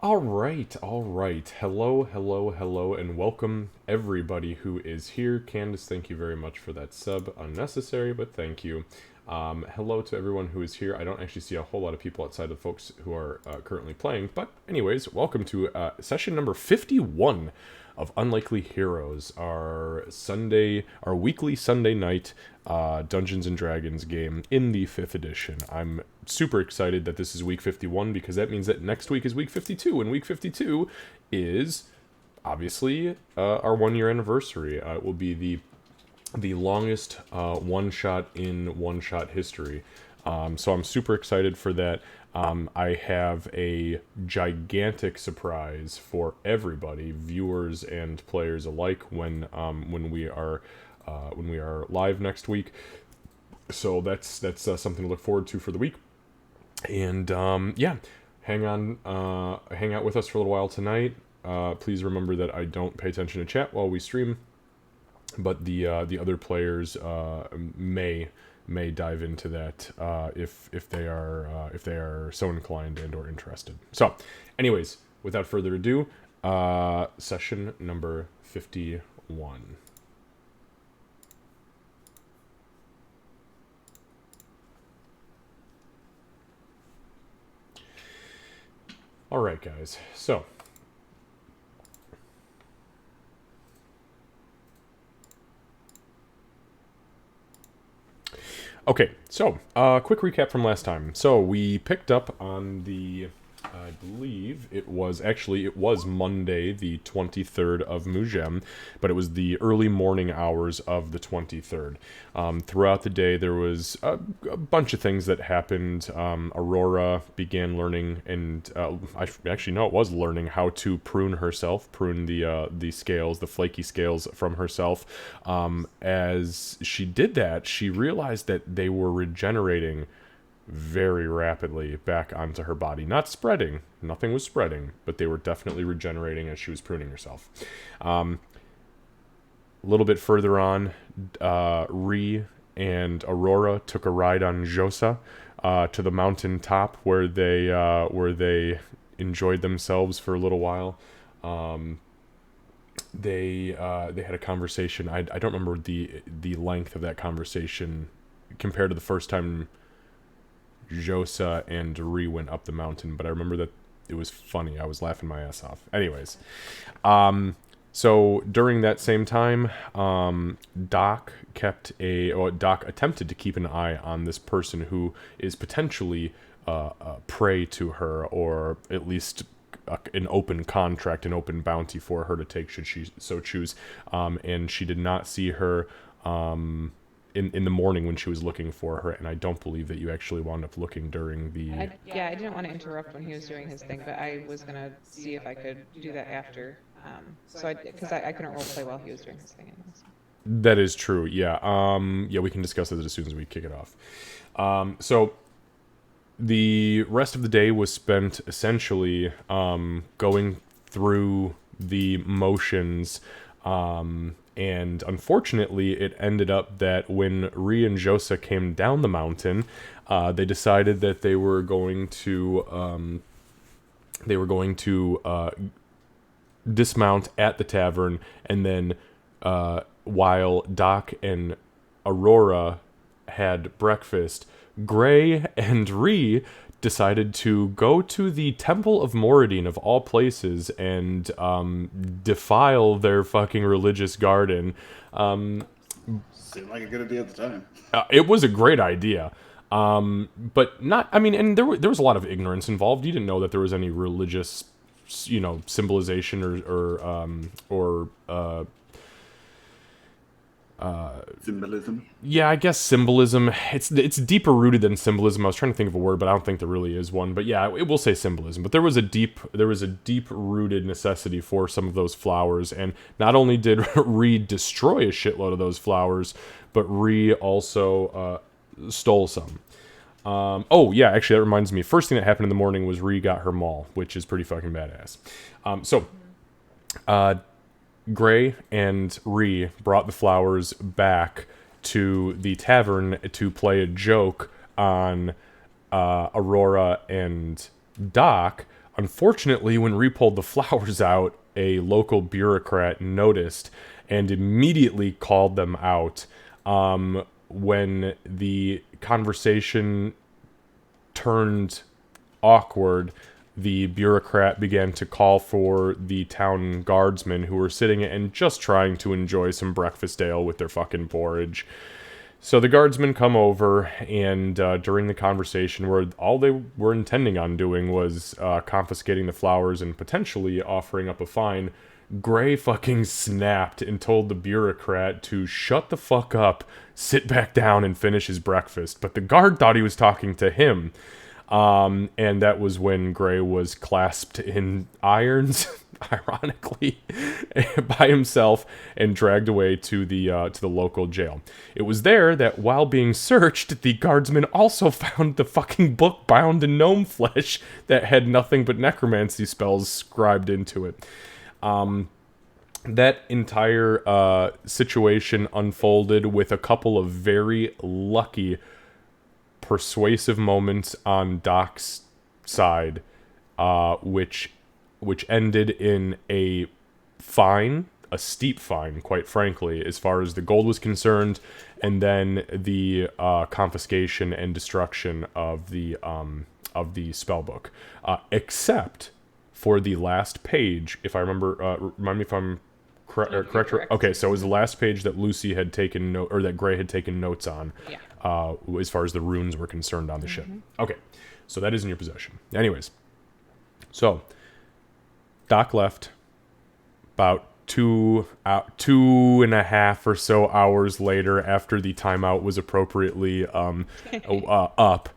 All right. Hello, hello, hello, and welcome everybody who is here. Candace, thank you very much for that sub. Unnecessary, but thank you. Hello to everyone who is here. I don't actually see a whole lot of people outside of folks who are currently playing, but anyways, welcome to session number 51 of Unlikely Heroes, our weekly Sunday night Dungeons and Dragons game in the 5th edition. I'm super excited that this is week 51 because that means that next week is week 52, and week 52 is obviously our 1 year anniversary. It will be the longest one shot in one shot history. So I'm super excited for that. I have a gigantic surprise for everybody, viewers and players alike, when we are live next week. So that's something to look forward to for the week. And yeah, hang out with us for a little while tonight. Please remember that I don't pay attention to chat while we stream, but the other players may dive into that if they are so inclined and or interested. So, anyways, without further ado, session number 51. All right, guys. So, okay, so quick recap from last time. So we picked up on I believe it was Monday, the 23rd of Mujam, but it was the early morning hours of the 23rd. Throughout the day, there was a bunch of things that happened. Aurora began learning, and it was learning how to prune the scales, the flaky scales from herself. As she did that, she realized that they were regenerating very rapidly back onto her body. Not spreading. Nothing was spreading, but they were definitely regenerating as she was pruning herself. A little bit further on, Ree and Aurora took a ride on Josa to the mountain top where they enjoyed themselves for a little while. They had a conversation. I don't remember the length of that conversation compared to the first time Josa and Ree went up the mountain, but I remember that it was funny. I was laughing my ass off. Anyways, so during that same time, Doc attempted to keep an eye on this person who is potentially prey to her, or at least an open contract, an open bounty for her to take should she so choose. And she did not see her in the morning when she was looking for her, and I don't believe that you actually wound up looking during the... I didn't want to interrupt when he was doing his thing, but I was going to see if I could do that after. Because I couldn't role play while he was doing his thing anyways. That is true, yeah. Yeah, we can discuss it as soon as we kick it off. So the rest of the day was spent essentially going through the motions, and unfortunately it ended up that when Ree and Josa came down the mountain, they decided that they were going to dismount at the tavern, and then while Doc and Aurora had breakfast, Gray and Ree decided to go to the Temple of Moradin, of all places, and defile their fucking religious garden. Seemed like a good idea at the time. It was a great idea. But not, I mean, and there was a lot of ignorance involved. You didn't know that there was any religious, symbolization or Symbolism. yeah, I guess symbolism. It's deeper rooted than symbolism. I was trying to think of a word, but I don't think there really is one. But yeah, it will say symbolism. But there was a deep rooted necessity for some of those flowers, and not only did Ree destroy a shitload of those flowers, but Ree also stole some. Oh yeah, actually that reminds me. First thing that happened in the morning was Ree got her maul, which is pretty fucking badass. Gray and Ree brought the flowers back to the tavern to play a joke on Aurora and Doc. Unfortunately, when Ree pulled the flowers out, a local bureaucrat noticed and immediately called them out. When the conversation turned awkward, the bureaucrat began to call for the town guardsmen who were sitting and just trying to enjoy some breakfast ale with their fucking porridge. So the guardsmen come over, and during the conversation, where all they were intending on doing was confiscating the flowers and potentially offering up a fine, Gray fucking snapped and told the bureaucrat to shut the fuck up, sit back down, and finish his breakfast. But the guard thought he was talking to him. And that was when Gray was clasped in irons, ironically, by himself and dragged away to the local jail. It was there that while being searched, the guardsmen also found the fucking book bound in gnome flesh that had nothing but necromancy spells scribed into it. That entire situation unfolded with a couple of very lucky persuasive moments on Doc's side, which ended in a fine, a steep fine, quite frankly, as far as the gold was concerned, and then the confiscation and destruction of the spell book, except for the last page. If I remember, remind me if I'm correct. Okay, so it was the last page that Lucy had taken note, or that Gray had taken notes on. Yeah. As far as the runes were concerned on the ship. Okay, so that is in your possession. Anyways, so Doc left about 2.5 or so hours later, after the timeout was appropriately up.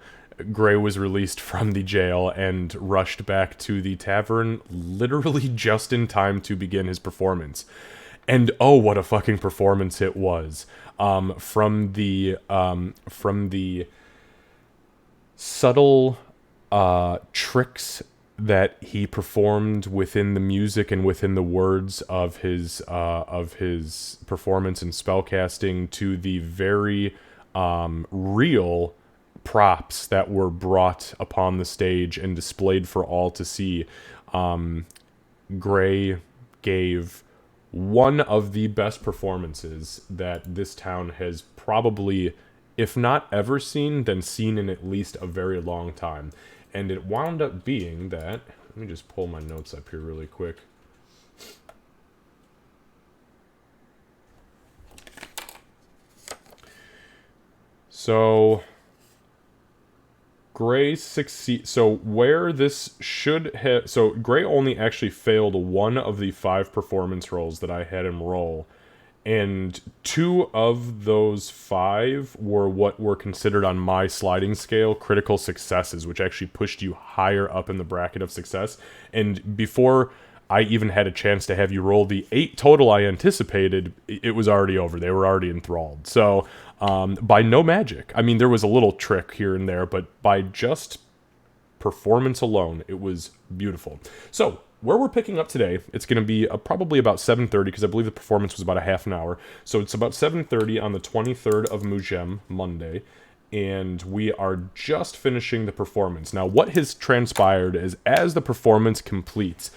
Gray was released from the jail and rushed back to the tavern, literally just in time to begin his performance. And oh, what a fucking performance it was! From the subtle tricks that he performed within the music and within the words of his performance and spellcasting, to the very real props that were brought upon the stage and displayed for all to see. Gray gave one of the best performances that this town has probably, if not ever seen, then seen in at least a very long time. And it wound up being that, let me just pull my notes up here really quick. So Gray so where this should have... So Gray only actually failed one of the 5 performance rolls that I had him roll. And 2 of those 5 were what were considered on my sliding scale critical successes, which actually pushed you higher up in the bracket of success. And before I even had a chance to have you roll the 8 total I anticipated, it was already over. They were already enthralled. So... by no magic. I mean, there was a little trick here and there, but by just performance alone, it was beautiful. So, where we're picking up today, it's going to be probably about 7:30, because I believe the performance was about a half an hour. So it's about 7:30 on the 23rd of Mugem, Monday, and we are just finishing the performance. Now, what has transpired is, as the performance completes,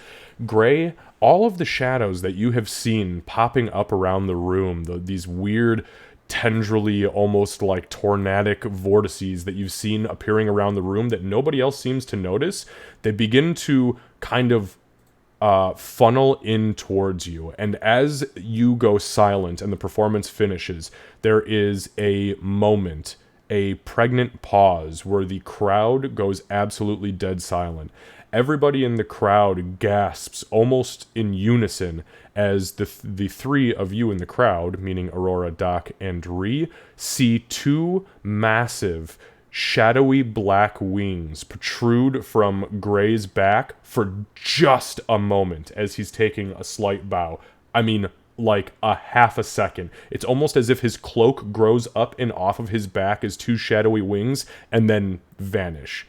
Gray, all of the shadows that you have seen popping up around the room, these weird... tendrily, almost like tornadic vortices that you've seen appearing around the room that nobody else seems to notice, they begin to kind of funnel in towards you. And as you go silent and the performance finishes, there is a moment, a pregnant pause, where the crowd goes absolutely dead silent. Everybody in the crowd gasps almost in unison as the 3 of you in the crowd, meaning Aurora, Doc, and Ree, see 2 massive, shadowy black wings protrude from Gray's back for just a moment as he's taking a slight bow. I mean, like a half a second. It's almost as if his cloak grows up and off of his back as 2 shadowy wings and then vanish.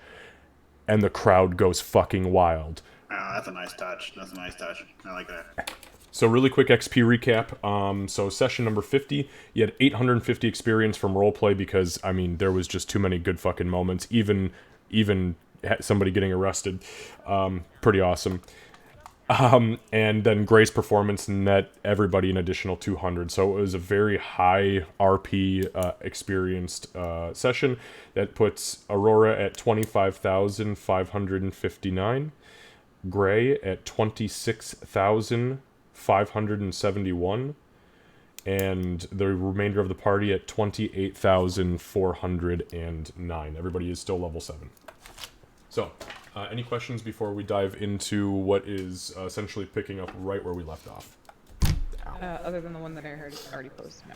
And the crowd goes fucking wild. Oh, that's a nice touch. That's a nice touch. I like that. So really quick XP recap. So session number 50, you had 850 experience from roleplay because, I mean, there was just too many good fucking moments. Even somebody getting arrested. Pretty awesome. And then Gray's performance net everybody an additional 200. So it was a very high RP experienced session that puts Aurora at 25,559, Gray at 26,571, and the remainder of the party at 28,409. Everybody is still level 7. So, any questions before we dive into what is essentially picking up right where we left off? Other than the one that I heard already posted.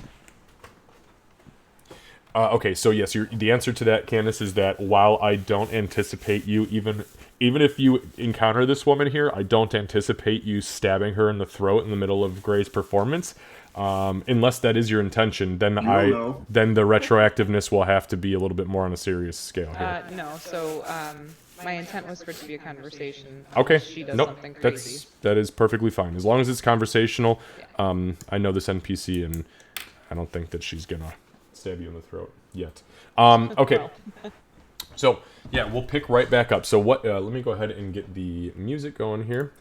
No. Okay, so yes, the answer to that, Candace, is that while I don't anticipate you, even if you encounter this woman here, I don't anticipate you stabbing her in the throat in the middle of Gray's performance. Unless that is your intention, then then the retroactiveness will have to be a little bit more on a serious scale here. No, so my intent was for it to be a conversation. Okay. She does Nope. something crazy. That is perfectly fine. As long as it's conversational. I know this NPC, and I don't think that she's gonna stab you in the throat yet. Okay. So yeah, we'll pick right back up. So what? Let me go ahead and get the music going here.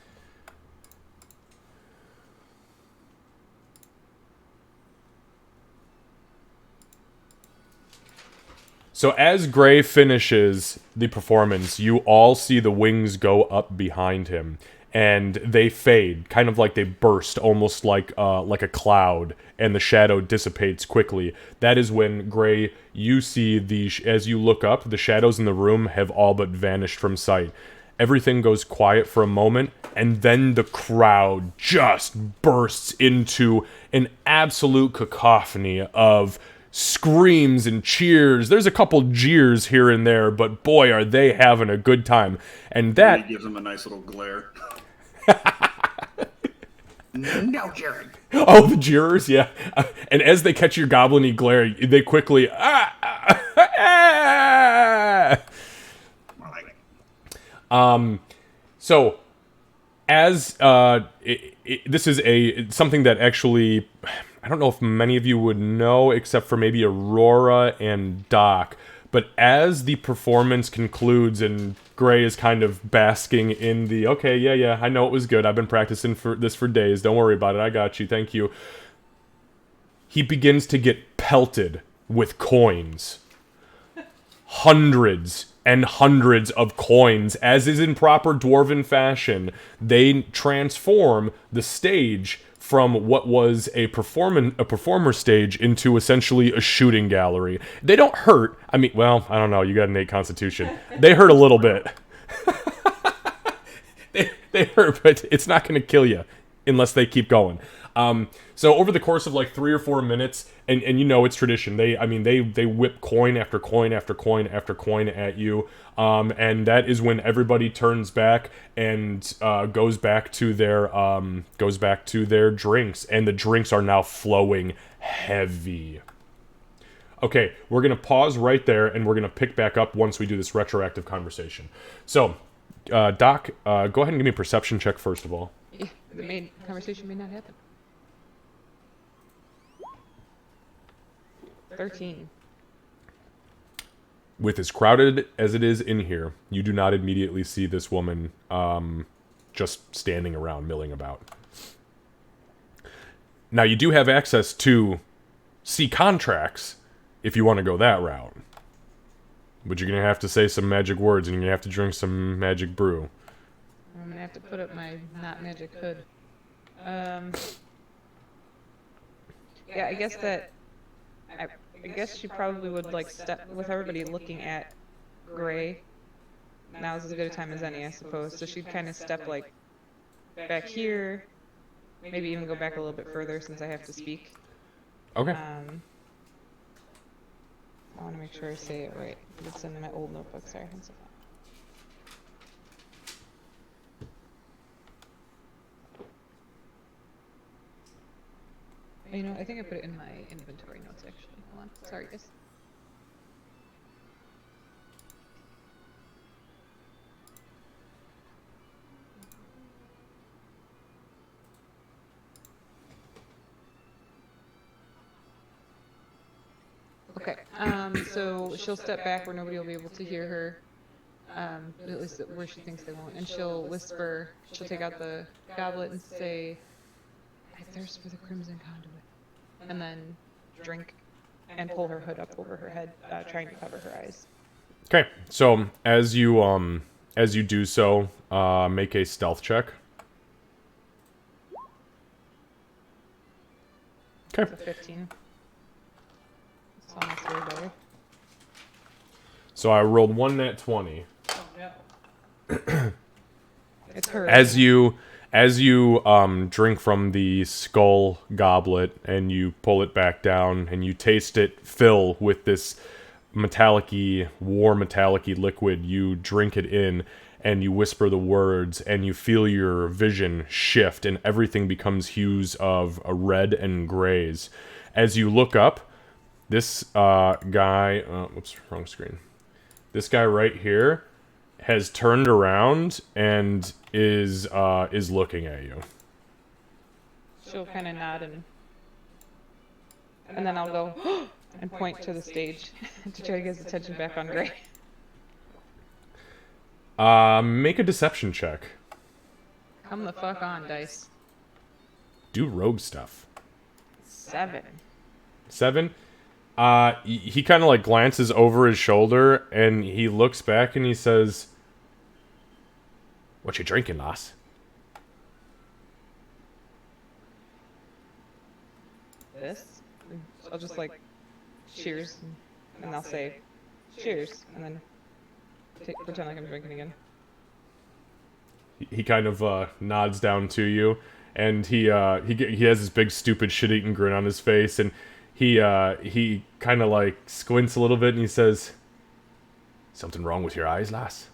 So as Gray finishes the performance, you all see the wings go up behind him, and they fade, kind of like they burst, almost like a cloud, and the shadow dissipates quickly. That is when, Gray, you see as you look up, the shadows in the room have all but vanished from sight. Everything goes quiet for a moment, and then the crowd just bursts into an absolute cacophony of screams and cheers. There's a couple jeers here and there, but boy, are they having a good time. And that gives them a nice little glare. No, Jared. Oh, the jeers, yeah. And as they catch your goblin-y glare, they quickly So as this is something that actually, I don't know if many of you would know, except for maybe Aurora and Doc, but as the performance concludes and Gray is kind of basking in the, okay, yeah, I know it was good, I've been practicing for days, don't worry about it, I got you, thank you. He begins to get pelted with coins. Hundreds and hundreds of coins, as is in proper dwarven fashion. They transform the stage from what was a performer stage into essentially a shooting gallery. They don't hurt. I mean, well, I don't know. You got an 8 constitution. They hurt a little bit. they hurt, but it's not going to kill you unless they keep going. So over the course of like 3 or 4 minutes, and you know it's tradition. They whip coin after coin after coin after coin at you, and that is when everybody turns back and goes back to their drinks, and the drinks are now flowing heavy. Okay, we're gonna pause right there, and we're gonna pick back up once we do this retroactive conversation. So, Doc, go ahead and give me a perception check first of all. Yeah, the main conversation may not happen. 13. With as crowded as it is in here, you do not immediately see this woman just standing around, milling about. Now, you do have access to see contracts if you want to go that route. But you're going to have to say some magic words, and you're going to have to drink some magic brew. I'm going to have to put up my not magic hood. Yeah, I guess that... I guess she probably would, like, step with everybody looking at Gray. Now is as good a time as any, I suppose. So she'd kind of step, like, back here. Maybe even go back a little bit further since I have to speak. Okay. I want to make sure I say it right. It's in my old notebook. Sorry, one second. You know, I think I put it in my inventory notes, actually. Hold on. Sorry, guys. Okay, so she'll step back where nobody will be able to hear her. at least where she thinks they won't. And she'll whisper, she'll take out the goblet and say, "I thirst for the crimson conduit," and then drink and pull her hood up over her head, trying to cover her eyes. Okay, so as you do so, make a stealth check. Okay. It's a 15. It's almost way better. So I rolled one nat 20. It's her. As you drink from the skull goblet and you pull it back down and you taste it fill with this metallic-y, warm metallic-y liquid, you drink it in and you whisper the words and you feel your vision shift and everything becomes hues of red and grays. As you look up, this guy, whoops, wrong screen. This guy right here has turned around and is looking at you. She'll kind of nod and then I'll go and point to the stage to try to get his attention back on Gray. Make a deception check. Come the fuck on, dice. Do rogue stuff. 7. 7. He kind of like glances over his shoulder and he looks back and he says, "What you drinking, lass?" This? I'll just like, cheers, and I'll say, cheers, and then pretend like I'm drinking again. He kind of nods down to you, and he has this big stupid shit-eating grin on his face, and he kind of like squints a little bit, and he says, "Something wrong with your eyes, lass?"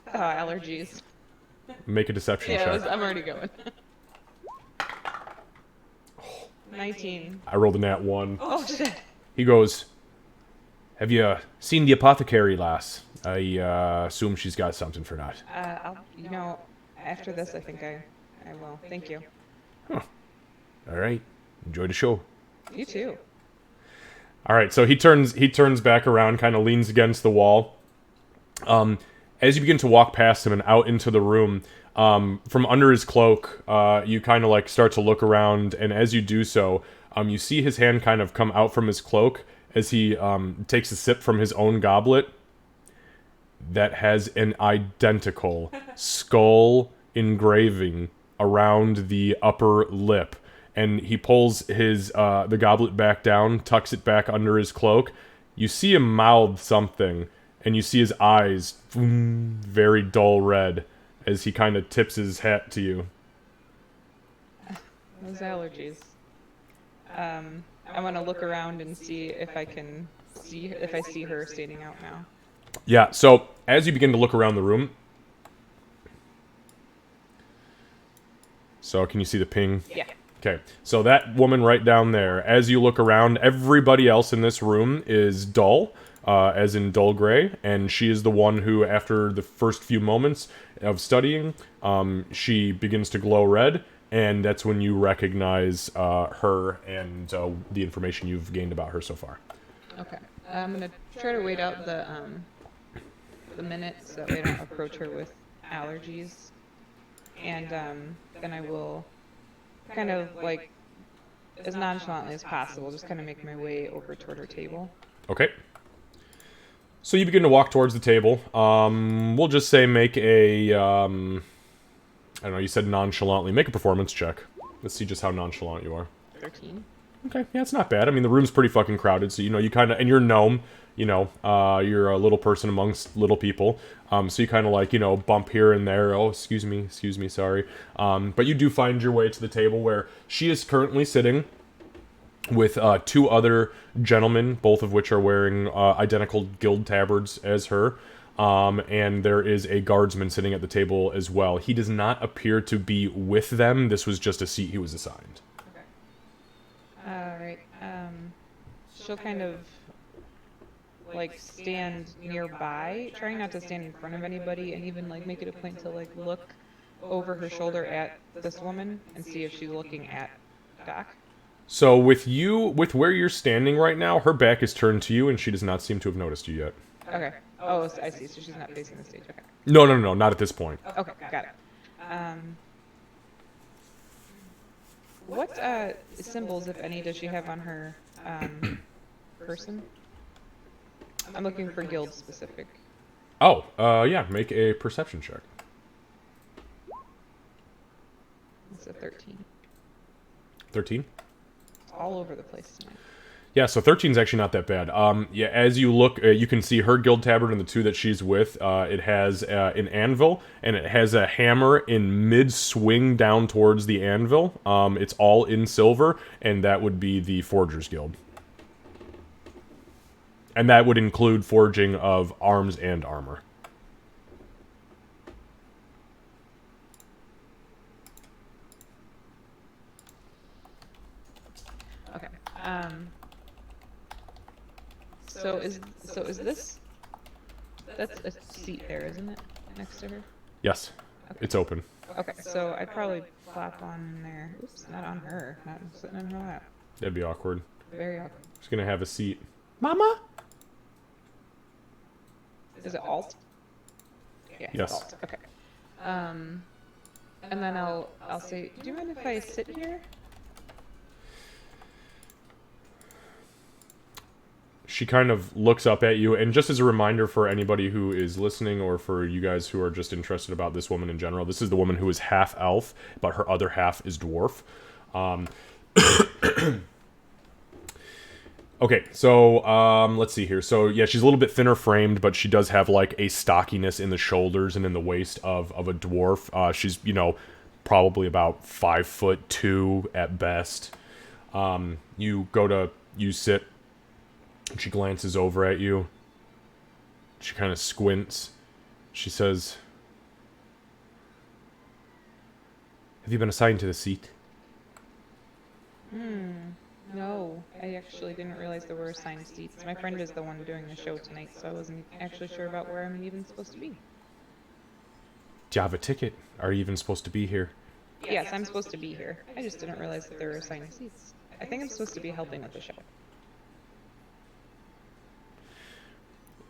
Allergies. Make a deception check. I'm already going. 19. I rolled a nat 1. Oh shit. He goes, "Have you seen the apothecary, lass? I assume she's got something for that." After this, I think I will. Thank you. All right, enjoy the show. You too. All right, so he turns back around, kind of leans against the wall. As you begin to walk past him and out into the room, from under his cloak, you kind of like start to look around, and as you do so, you see his hand kind of come out from his cloak as he takes a sip from his own goblet that has an identical skull engraving around the upper lip. And he pulls the goblet back down, tucks it back under his cloak. You see him mouth something, and you see his eyes very dull red as he kind of tips his hat to you. Those allergies. I want to look around and see if I see her standing out now. Yeah, so as you begin to look around the room... So, can you see the ping? Yeah. Okay, so that woman right down there, as you look around, everybody else in this room is dull, as in dull gray, and she is the one who, after the first few moments of studying, she begins to glow red, and that's when you recognize her and the information you've gained about her so far. Okay. I'm gonna try to wait out the minutes so that way I don't approach her with allergies, and then I will kind of like as nonchalantly as possible just kind of make my way over toward her table. Okay. So you begin to walk towards the table. We'll just say make a, I don't know, you said nonchalantly. Make a performance check. Let's see just how nonchalant you are. 13. Okay, yeah, it's not bad. I mean, the room's pretty fucking crowded, so, you kind of, and you're gnome, you're a little person amongst little people, so you kind of like, bump here and there, oh, excuse me, sorry, but you do find your way to the table where she is currently sitting with two other gentlemen, both of which are wearing identical guild tabards as her, and there is a guardsman sitting at the table as well. He does not appear to be with them. This was just a seat he was assigned. Alright, she'll kind of, like, stand nearby, trying not to stand in front of anybody, and even, like, make it a point to, like, look over her shoulder at this woman and see if she's looking at Doc. So with where you're standing right now, her back is turned to you, and she does not seem to have noticed you yet. Okay. Oh, I see. So she's not facing the stage. Okay. No, not at this point. Okay, got it. What symbols, if any, does she have on her person? I'm looking for guild specific. Oh, yeah, make a perception check. It's a 13. 13? It's all over the place tonight. Yeah, so 13 is actually not that bad. Yeah, as you look, you can see her guild tabard and the two that she's with. It has an anvil, and it has a hammer in mid-swing down towards the anvil. It's all in silver, and that would be the Forgers Guild. And that would include forging of arms and armor. Okay. So is this? That's a seat there, isn't it? Next to her. Yes, it's open. Okay. So I'd probably flop on there. Oops, not on her. Not sitting in her lap. That'd be awkward. Very awkward. Just gonna have a seat. Mama? Is it alt? Yeah. Yes. It's alt. Okay. And then I'll say, do you mind if I sit here? She kind of looks up at you, and just as a reminder for anybody who is listening, or for you guys who are just interested about this woman in general, this is the woman who is half elf, but her other half is dwarf. Okay, so let's see here. So yeah, she's a little bit thinner framed, but she does have like a stockiness in the shoulders and in the waist of a dwarf. She's, you know, probably about 5'2" at best. You sit. And she glances over at you. She kind of squints. She says, "Have you been assigned to the seat?" No, I actually didn't realize there were assigned seats. My friend is the one doing the show tonight, so I wasn't actually sure about where I'm even supposed to be. Do you have a ticket? Are you even supposed to be here? Yes, I'm supposed to be here. I just didn't realize that there were assigned seats. I think I'm supposed to be helping with the show.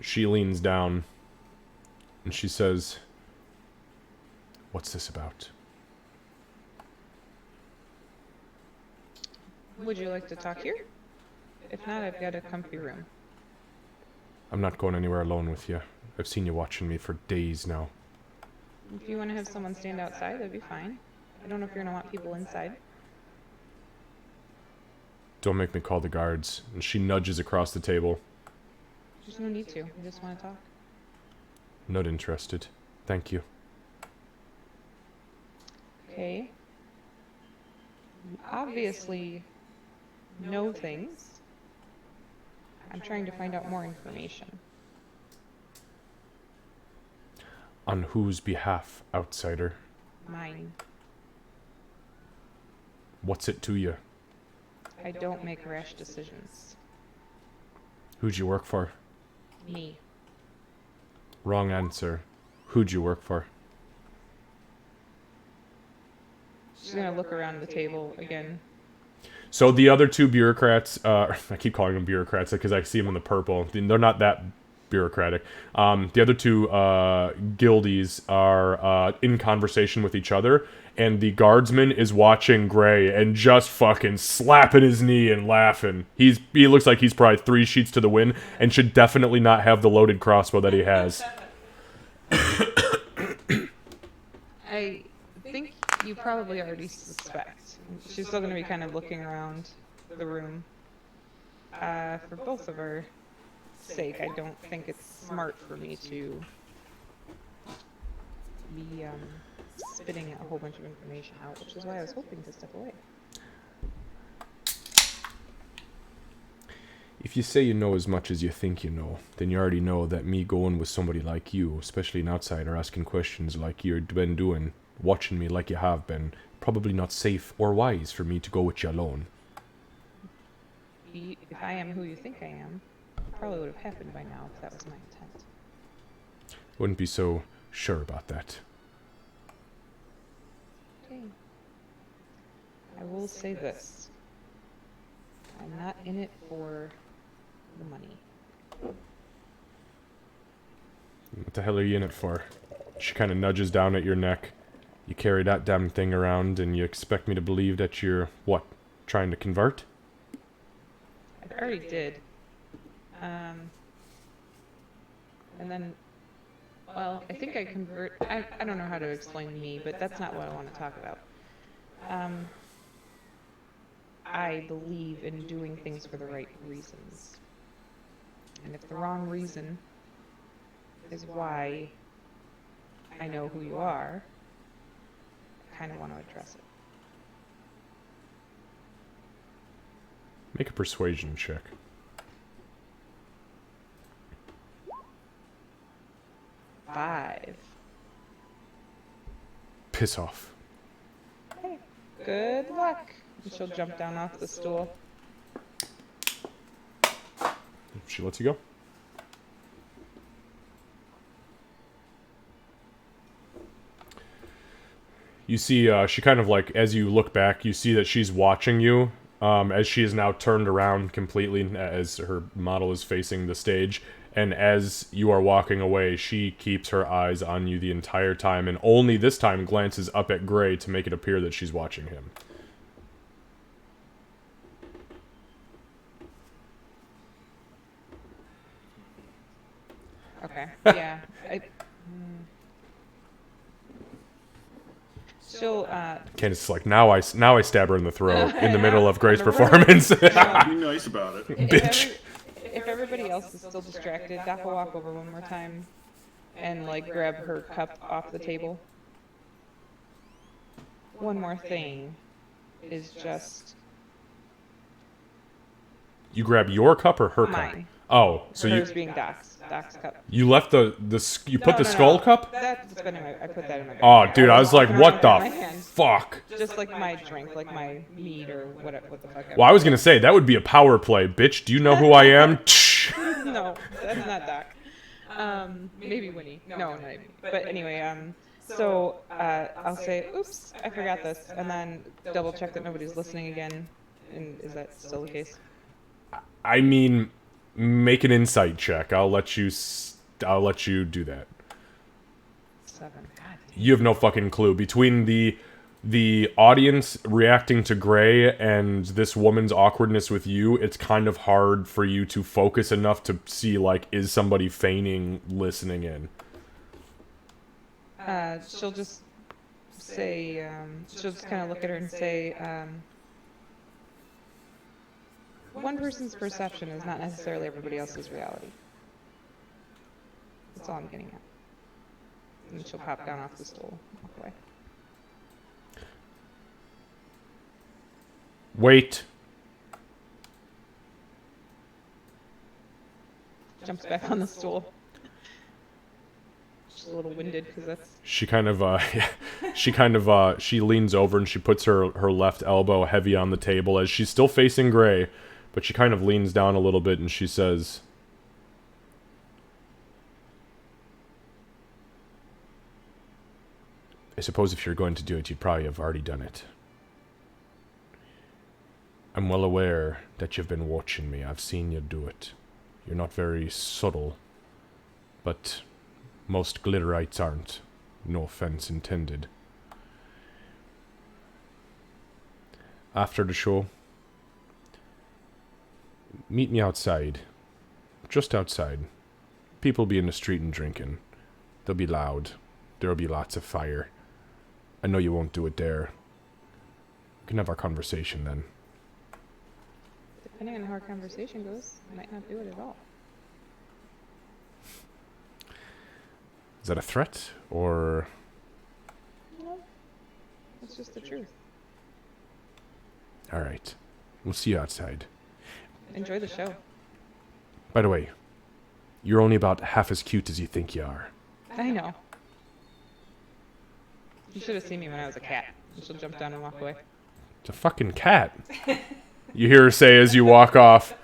She leans down and she says, "What's this about?" Would you like to talk here? If not, I've got a comfy room. I'm not going anywhere alone with you. I've seen you watching me for days now. If you want to have someone stand outside, that'd be fine. I don't know if you're going to want people inside. Don't make me call the guards. And she nudges across the table. There's no need to. I just want to talk. Not interested. Thank you. Okay. You obviously know things. I'm trying to find out more information. On whose behalf, outsider? Mine. What's it to you? I don't make rash decisions. Who'd you work for? Me. Wrong answer. Who'd you work for? She's gonna look around the table again. So the other two bureaucrats, I keep calling them bureaucrats because I see them in the purple. They're not that bureaucratic. The other two guildies are in conversation with each other, and the guardsman is watching Gray and just fucking slapping his knee and laughing. He looks like he's probably 3 sheets to the wind and should definitely not have the loaded crossbow that he has. I think you probably already suspect. She's still gonna be kind of looking around the room. For both of our sake, I don't think it's smart for me to be spitting a whole bunch of information out, which is why I was hoping to step away. If you say you know as much as you think you know, then you already know that me going with somebody like you, especially an outsider asking questions like you've been doing, watching me like you have been, probably not safe or wise for me to go with you alone. If I am who you think I am, it probably would have happened by now if that was my intent. Wouldn't be so sure about that. Okay. I will say this. I'm not in it for the money. What the hell are you in it for? She kind of nudges down at your neck. You carry that damn thing around, and you expect me to believe that you're, what, trying to convert? I already did. And then, well, I think I convert. I don't know how to explain me, but that's not what I want to talk about. I believe in doing things for the right reasons. And if the wrong reason is why I know who you are, I kind of want to address it. Make a persuasion check. Five. Piss off. Hey, good luck. And she'll jump down off the stool. She lets you go. You see, she kind of like, as you look back, you see that she's watching you, as she is now turned around completely, as her model is facing the stage. And as you are walking away, she keeps her eyes on you the entire time, and only this time glances up at Gray to make it appear that she's watching him. Okay. Yeah. She'll, Candace is like, now I stab her in the throat in the middle of Gray's performance. Be nice about it. Bitch. If everybody else is still distracted, Doc will walk over one more time and, like, grab her cup off the table. One more thing is just You grab your cup or her cup? mine. Oh, so Hers you being Doc's cup. you left you put the skull cup? That's been in my, I put that in my bag. Oh, dude, I was like, walking what around the with it in my hand. fuck? Just like my drink, like my mead or what the fuck. Well, I was gonna say, that would be a power play, bitch. Do you know who I am? No, that's not Doc. Maybe Winnie. No, not even. But anyway, so I'll say, oops, I forgot this, and then double check that nobody's listening again. And is that still the case? I mean, make an insight check. I'll let you do that. 7. God. You have no fucking clue. Between the audience reacting to Gray and this woman's awkwardness with you, it's kind of hard for you to focus enough to see, like, is somebody feigning listening in? She'll just say, she'll just kind of look at her and say, one person's perception is not necessarily everybody else's reality. That's all I'm getting at. And she'll pop down off the stool and walk away. Wait. Jumps back on the stool. She's a little winded because that's... She kind of, she leans over and she puts her left elbow heavy on the table as she's still facing Gray, but she kind of leans down a little bit and she says, I suppose if you're going to do it, you'd probably have already done it. I'm well aware that you've been watching me. I've seen you do it. You're not very subtle, but most glitterites aren't. No offense intended. After the show, meet me outside. Just outside. People be in the street and drinking. They'll be loud. There'll be lots of fire. I know you won't do it there. We can have our conversation then. Depending on how our conversation goes, I might not do it at all. Is that a threat, or...? No, it's just the truth. Alright. We'll see you outside. Enjoy the show. By the way, you're only about half as cute as you think you are. I know. You should have seen me when I was a cat. She'll jump down and walk away. It's a fucking cat. You hear her say as you walk off.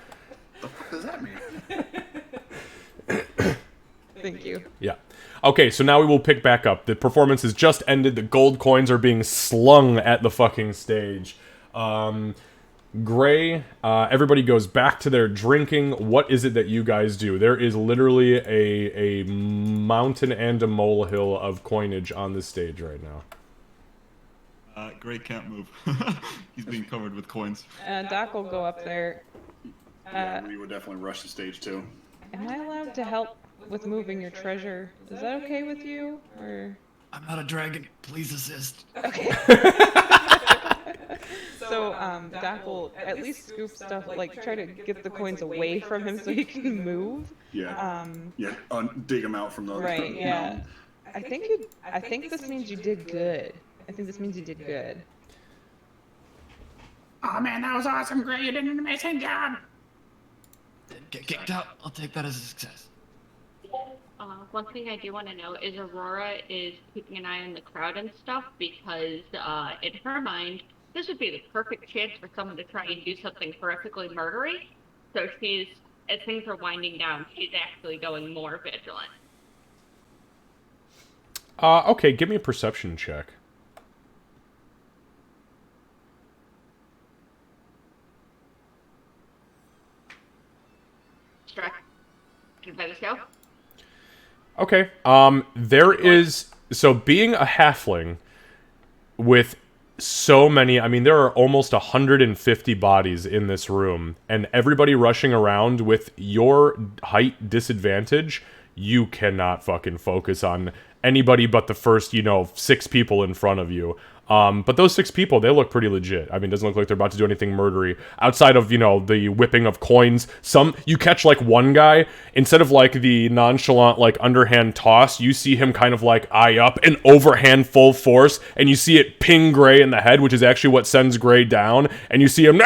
What the fuck does that mean? Thank you. Yeah. Okay, so now we will pick back up. The performance has just ended. The gold coins are being slung at the fucking stage. Gray, everybody goes back to their drinking. What is it that you guys do? There is literally a mountain and a molehill of coinage on the stage right now. Gray can't move. He's being covered with coins. Doc will go up there. Yeah, we would definitely rush the stage too. Am I allowed to help with moving your treasure? Is that okay with you? Or I'm not a dragon. Please assist. okay. So Doc will at least scoop stuff, like try to get the coins away from him so he can move. Yeah. Dig them out from the Right. Yeah. mountain. I think this means you did good. I think this means you did good. Oh man, that was awesome, Gray. You did an amazing job. Get kicked out. I'll take that as a success. One thing I do want to know is Aurora is keeping an eye on the crowd and stuff because, in her mind, this would be the perfect chance for someone to try and do something horrifically murdery. So she's, as things are winding down, she's actually going more vigilant. Okay, give me a perception check. Distracted by the show? Okay. There is, so being a halfling with so many, I mean, there are almost 150 bodies in this room, and everybody rushing around with your height disadvantage, you cannot fucking focus on anybody but the first, 6 people in front of you. But those 6 people, they look pretty legit. I mean, it doesn't look like they're about to do anything murdery. Outside of, the whipping of coins, you catch, one guy, instead of, the nonchalant, underhand toss, you see him kind of, eye up and overhand full force, and you see it ping Gray in the head, which is actually what sends Gray down, and you see him,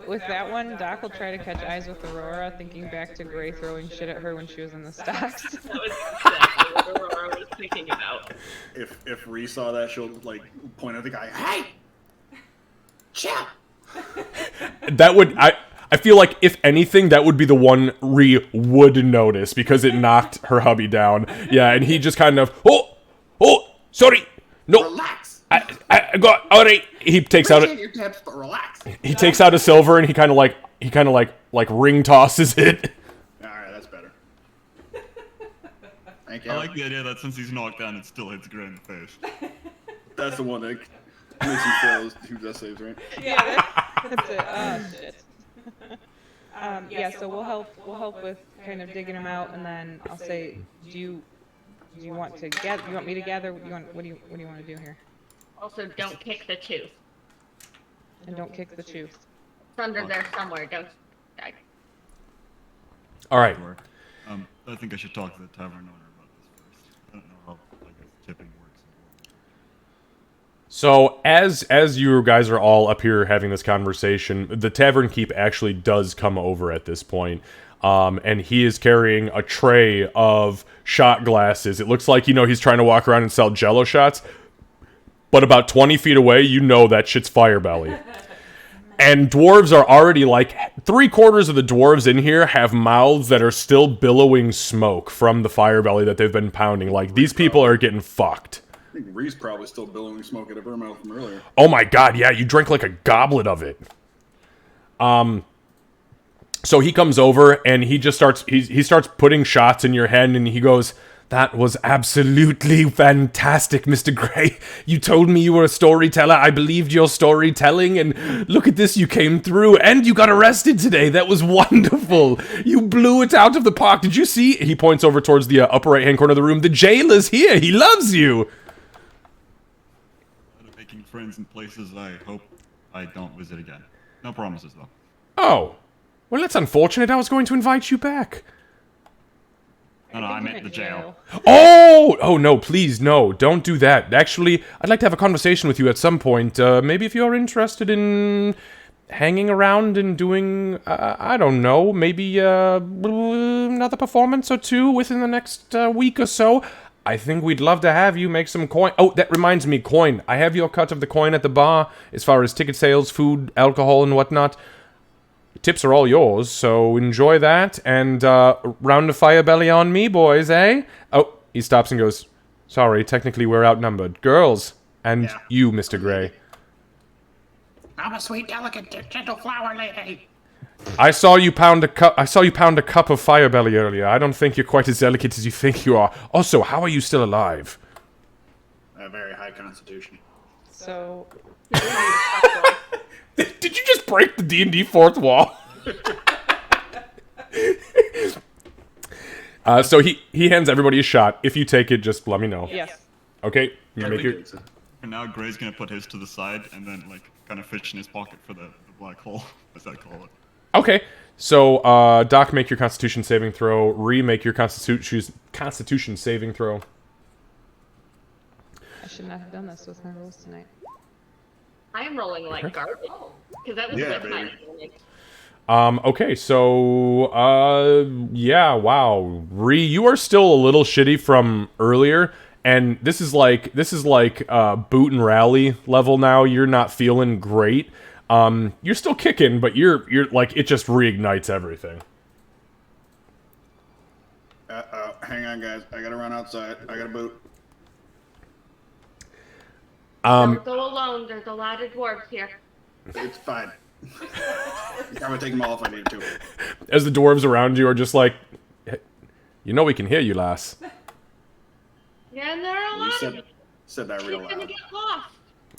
With that one, Doc will try to catch eyes with Aurora, thinking back to Gray throwing shit at her when she was in the stocks. That was exactly what Aurora was thinking about. If Ree saw that, she'll point at the guy. Hey! Chill! That would, I feel like, if anything, that would be the one Ree would notice, because it knocked her hubby down. Yeah, and he just kind of, sorry, no. Relax! I got, alright. He takes out Appreciate your tips, but relax. He takes out a silver and he kind of ring tosses it. Alright, that's better. Thank you. I like the idea that since he's knocked down, it still hits Gray in the face. That's the one that makes you fail who does saves, right? Yeah, that's it. Oh shit. Yeah, so we'll help with kind of digging them out, and then I'll say, do you want to gather? You want me to gather? What do you want to do here? Also, don't kick the tooth. And don't kick the tooth. It's under there somewhere. Don't. Alright. Sure. I think I should talk to the tavern owner about this first. I don't know how tipping works. So, as you guys are all up here having this conversation, the Tavern Keep actually does come over at this point. And he is carrying a tray of shot glasses. It looks like, he's trying to walk around and sell Jello shots. But about 20 feet away, that shit's Fire Belly. And dwarves are already, 3/4 of the dwarves in here have mouths that are still billowing smoke from the Fire Belly that they've been pounding. These people are getting fucked. I think Ree's probably still billowing smoke out of her mouth from earlier. Oh my god, yeah, you drank a goblet of it. So he comes over and he just starts he starts putting shots in your hand, and he goes, "That was absolutely fantastic, Mr. Gray. You told me you were a storyteller. I believed your storytelling, and look at this, you came through, and you got arrested today. That was wonderful. You blew it out of the park. Did you see?" He points over towards the upper right-hand corner of the room. "The jailer's here. He loves you." Making friends in places I hope I don't visit again. No promises, though. Oh. Well, that's unfortunate. I was going to invite you back. No, I meant the jail. Oh, no, please, no, don't do that. Actually, I'd like to have a conversation with you at some point. Maybe if you're interested in hanging around and doing, I don't know, maybe another performance or two within the next week or so. I think we'd love to have you make some coin. Oh, that reminds me, coin. I have your cut of the coin at the bar as far as ticket sales, food, alcohol, and whatnot. Tips are all yours, so enjoy that, and round of Fire Belly on me, boys, eh? Oh, he stops and goes, "Sorry, technically we're outnumbered. Girls, and Yeah. you, Mr. Gray." I'm a sweet, delicate, gentle flower lady. I saw you pound a cup. I saw you pound a cup of Firebelly earlier. I don't think you're quite as delicate as you think you are. Also, how are you still alive? A very high constitution. So, Did you just break the D&D fourth wall? So he hands everybody a shot. If you take it, just let me know. yes. Okay, you make your. For now, Gray's gonna put his to the side and then like kind of fish in his pocket for the black hole. What's that call it? Okay, so Doc, make your Constitution saving throw. Ree, make your Constitution saving throw. I should not have done this with my rolls tonight. I am rolling like garbage because that was Yeah, with my baby. Okay, so, yeah, wow. Ree, you are still a little shitty from earlier, and this is like, boot and rally level now. You're not feeling great. You're still kicking, but you're, like, it just reignites everything. Hang on, guys. I gotta run outside. I gotta boot. Don't go alone. There's a lot of dwarves here. It's fine. I'm gonna take them all if I need to. As the dwarves around you are just like, "Hey, you know we can hear you, lass." Yeah, and there are a You lot of said that She's real gonna loud. get lost.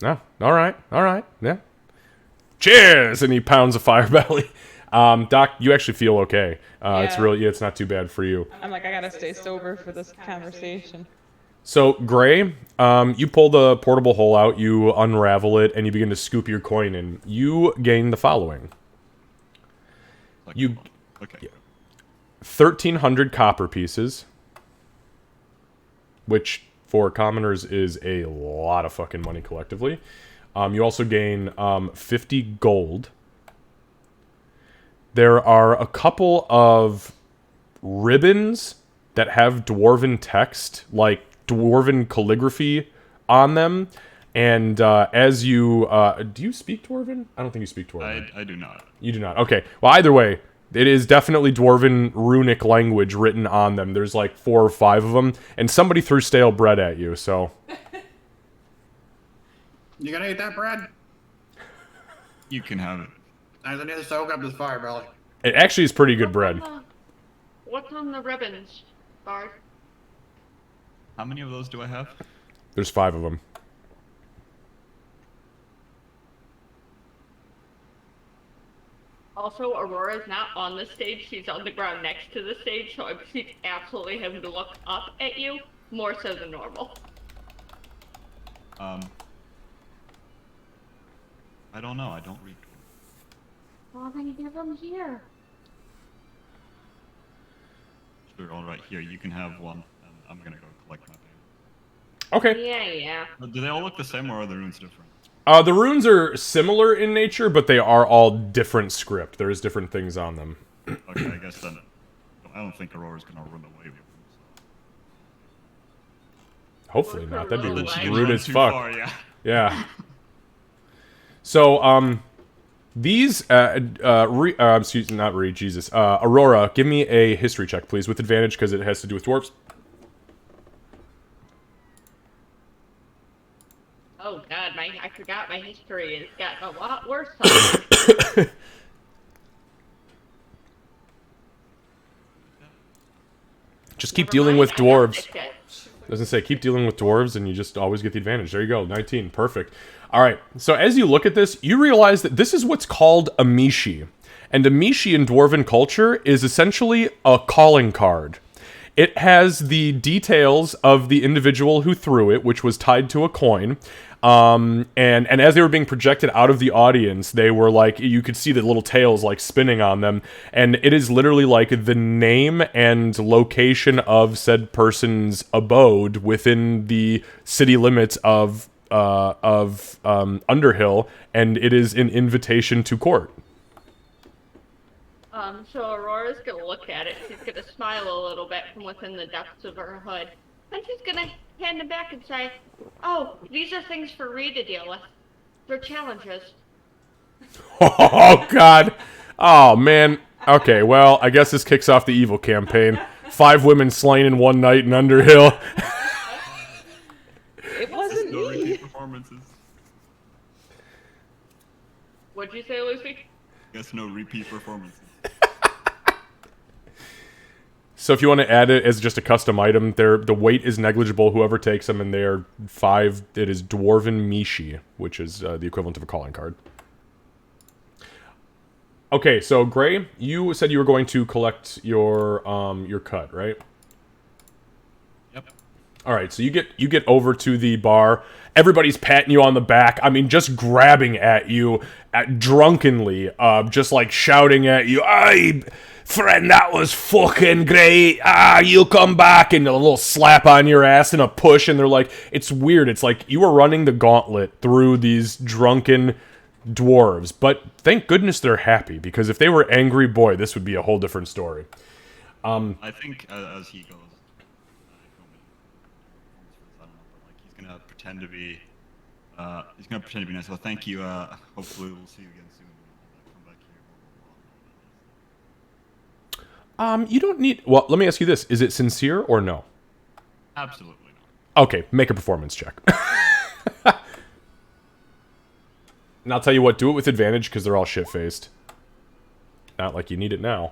No, all right, yeah. Cheers, and he pounds a fire belly. Doc, you actually feel okay. It's Yeah. really, it's not too bad for you. I'm like, I gotta stay sober for this conversation. So, Gray, you pull the portable hole out, you unravel it, and you begin to scoop your coin in. You gain the following. Like, You- okay. 1,300 copper pieces, which for commoners is a lot of fucking money collectively. You also gain 50 gold. There are a couple of ribbons that have dwarven text, like dwarven calligraphy on them. And as you... do you speak dwarven? I don't think you speak dwarven. I do not. You do not. Okay. Well, either way, it is definitely dwarven runic language written on them. There's like 4 or 5 of them, and somebody threw stale bread at you, so... You gonna eat that bread? You can have it. I need to soak up this fire belly. It actually is pretty good bread. What's on the ribbons, Bard? How many of those do I have? There's 5 of them. Also, Aurora's not on the stage. She's on the ground next to the stage, so she's absolutely having to look up at you more so than normal. I don't know. I don't read. Well, then give them here. Sure. All right. Here, you can have one, and I'm gonna go collect my thing. Okay. Yeah. Do they all look the same, or are the runes different? The runes are similar in nature, but they are all different script. There's different things on them. Okay, I guess then. I don't think Aurora's gonna run away with them. Hopefully not. That'd Well, be then So. rude as fuck. Far, yeah. Yeah. So, these, excuse me, not Ree, Jesus. Aurora, give me a history check, please, with advantage, because it has to do with dwarves. Oh god, I forgot my history has gotten a lot worse. On Just keep dealing with dwarves. Okay. Doesn't say keep dealing with dwarves, and you just always get the advantage. There you go, 19, perfect. All right, so as you look at this, you realize that this is what's called a mishi. And a mishi in dwarven culture is essentially a calling card. It has the details of the individual who threw it, which was tied to a coin. And as they were being projected out of the audience, they were like, you could see the little tails like spinning on them. And it is literally like the name and location of said person's abode within the city limits of Underhill. And it is an invitation to court. So Aurora's gonna look at it. She's gonna smile a little bit from within the depths of her hood. And she's gonna hand it back and say, "Oh, these are things for Ree to deal with. They're challenges." Oh, God. Oh, man. Okay, well, I guess this kicks off the evil campaign. 5 women slain in one night in Underhill. It wasn't No me. repeat performances. What'd you say, Lucy? Guess no repeat performances. So if you want to add it as just a custom item, the weight is negligible. Whoever takes them, and they are 5. It is Dwarven Mishi, which is the equivalent of a calling card. Okay, so Gray, you said you were going to collect your cut, right? Yep. All right, so you get over to the bar. Everybody's patting you on the back. I mean, just grabbing at you, drunkenly, just like shouting at you. "Hey, friend, that was fucking great. You come back," and a little slap on your ass and a push. And they're like, it's weird. It's like you were running the gauntlet through these drunken dwarves. But thank goodness they're happy, because if they were angry, boy, this would be a whole different story. I think as he goes, he's gonna pretend to be. He's gonna pretend to be nice. Well, thank you. Hopefully, we'll see you again soon. Come back here. You don't need. Well, let me ask you this: is it sincere or no? Absolutely not. Okay, make a performance check. And I'll tell you what, do it with advantage, because they're all shit-faced. Not like you need it now.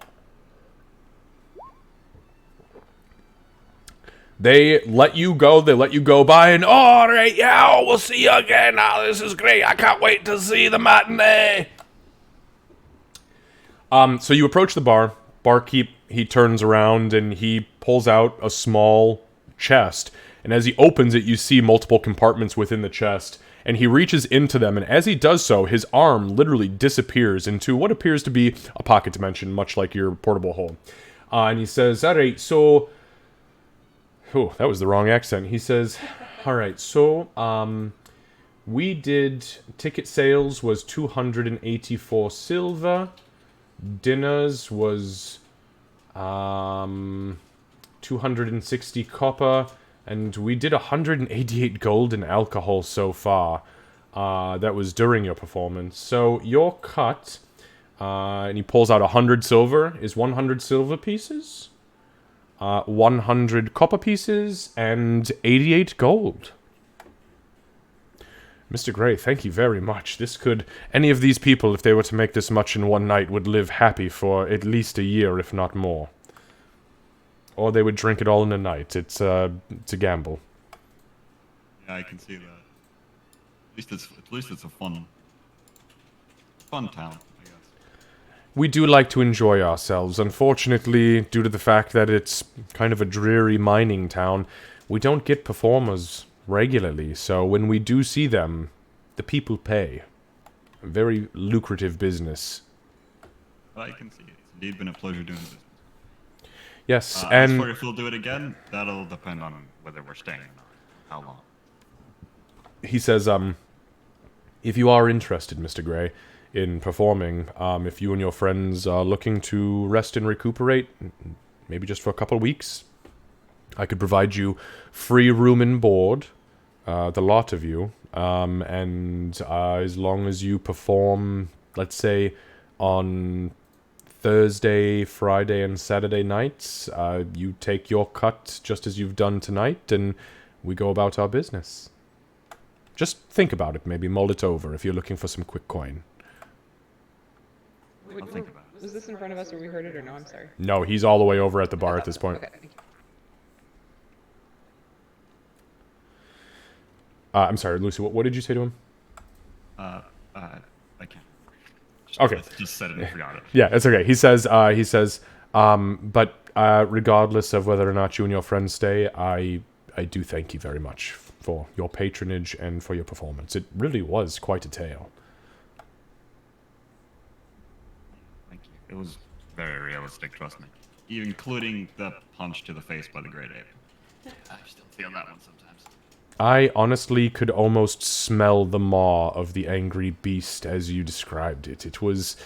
They let you go by, and, alright, yeah, we'll see you again. Oh, this is great. I can't wait to see the matinee. So you approach the bar. Barkeep, he turns around, and he pulls out a small chest. And as he opens it, you see multiple compartments within the chest. And he reaches into them, and as he does so, his arm literally disappears into what appears to be a pocket dimension, much like your portable hole. And he says, alright, so... Oh, that was the wrong accent. He says, alright, so, we did... Ticket sales was 284 silver. Dinners was... 260 copper. And we did 188 gold in alcohol so far. That was during your performance. So your cut, and he pulls out 100 silver, is 100 silver pieces, 100 copper pieces, and 88 gold. Mr. Gray, thank you very much. This could... Any of these people, if they were to make this much in one night, would live happy for at least a year, if not more. Or they would drink it all in a night. It's a gamble. Yeah, I can see that. At least it's a fun town, I guess. We do like to enjoy ourselves. Unfortunately, due to the fact that it's kind of a dreary mining town, we don't get performers regularly. So when we do see them, the people pay. A very lucrative business. But I can see it. It's indeed been a pleasure doing this. Yes, As and... for if we'll do it again, that'll depend on whether we're staying or not. How long. He says, if you are interested, Mr. Gray, in performing, if you and your friends are looking to rest and recuperate, maybe just for a couple of weeks, I could provide you free room and board, the lot of you, and as long as you perform, let's say, on Thursday, Friday, and Saturday nights, you take your cut just as you've done tonight, and we go about our business. Just think about it, maybe mull it over if you're looking for some quick coin. I'll think about it. Was this in front of us where we heard it, or no? I'm sorry. No, he's all the way over at the bar at this point. Okay, thank you. I'm sorry, Lucy, what did you say to him? I can't. Okay. Just said it and forgot it. Yeah, it's okay. He says, but regardless of whether or not you and your friends stay, I do thank you very much for your patronage and for your performance. It really was quite a tale. Thank you. It was very realistic, trust me. Even including the punch to the face by the Great Ape. I still feel that one sometimes. I honestly could almost smell the maw of the angry beast as you described it. It was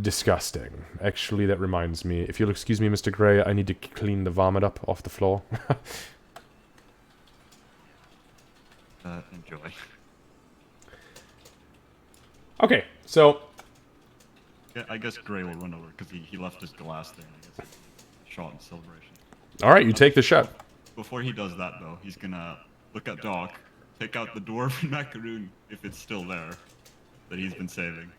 disgusting. Actually, that reminds me. If you'll excuse me, Mr. Gray, I need to clean the vomit up off the floor. Enjoy. Okay, so... Yeah, I guess Gray will run over because he left his glass there. I guess shot in celebration. Alright, you take the shot. Before he does that, though, he's gonna look at Doc, take out the dwarven macaroon if it's still there, that he's been saving.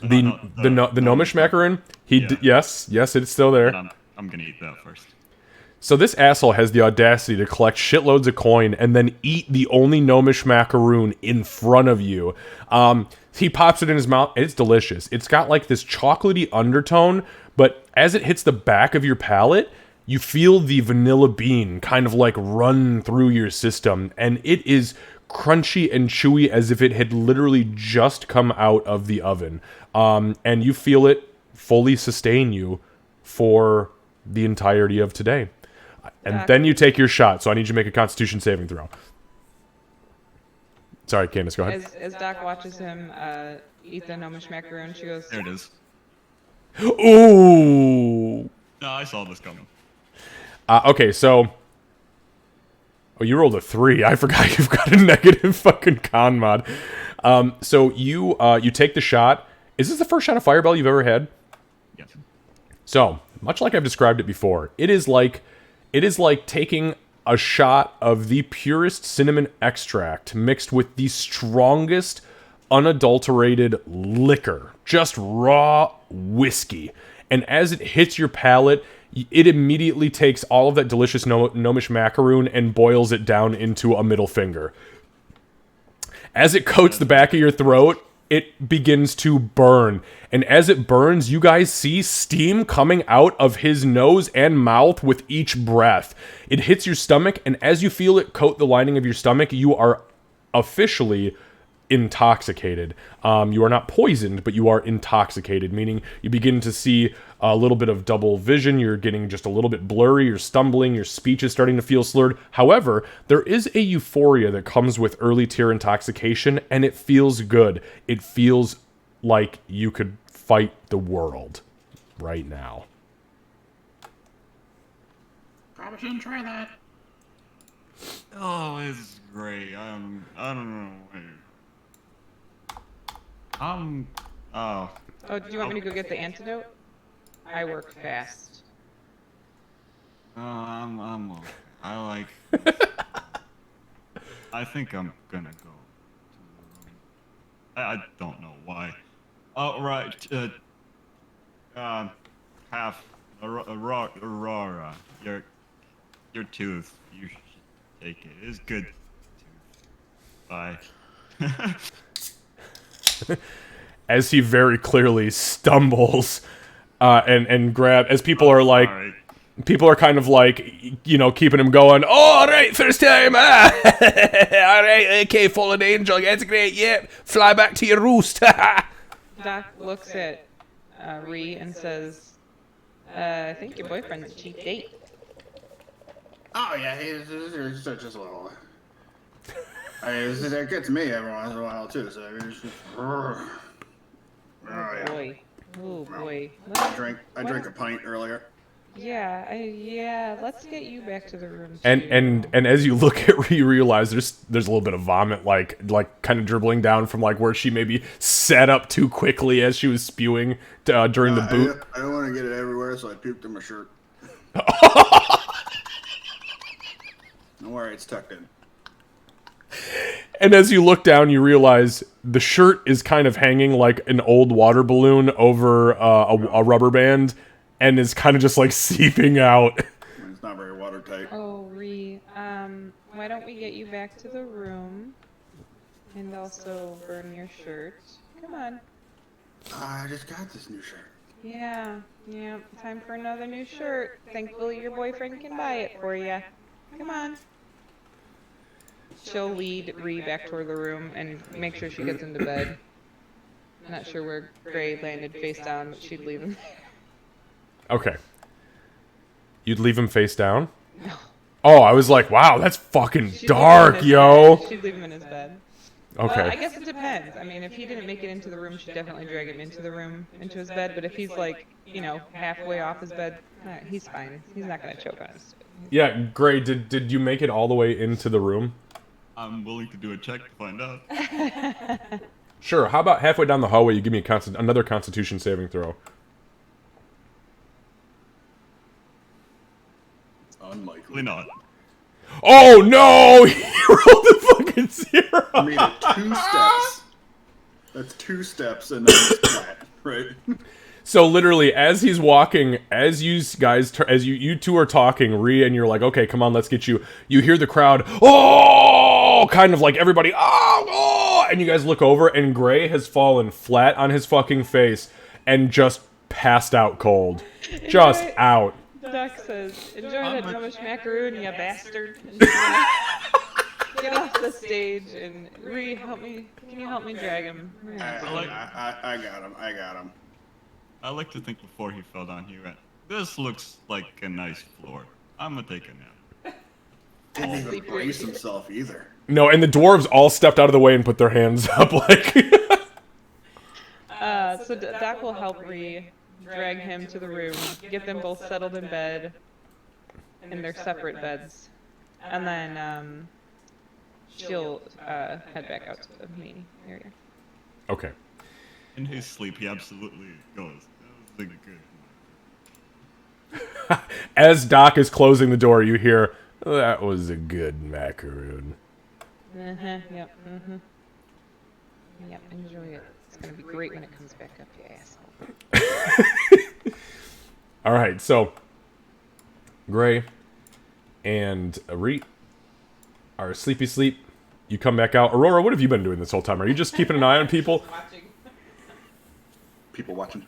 The Gnomish macaroon. Yes, it's still there. But I'm gonna eat that first. So this asshole has the audacity to collect shitloads of coin and then eat the only Gnomish macaroon in front of you. He pops it in his mouth, and it's delicious. It's got like this chocolatey undertone, but as it hits the back of your palate, you feel the vanilla bean kind of like run through your system, and it is crunchy and chewy as if it had literally just come out of the oven. And you feel it fully sustain you for the entirety of today. And then you take your shot, so I need you to make a Constitution saving throw. Sorry, Candace, go ahead. As Doc watches him eat the Gnomish macaroon, she goes, There it is. Ooh! No, I saw this coming. Okay, so... Oh, you rolled a 3. I forgot you've got a negative fucking con mod. So you take the shot. Is this the first shot of Fireball you've ever had? Yes. So, much like I've described it before, it is like taking a shot of the purest cinnamon extract mixed with the strongest unadulterated liquor, just raw whiskey. And as it hits your palate, it immediately takes all of that delicious Gnomish macaroon and boils it down into a middle finger. As it coats the back of your throat, it begins to burn. And as it burns, you guys see steam coming out of his nose and mouth with each breath. It hits your stomach, and as you feel it coat the lining of your stomach, you are officially intoxicated. You are not poisoned, but you are intoxicated, meaning you begin to see a little bit of double vision. You're getting just a little bit blurry. You're stumbling. Your speech is starting to feel slurred. However, there is a euphoria that comes with early tier intoxication, and it feels good. It feels like you could fight the world right now. Probably shouldn't try that. Oh, it's great. I don't know. Oh. "Oh, do you want me to go get the antidote? I work fast." I'm okay. I think I'm gonna go to the room. I don't know why. Oh, right. Aurora, your tooth. You should take it. It's good tooth. Bye. As he very clearly stumbles and grab, as people are like, Alright. people are kind of like, you know, keeping him going. Oh, all right, first time. All right, okay, fallen angel. That's great. Yep, fly back to your roost. Doc looks at Ree and says, "I think your boyfriend's a cheap date." Oh yeah, he's just a little. It gets me every once in a while too. So it's just. Oh, yeah. Boy. Oh boy. I drank a pint earlier. Yeah, let's get you back to the room. and as you look at Ree, you realize there's a little bit of vomit, like kind of dribbling down from like where she maybe sat up too quickly as she was spewing during the boot. I don't want to get it everywhere, so I puked in my shirt. Don't worry, it's tucked in. And as you look down, you realize the shirt is kind of hanging like an old water balloon over a rubber band, and is kind of just like seeping out. It's not very watertight. Oh, Ree, why don't we get you back to the room and also burn your shirt? Come on. I just got this new shirt. Yeah, time for another new shirt. Thankfully, your boyfriend can buy it for you. Come on. She'll lead Ree back toward the room and make sure she gets into bed. Not sure where Gray landed face down, but she'd leave him. Okay. You'd leave him face down? No. Oh, I was like, wow, that's fucking dark, yo. She'd leave him in his bed. Okay. I guess it depends. I mean, if he didn't make it into the room, she'd definitely drag him into the room, into his bed. But if he's like, halfway off his bed, he's fine. He's not gonna choke on his. Yeah, Gray, did you make it all the way into the room? I'm willing to do a check to find out. Sure. How about halfway down the hallway, you give me another Constitution saving throw? Unlikely. Not. Oh no! He rolled a fucking 0. I made it 2 steps. That's 2 steps and then it's flat, right? So literally, as he's walking, as you guys, as you two are talking, Rhea, and you're like, okay, come on, let's get you. You hear the crowd, oh, kind of like everybody, oh, and you guys look over, and Gray has fallen flat on his fucking face and just passed out cold, just Enjoy- out. Doc says, "Enjoy that gnomish macaroon, you bastard." And she's gonna get off the stage and help me. Can you help me drag him? I got him. I got him. I like to think before he fell down, he went, "This looks like a nice floor. I'm gonna take a nap." Didn't even brace himself either. No, and the dwarves all stepped out of the way and put their hands up, like. So Doc will help Ree drag him to the room, get them both settled in bed, in their separate beds, and then she'll head back out to the main area. Okay. In his sleep, he absolutely goes, "That was a good one." As Doc is closing the door, you hear, "That was a good macaroon." Yep. Yep. Enjoy it. It's gonna be great when it comes back up, you asshole. All right, so Gray and Reet are sleepy sleep. You come back out. Aurora, what have you been doing this whole time? Are you just keeping an eye on people? People watching.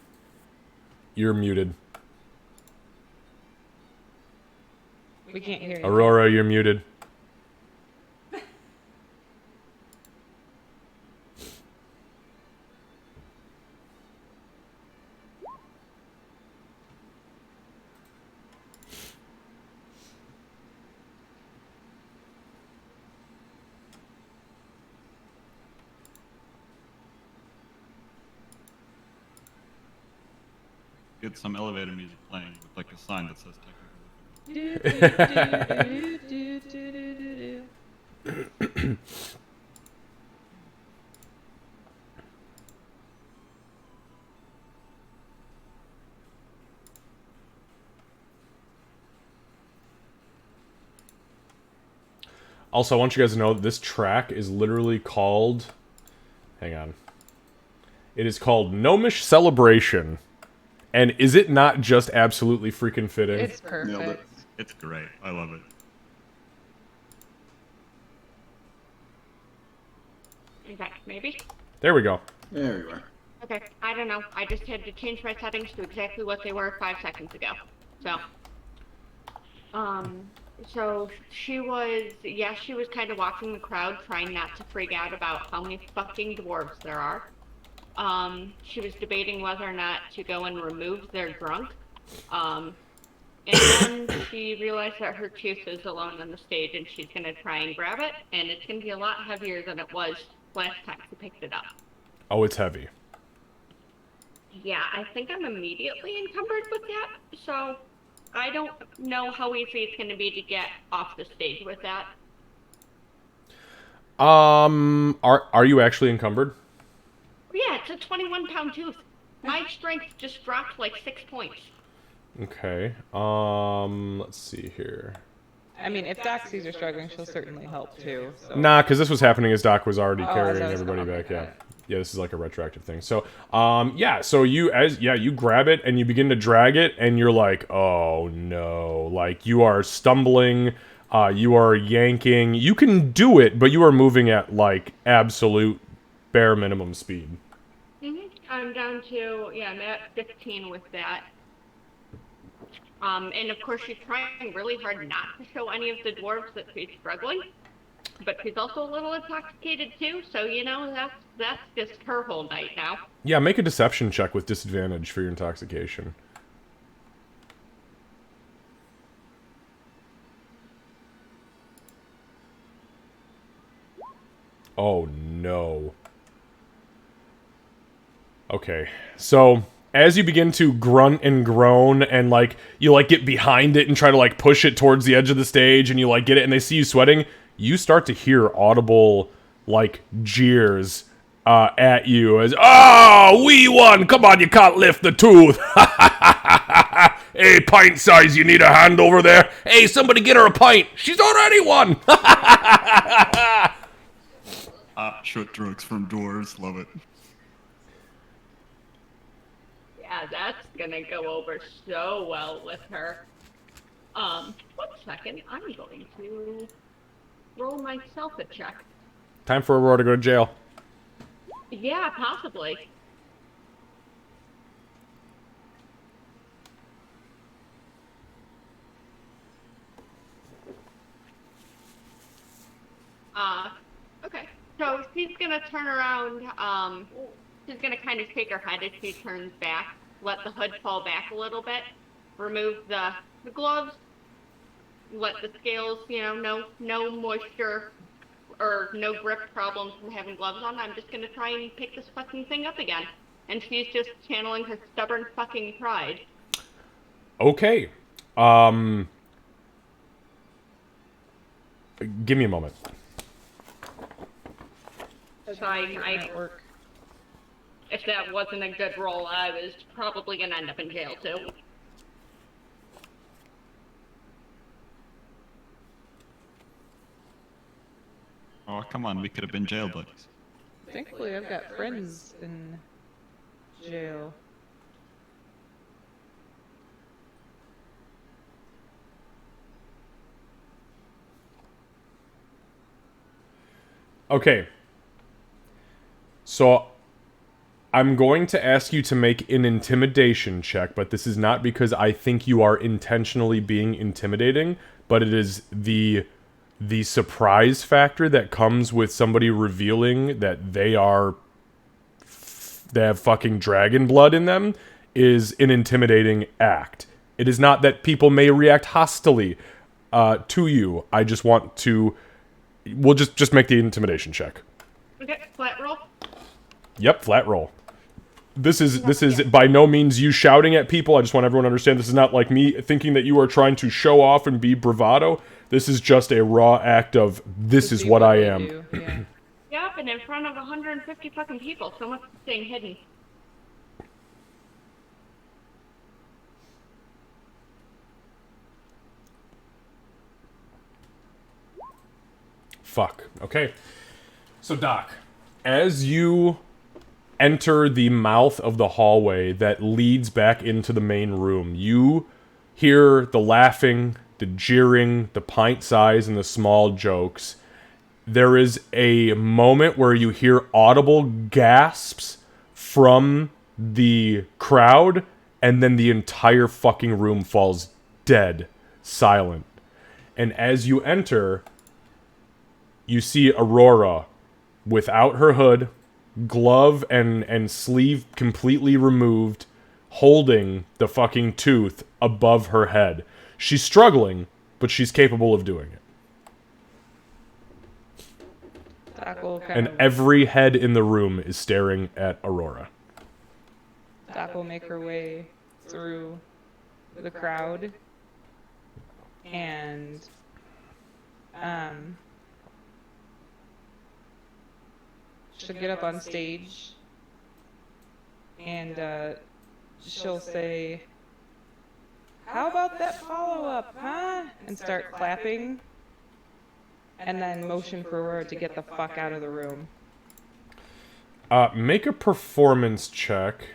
You're muted. We can't hear you. Aurora, you're muted. Get some elevator music playing with like a sign that says technical. Also, I want you guys to know that this track is literally called... Hang on. It is called Gnomish Celebration. And is it not just absolutely freaking fitting? It's Nailed it. perfect. It's great. I love it. Okay, maybe. There we go. There you are. Okay, I don't know. I just had to change my settings to exactly what they were 5 seconds ago. So she was kind of watching the crowd, trying not to freak out about how many fucking dwarves there are. She was debating whether or not to go and remove their drunk. And then she realized that her tooth is alone on the stage, and she's gonna try and grab it, and it's gonna be a lot heavier than it was last time she picked it up. Oh, it's heavy. Yeah, I think I'm immediately encumbered with that, so I don't know how easy it's going to be to get off the stage with that. Are you actually encumbered? Yeah, it's a 21-pound tooth. My strength just dropped like 6 points. Okay. Let's see here. I mean, if Doc sees her struggling, she'll certainly help too. So. Nah, because this was happening as Doc was already Oh, carrying as I was everybody going, back. Yeah, okay. yeah. This is like a retroactive thing. So, yeah. So you grab it and you begin to drag it, and you're like, oh no, like you are stumbling, you are yanking. You can do it, but you are moving at like absolute bare minimum speed. I'm down to, I'm at 15 with that. And of course she's trying really hard not to show any of the dwarves that she's struggling. But she's also a little intoxicated too, so that's just her whole night now. Yeah, make a deception check with disadvantage for your intoxication. Oh no. Okay, so as you begin to grunt and groan and like you like get behind it and try to like push it towards the edge of the stage and you like get it and they see you sweating, you start to hear audible like jeers at you as, "Oh, we won! Come on, you can't lift the tooth! Hey, pint size, you need a hand over there? Hey, somebody get her a pint! She's already won!" Short drugs from dwarves, love it. yeah, that's gonna go over so well with her. 1 second, I'm going to roll myself a check. Time for Aurora to go to jail. Yeah, possibly. Okay. So she's gonna turn around, she's gonna kind of shake her head as she turns back, let the hood fall back a little bit, remove the gloves, let the scales, no moisture or no grip problems from having gloves on. I'm just gonna try and pick this fucking thing up again. And she's just channeling her stubborn fucking pride. Okay. Give me a moment. So I, Work. if that wasn't a good roll, I was probably gonna end up in jail too. Oh, come on, we could have been jail buddies. Thankfully, I've got friends in jail. Okay. So I'm going to ask you to make an intimidation check, but this is not because I think you are intentionally being intimidating, but it is the surprise factor that comes with somebody revealing that they have fucking dragon blood in them is an intimidating act. It is not that people may react hostilely to you. I just want to. We'll just make the intimidation check. Okay, flat roll. Yep, flat roll. This is by no means you shouting at people. I just want everyone to understand this is not like me thinking that you are trying to show off and be bravado. This is just a raw act of this is what I am. Yeah. Yep, and in front of 150 fucking people, so much staying hidden. Fuck. Okay. So Doc, as you enter the mouth of the hallway that leads back into the main room, you hear the laughing, the jeering, the pint size, and the small jokes. There is a moment where you hear audible gasps from the crowd, and then the entire fucking room falls dead silent. And as you enter, you see Aurora without her hood, glove and sleeve completely removed, holding the fucking tooth above her head. She's struggling, but she's capable of doing it. Doc will kind And of, every head in the room is staring at Aurora. Doc will make her way through the crowd, and she'll get up on stage, and she'll say, "How about that follow-up, huh?" and start clapping, and then motion for Aurora to get the fuck out of the room. Make a performance check.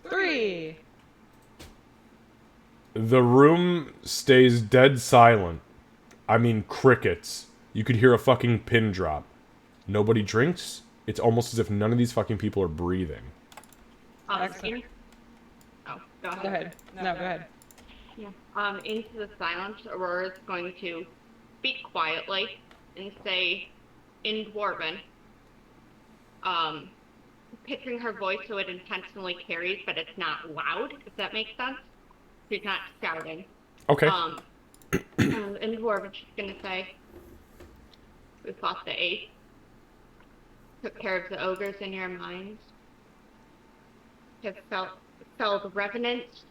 3. The room stays dead silent. I mean, crickets. You could hear a fucking pin drop. Nobody drinks. It's almost as if none of these fucking people are breathing. Excellent. Oh, go ahead. Go ahead. No, go ahead. Yeah. Into the silence, Aurora's going to speak quietly and say, in Dwarven, picturing her voice so it intentionally carries, but it's not loud, if that makes sense. She's not shouting. Okay. In Dwarven, she's gonna say, we fought the 8th, took care of the ogres in your minds, have felled revenants,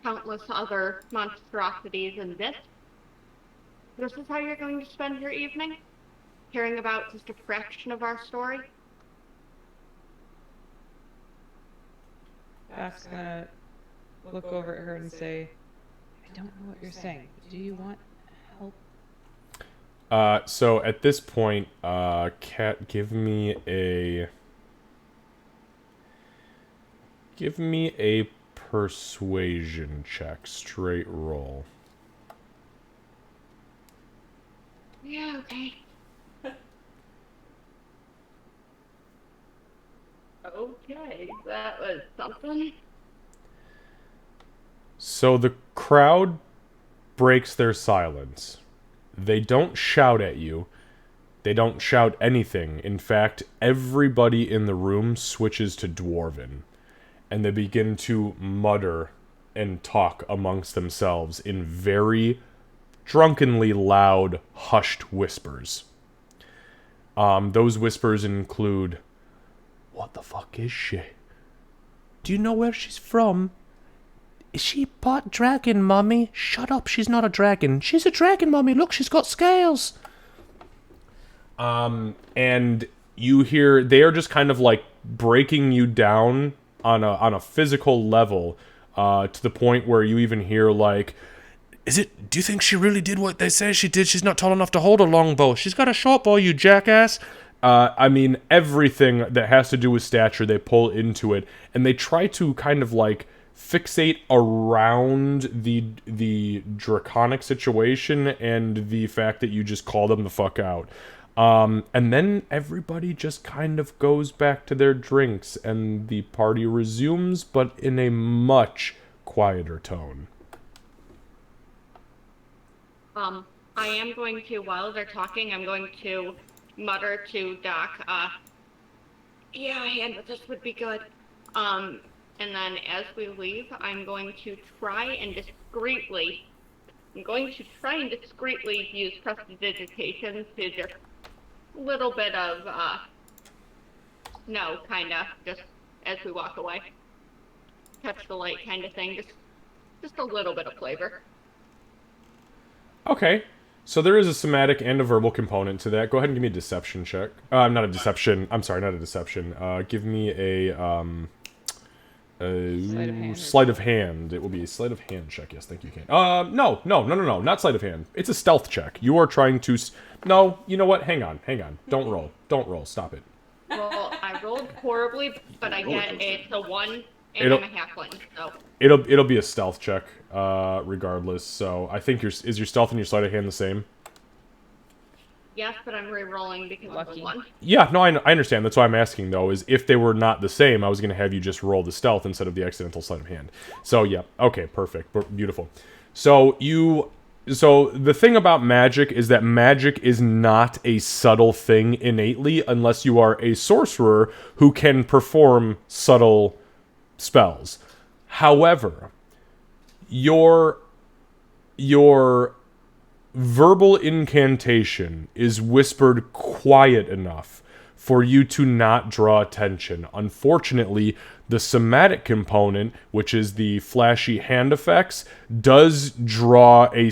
countless other monstrosities, and this is how you're going to spend your evening? Caring about just a fraction of our story? Doc's gonna look over at her and say, "I don't know what you're saying. Do you want help?" So at this point, Cat, give me a persuasion check, straight roll. Yeah, okay. Okay, that was something. So the crowd breaks their silence. They don't shout at you. They don't shout anything. In fact, everybody in the room switches to Dwarven, and they begin to mutter and talk amongst themselves in very drunkenly loud, hushed whispers. Those whispers include, "What the fuck is she? Do you know where she's from? Is she part dragon, Mummy? Shut up, she's not a dragon. She's a dragon, Mummy. Look, she's got scales." And you hear they are just kind of like breaking you down on a physical level, to the point where you even hear like, do you think she really did what they say she did? She's not tall enough to hold a longbow. She's got a short bow, you jackass. I mean, everything that has to do with stature, they pull into it, and they try to kind of like fixate around the draconic situation and the fact that you just call them the fuck out. And then everybody just kind of goes back to their drinks, and the party resumes, but in a much quieter tone. I am going to, while they're talking, I'm going to mutter to Doc, yeah, a hand with this would be good. And then as we leave, I'm going to try and discreetly use prestidigitation to just a little bit of, no, kinda, just as we walk away. Touch the light kind of thing, just a little bit of flavor. Okay. So there is a somatic and a verbal component to that. Go ahead and give me a deception check. Not a deception. I'm sorry, not a deception. Give me a sleight of hand. It will be a sleight of hand check. Yes, thank you, Ken. No, not sleight of hand. It's a stealth check. You are trying to. No, you know what? Hang on. Don't roll. Stop it. Well, I rolled horribly, but I get it's a 1, and It'll- I'm a halfling, so. It'll be a stealth check, regardless. So I think is your stealth and your sleight of hand the same? Yes, but I'm re-rolling because of Lucky. the 1. Yeah, no, I understand. That's why I'm asking, though, is if they were not the same, I was going to have you just roll the stealth instead of the accidental sleight of hand. So, yeah. Okay, perfect. Beautiful. So, the thing about magic is that magic is not a subtle thing innately unless you are a sorcerer who can perform subtle spells. However, your verbal incantation is whispered quiet enough for you to not draw attention. Unfortunately, the somatic component, which is the flashy hand effects, does draw a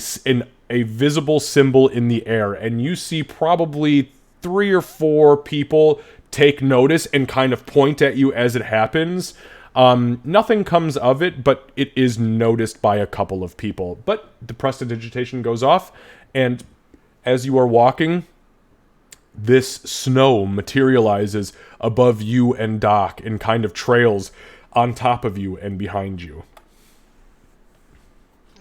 visible symbol in the air, and you see probably 3 or 4 people take notice and kind of point at you as it happens. Nothing comes of it, but it is noticed by a couple of people. But the prestidigitation goes off, and as you are walking, this snow materializes above you and Doc and kind of trails on top of you and behind you.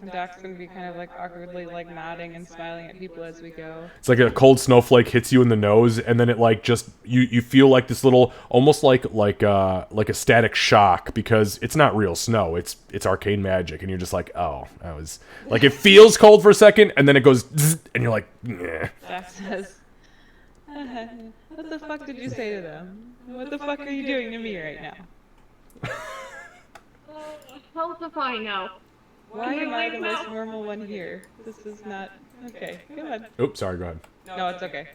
And Doc's gonna be kind of like awkwardly like nodding and smiling at people as we go. It's like a cold snowflake hits you in the nose, and then it like just you feel like this little, almost like a static shock, because it's not real snow, it's arcane magic, and you're just like, oh, I was like, it feels cold for a second, and then it goes zzz, and you're like, nah. Doc says, "What the fuck did you say to them? What the fuck are you doing to me right now? How's if I know? Why am I the most normal one here? This is not okay. Go ahead. Oops, sorry, go ahead. No, it's okay.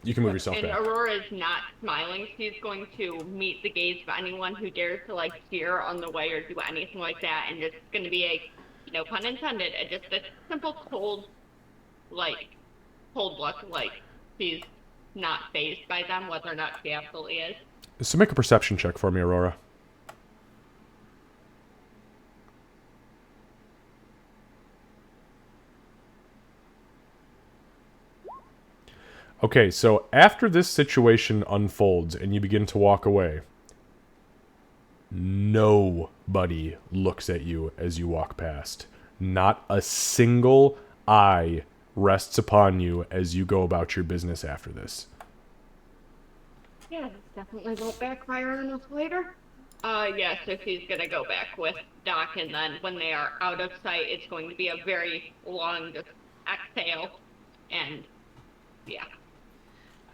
You can move yourself And back. Aurora is not smiling. She's going to meet the gaze of anyone who dares to like steer on the way or do anything like that, and it's going to be a, no pun intended, just a simple cold look, like she's not fazed by them, whether or not she absolutely is. So make a perception check for me, Aurora. Okay, so after this situation unfolds and you begin to walk away, nobody looks at you as you walk past. Not a single eye rests upon you as you go about your business after this. Yeah, this definitely won't backfire on us later. Yeah, so she's gonna go back with Doc, and then when they are out of sight, it's going to be a very long exhale, and yeah.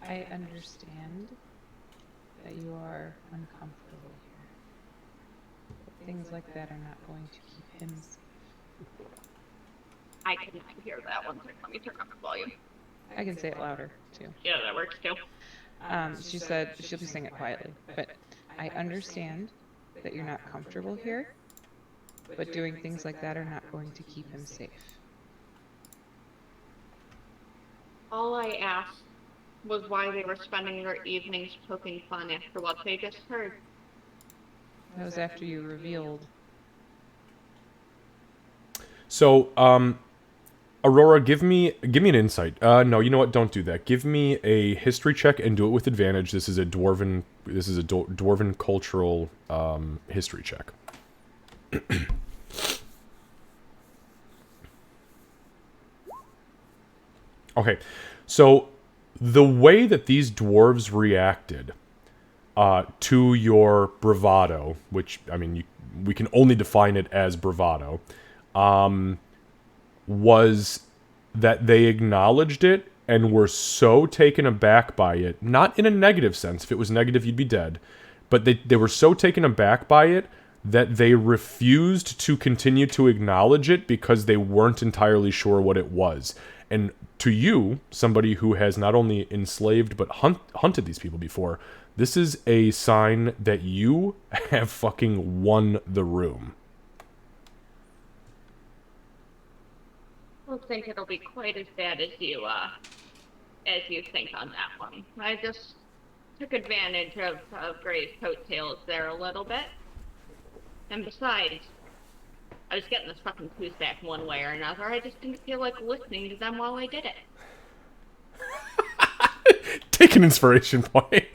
I understand that you are uncomfortable here. But things like that are not going to keep him safe. I cannot hear that one, so let me turn up the volume. I can say it louder, too. Yeah, that works too. She said she'll be saying it quietly, but I understand that you're not comfortable here, but doing things like that are not going to keep him safe. All I asked was why they were spending their evenings poking fun after what they just heard. That was after you revealed. So, Aurora, give me an insight. No, you know what? Don't do that. Give me a history check and do it with advantage. This is a dwarven cultural history check. Okay, so the way that these dwarves reacted to your bravado, which I mean, we can only define it as bravado, was that they acknowledged it and were so taken aback by it, not in a negative sense. If it was negative, you'd be dead. But they were so taken aback by it that they refused to continue to acknowledge it because they weren't entirely sure what it was. And to you, somebody who has not only enslaved but hunted these people before, this is a sign that you have fucking won the room. I don't think it'll be quite as bad as you think on that one. I just took advantage of Gray's coattails there a little bit. And besides, I was getting this fucking clues back one way or another. I just didn't feel like listening to them while I did it. Take an inspiration point.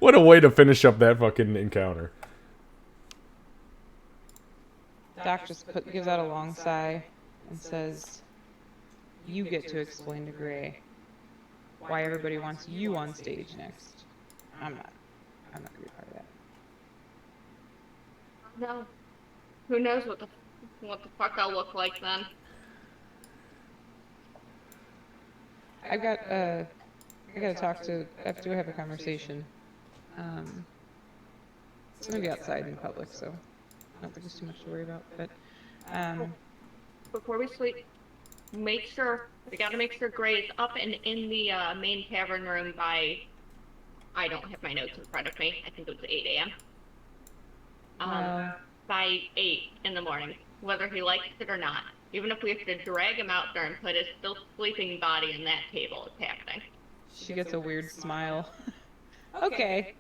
What a way to finish up that fucking encounter. Doc just gives out a long sigh and says, "You get to explain to Gray why everybody wants you on stage next. I'm not gonna be part of that." No. Who knows what the fuck I'll look like then? I gotta talk to. I have to have a conversation. It's gonna be outside in public, so I don't think there's too much to worry about. But Before we sleep, we gotta make sure Gray is up and in the main tavern room by, I don't have my notes in front of me, I think it was 8 a.m. By 8 in the morning, whether he likes it or not. Even if we have to drag him out there and put his still sleeping body in that table, it's happening. she gets a weird smile. Okay.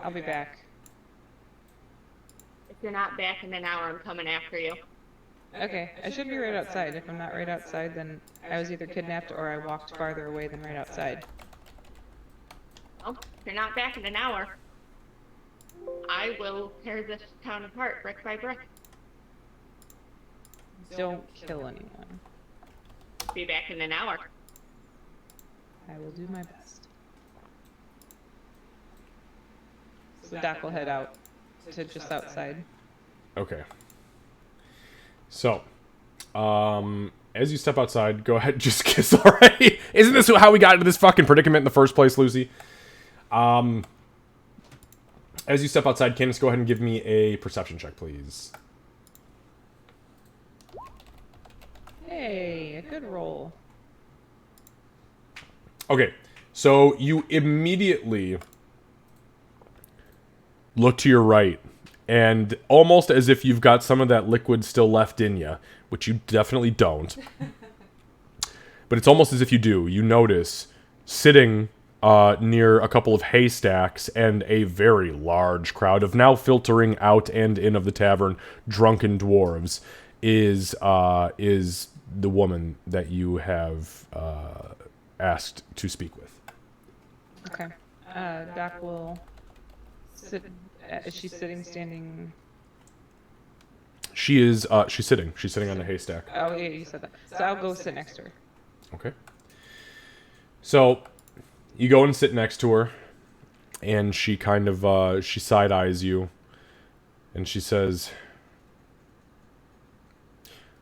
I'll be back. If you're not back in an hour, I'm coming after you. Okay, I should be right outside. If I'm not right outside, then I was either kidnapped or I walked farther away than right outside. Well, if you're not back in an hour, I will tear this town apart brick by brick. Don't kill anyone. Be back in an hour. I will do my best. So Doc will head out to just outside. Okay. So, as you step outside, go ahead and just kiss already. Isn't this how we got into this fucking predicament in the first place, Lucy? As you step outside, Candace, go ahead and give me a perception check, please. Hey, a good roll. Okay, so you immediately look to your right, and almost as if you've got some of that liquid still left in you, which you definitely don't, but it's almost as if you do. You notice sitting near a couple of haystacks and a very large crowd of now filtering out and in of the tavern drunken dwarves. is the woman that you have asked to speak with. Okay. Doc will sit. Is she sitting, standing? She is she's sitting. She's sitting on the haystack. Oh, yeah, you said that. So I'll go sit next to her. Okay. So you go and sit next to her, and she kind of she side eyes you, and she says,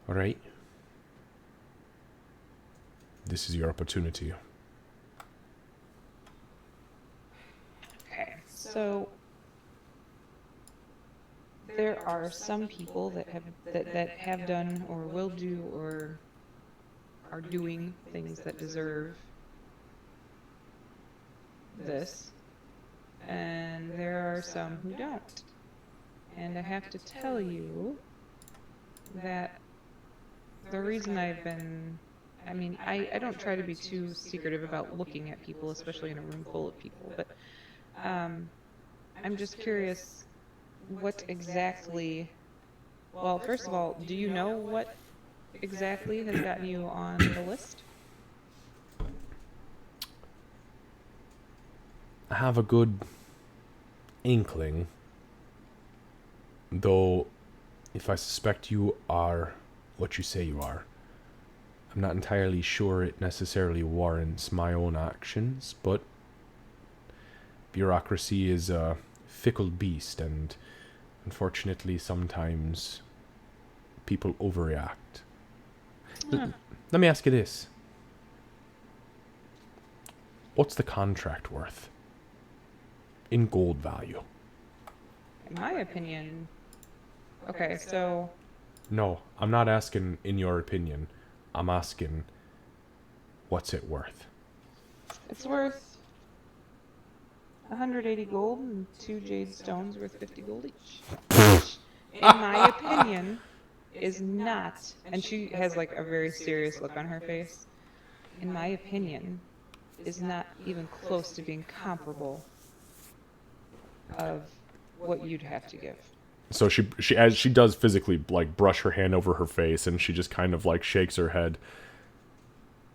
"All right, this is your opportunity." Okay. So there are some people that have done or will do or are doing things that deserve this, and there are some who don't. And I have to tell you that the reason I mean, I don't try to be too secretive about looking at people, especially in a room full of people, but I'm just curious what exactly, well, first of all, do you know what exactly has gotten you on the list? I have a good inkling, though if I suspect you are what you say you are, I'm not entirely sure it necessarily warrants my own actions, but bureaucracy is a fickle beast, and unfortunately sometimes people overreact. Let me ask you this. What's the contract worth? In gold value. In my opinion, okay, so No, I'm not asking in your opinion. I'm asking, what's it worth? it's worth 180 gold and 2 jade stones worth 50 gold each. Which, in my opinion, is not, and she has like a very serious look on her face, in my opinion, is not even close to being comparable of what you'd have to give. So she as she does physically like brush her hand over her face, and she just kind of like shakes her head.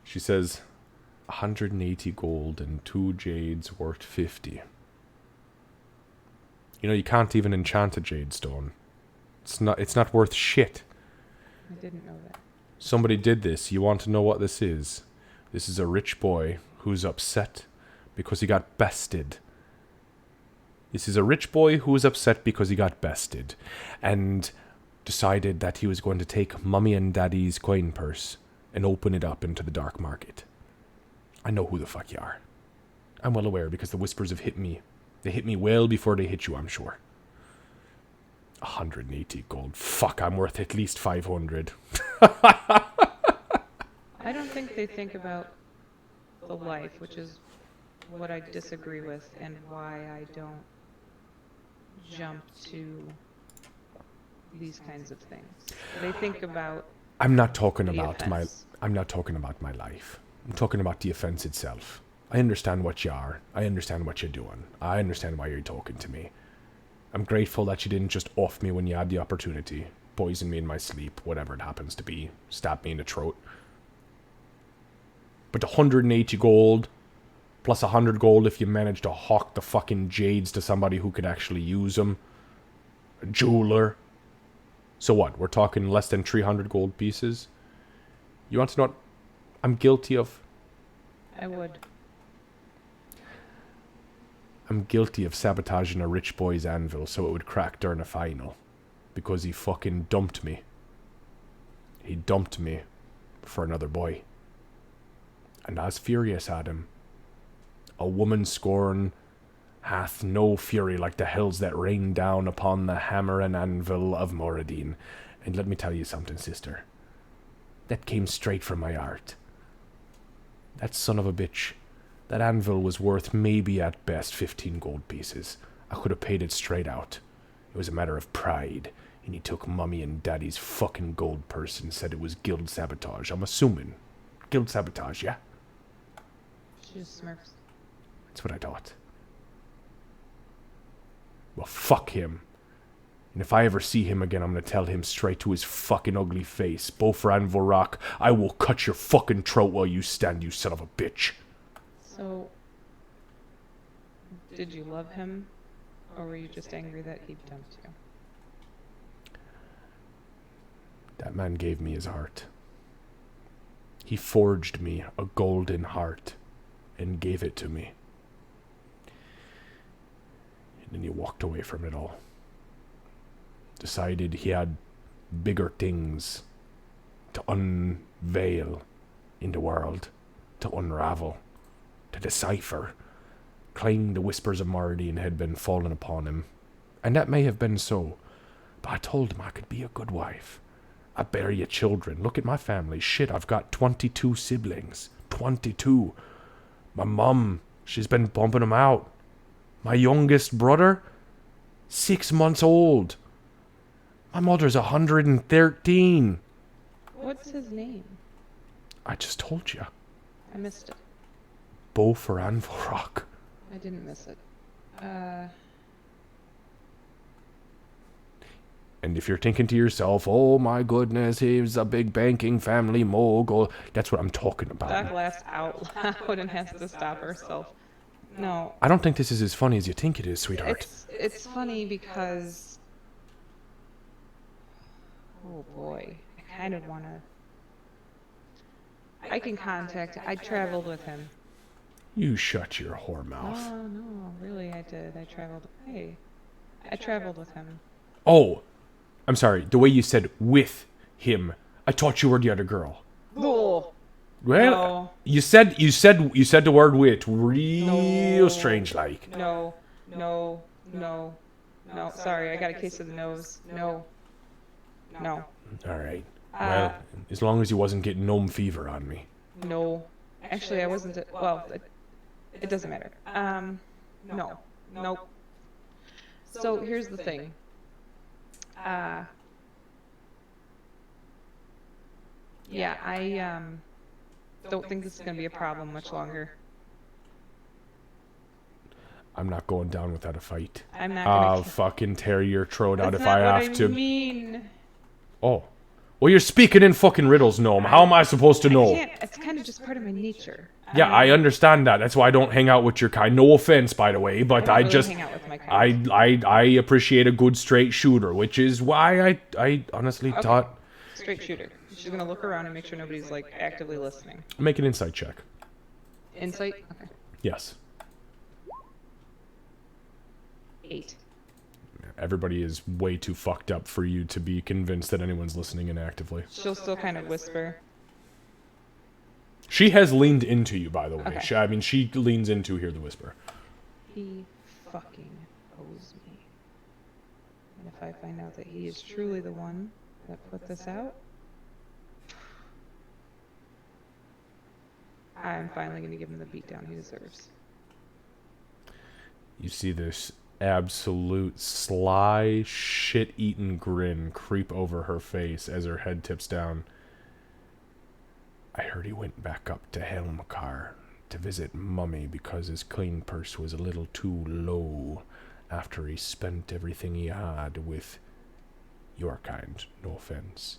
She says, 180 gold and 2 jades worth 50. You know, you can't even enchant a jade stone. It's not worth shit. I didn't know that. Somebody did this. You want to know what this is? This is a rich boy who's upset because he got bested. This is a rich boy who is upset because he got bested and decided that he was going to take Mummy and Daddy's coin purse and open it up into the dark market. I know who the fuck you are. I'm well aware because the whispers have hit me. They hit me well before they hit you, I'm sure. 180 gold. Fuck, I'm worth at least 500. I don't think they think about the life, which is what I disagree with and why I don't jump to these kinds of things. They think about I'm not talking the about my offense. I'm not talking about my life. I'm talking about the offense itself. I understand what you are. I understand what you're doing. I understand why you're talking to me. I'm grateful that you didn't just off me when you had the opportunity. Poison me in my sleep, whatever it happens to be. Stab me in the throat. But the 180 gold, plus 100 gold if you manage to hawk the fucking jades to somebody who could actually use them. A jeweler. So what, we're talking less than 300 gold pieces? You want to know what I'm guilty of? I would. I'm guilty of sabotaging a rich boy's anvil so it would crack during a final. Because he fucking dumped me. He dumped me for another boy. And I was furious at him. A woman scorn hath no fury like the hells that rain down upon the hammer and anvil of Moradin. And let me tell you something, sister. That came straight from my heart. That son of a bitch. That anvil was worth maybe at best 15 gold pieces. I could have paid it straight out. It was a matter of pride. And he took Mummy and Daddy's fucking gold purse and said it was guild sabotage. I'm assuming. Guild sabotage, yeah? She just smirks. That's what I thought. Well, fuck him. And if I ever see him again, I'm gonna tell him straight to his fucking ugly face. Bofran Vorak, I will cut your fucking throat while you stand, you son of a bitch. So, did you love him, or were you just angry that he dumped you? That man gave me his heart. He forged me a golden heart and gave it to me. And then he walked away from it all. Decided he had bigger things to unveil in the world, to unravel, to decipher. Claimed the whispers of Moradin had been falling upon him. And that may have been so. But I told him I could be a good wife. I bear you children. Look at my family. Shit, I've got 22 siblings. 22. My mum, she's been bumping them out. My youngest brother, 6 months old. My mother's 113. What's his name? I just told you. I missed it. Bofran Vorak. I didn't miss it. And if you're thinking to yourself, oh my goodness, he's a big banking family mogul, that's what I'm talking about. Doc laughs out loud and has to stop herself. No. I don't think this is as funny as you think it is, sweetheart. It's funny because... Oh boy. I kind of want to... I can contact... I traveled with him. You shut your whore mouth. Oh, no. Really, I did. I traveled... Hey. I traveled with him. Oh, I'm sorry. The way you said with him, I thought you were the other girl. Oh. Well, No. you said the word with real No. strange like. No. No. No. No. Sorry, I got a case of the nose. No. No. All right. Well, as long as you wasn't getting gnome fever on me. No. Actually, I wasn't... Well, it doesn't matter. No. Nope. So, here's the thing. Yeah, I don't think this is going to be a problem much longer. I'm not going down without a fight. I'm not I'll going to... fucking tear your throat out That's if not I what have I to. mean. Oh. Well, you're speaking in fucking riddles, gnome. How am I supposed to I know? can't... It's kind of just part of my nature. Yeah, I understand that. That's why I don't hang out with your kind. No offense, by the way, but don't I really just... hang out with my kind. I appreciate a good straight shooter, which is why I honestly Okay. thought... Straight shooter. She's going to look around and make sure nobody's, like, actively listening. Make an insight check. Insight? Okay. Yes. 8. Everybody is way too fucked up for you to be convinced that anyone's listening in actively. She'll still kind of whisper. She has leaned into you, by the way. Okay. She leans in to hear the whisper. He fucking owes me. And if I find out that he is truly the one that put this out, I'm finally going to give him the beatdown he deserves. You see this absolute sly, shit-eaten grin creep over her face as her head tips down. I heard he went back up to Helmkar to visit Mummy because his clean purse was a little too low after he spent everything he had with your kind. No offense.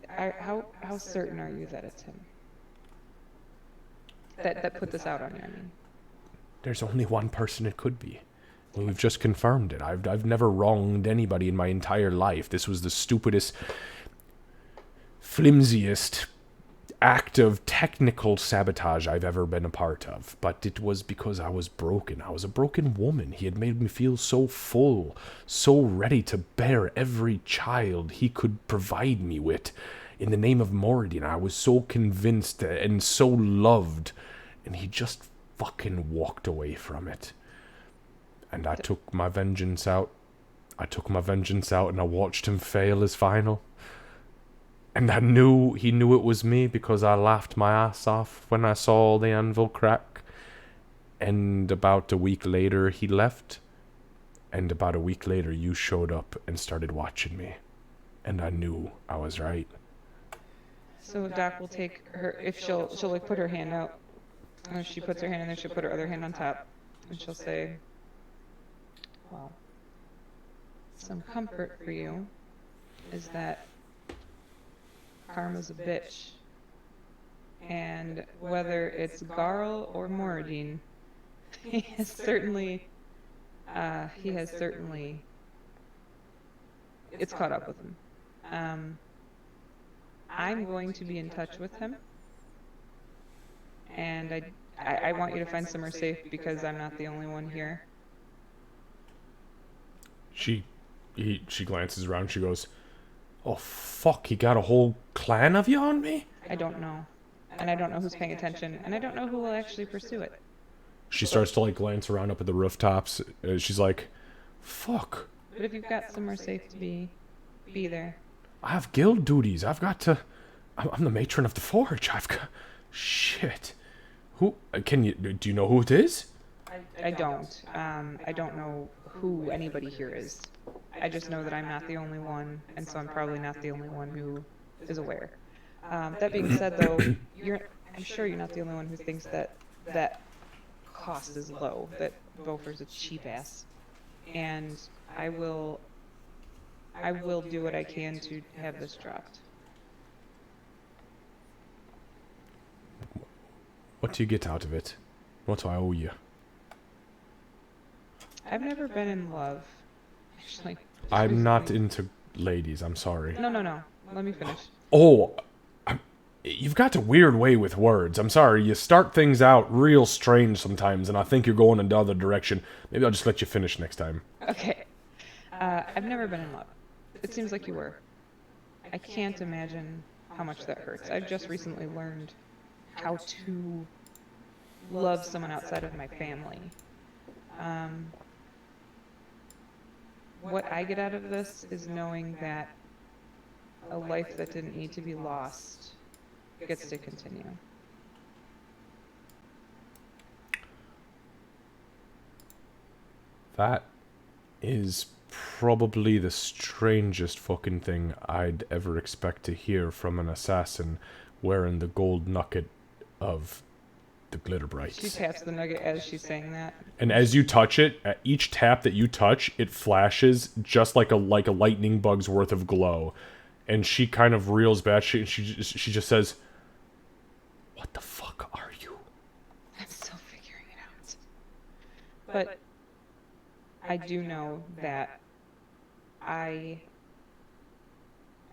How certain are you that it's him? That put this out on you, I mean. There's only one person it could be. We've just confirmed it. I've never wronged anybody in my entire life. This was the stupidest, flimsiest act of technical sabotage I've ever been a part of. But it was because I was broken. I was a broken woman. He had made me feel so full, so ready to bear every child he could provide me with. In the name of Moradin, I was so convinced and so loved. And he just fucking walked away from it. And I took my vengeance out. And I watched him fail his final. And I knew he knew it was me because I laughed my ass off when I saw the anvil crack. And about a week later, he left. And about a week later, you showed up and started watching me. And I knew I was right. So Doc will take her, if she'll like put her hand out. And she puts her hand in there, she'll put her other hand on top. And she'll say, well, some comfort for you is that Karma's a bitch. And whether it's Garl or Moradine, he has certainly, it's caught up with him. I'm going to be in touch with him, and I want you to find somewhere safe because I'm not the only one here. She glances around. She goes, "Oh fuck! He got a whole clan of you on me." I don't know, and I don't know who's paying attention, and I don't know who will actually pursue it. She starts to like glance around up at the rooftops. She's like, "Fuck! But if you've got somewhere safe to be there. I have guild duties. I've got to. I'm the matron of the forge. I've got. Shit. Who? Can you? Do you know who it is?" I don't. I don't know who anybody here is. I just know that I'm not the only one, and so I'm probably not the only one who is aware. That being said, though, I'm sure you're not the only one who thinks that cost is low, that Beaufort's a cheap ass. And I will do what I can to have this dropped. What do you get out of it? What do I owe you? I've never been in love, actually. I'm not into ladies. I'm sorry. No. Let me finish. Oh, you've got a weird way with words. I'm sorry. You start things out real strange sometimes, and I think you're going in the other direction. Maybe I'll just let you finish next time. Okay. I've never been in love. It seems like you were. I can't imagine how much that hurts. I've just recently learned how to love someone outside of my family. What I get out of this is knowing that a life that didn't need to be lost gets to continue. That is probably the strangest fucking thing I'd ever expect to hear from an assassin wearing the gold nugget of the glitter brights. She taps the nugget as she's saying that. And as you touch it, at each tap that you touch, it flashes just like a lightning bug's worth of glow. And she kind of reels back. She just says, "What the fuck are you?" I'm still figuring it out. But I do know that I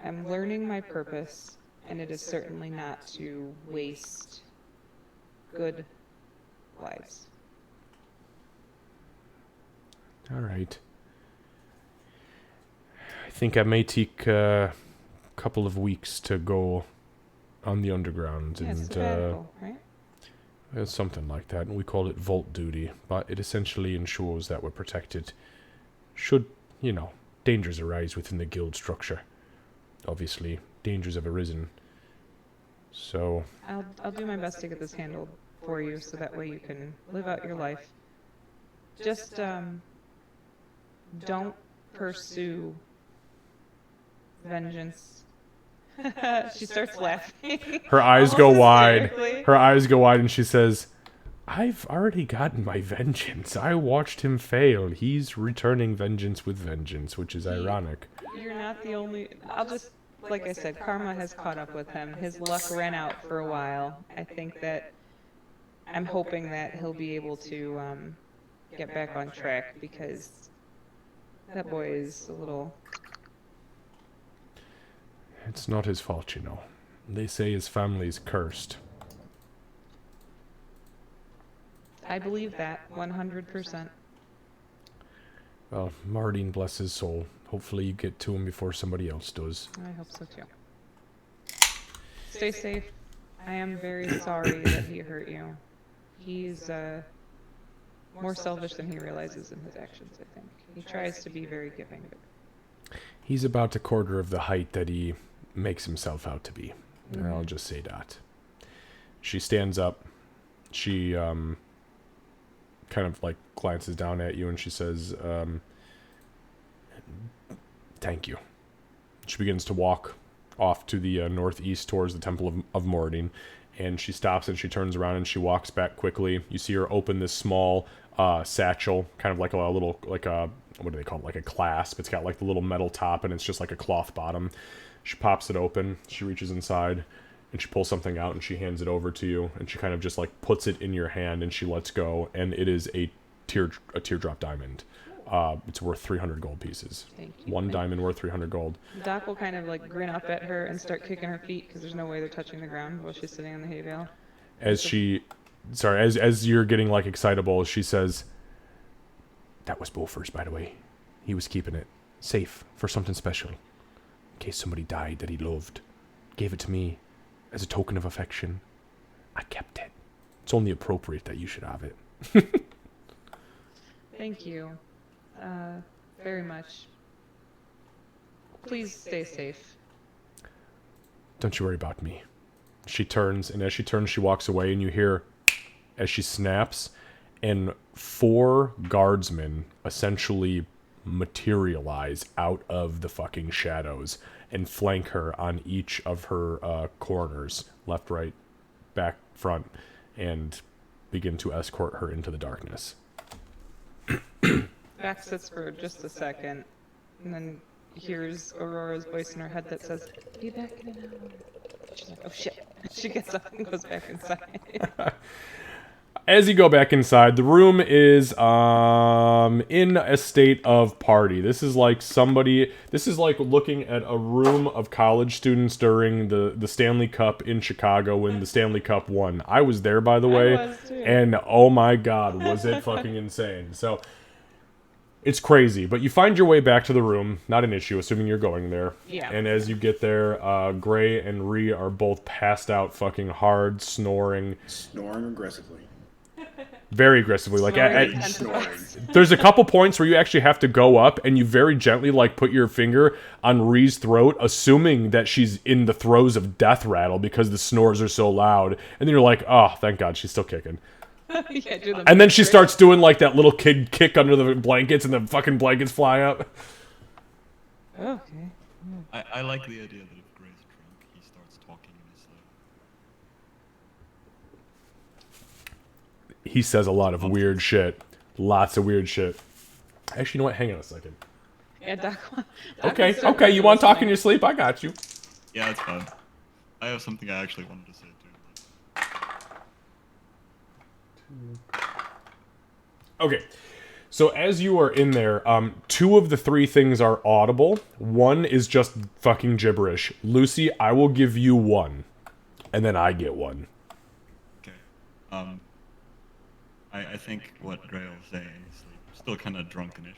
am learning my purpose, and it is certainly not to waste good lives. All right. I think I may take a couple of weeks to go on the underground, Yeah, and sabbatical, right? something like that. And we call it vault duty, but it essentially ensures that we're protected should, dangers arise within the guild structure. Obviously, dangers have arisen. So, I'll do my best to get this handled for you, so that way you can live out your life. Just don't pursue vengeance. She starts laughing. her eyes go Almost wide. hysterically. Her eyes go wide, and she says, "I've already gotten my vengeance. I watched him fail. He's returning vengeance with vengeance," which is ironic. You're not the only. Like I said, karma has caught up with him. His luck ran out for a while. I think that I'm hoping that he'll be able to get back on track, because that boy is a little. It's not his fault, They say his family's cursed. I believe that 100%. Well, Mardine, bless his soul. Hopefully you get to him before somebody else does. I hope so too. Stay safe. I am very sorry that he hurt you. He's more selfish than he realizes in his actions, I think. He tries to be very giving, but He's about a quarter of the height that he makes himself out to be. And I'll just say that. She stands up. She kind of like glances down at you, and she says, "Thank you." She begins to walk off to the northeast towards the Temple of Moradine, and she stops and she turns around and she walks back quickly. You see her open this small satchel, kind of like a little, like a what do they call it, like a clasp. It's got like the little metal top, and it's just like a cloth bottom. She pops it open, she reaches inside, and she pulls something out, and she hands it over to you, and she kind of just like puts it in your hand, and she lets go, and it is a teardrop diamond. It's worth 300 gold pieces. Thank you. One diamond worth 300 gold. Doc will kind of like grin up at her and start kicking her feet because there's no way they're touching the ground while she's sitting on the hay bale. As you're getting like excitable, she says, "That was Bofors, by the way. He was keeping it safe for something special. In case somebody died that he loved. Gave it to me as a token of affection. I kept it. It's only appropriate that you should have it." Thank you. Very much. Please stay safe. "Don't you worry about me." She turns, and as she turns, she walks away, and you hear, as she snaps, and 4 guardsmen essentially materialize out of the fucking shadows and flank her on each of her corners, left, right, back, front, and begin to escort her into the darkness. Back sits for just a second, and then hears Aurora's voice in her head that says, "Be back in an hour." She's like, "Oh shit." She gets up and goes back inside. As you go back inside, the room is in a state of party. This is like looking at a room of college students during the Stanley Cup in Chicago when the Stanley Cup won. I was there, by the way, was too. and oh my god, was it fucking insane. So it's crazy, but you find your way back to the room, not an issue, assuming you're going there. Yeah. And as you get there, Gray and Ree are both passed out fucking hard, snoring aggressively. very aggressively. Like Snoring at, Snoring. there's a couple points where you actually have to go up and you very gently like put your finger on Ree's throat, assuming that she's in the throes of death rattle because the snores are so loud. And then you're like, oh, thank God, she's still kicking. Yeah, do the And then she starts doing like that little kid kick under the blankets and the fucking blankets fly up. Okay. I like the idea that if Gray's drunk, he starts talking in his He says a lot of weird shit. Lots of weird shit. Actually, you know what? Hang on a second. Yeah, Doc. Okay, you want to talk in your sleep? I got you. Yeah, that's fine. I have something I actually wanted to say too. Okay, so as you are in there, 2 of the 3 things are audible. 1 is just fucking gibberish. Lucy, I will give you 1, and then I get 1. Okay. I think what Gray was saying is like, still kind of drunkenish.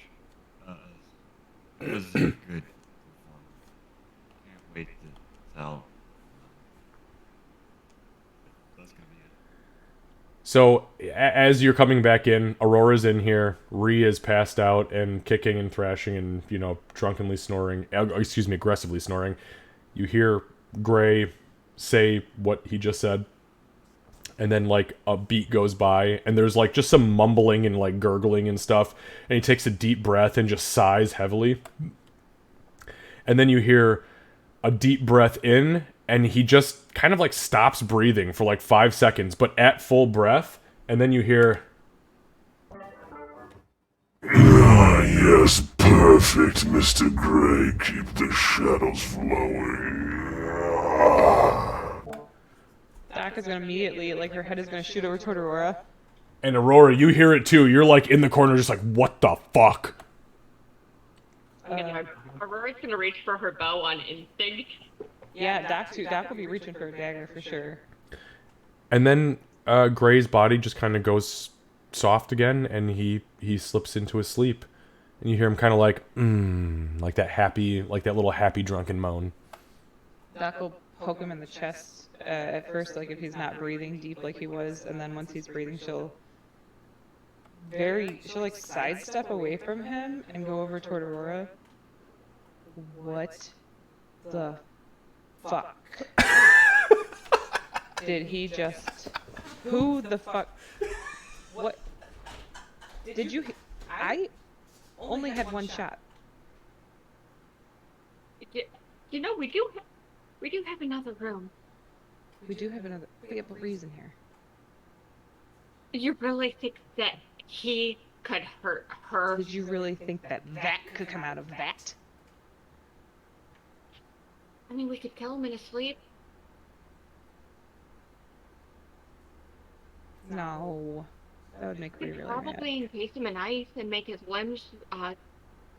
It was a good performance. Can't wait to tell. That's gonna be it. So as you're coming back in, Aurora's in here. Ree is passed out and kicking and thrashing and, you know, drunkenly snoring. Aggressively snoring. You hear Gray say what he just said. And then, like, a beat goes by, and there's, like, just some mumbling and, like, gurgling and stuff. And he takes a deep breath and just sighs heavily. And then you hear a deep breath in, and he just kind of, like, stops breathing for, like, 5 seconds, but at full breath. And then you hear... Ah, yes, perfect, Mr. Gray. Keep the shadows flowing. Ah. Doc is gonna immediately, like, her head is gonna shoot over toward Aurora. And Aurora, you hear it too. You're, like, in the corner just like, what the fuck? Aurora's gonna reach for her bow on instinct. Yeah, Doc too. Doc will be reaching for a dagger for sure. And then Gray's body just kind of goes soft again, and he slips into his sleep. And you hear him kind of like, like that happy, like that little happy drunken moan. Doc will poke him in the chest at first, like if he's not breathing deep like he was, and then once he's breathing, she'll like sidestep away from him and go over toward Aurora. What the fuck did he just? Who the fuck? What did you? I only had 1 shot. You know, we do have another room. We do have another. Yeah, but Ree's in here. You really think that he could hurt her. Did you really think that that could come out of that? I mean, we could kill him in his sleep. No. That would make me We'd really probably mad. encase him in ice and make his limbs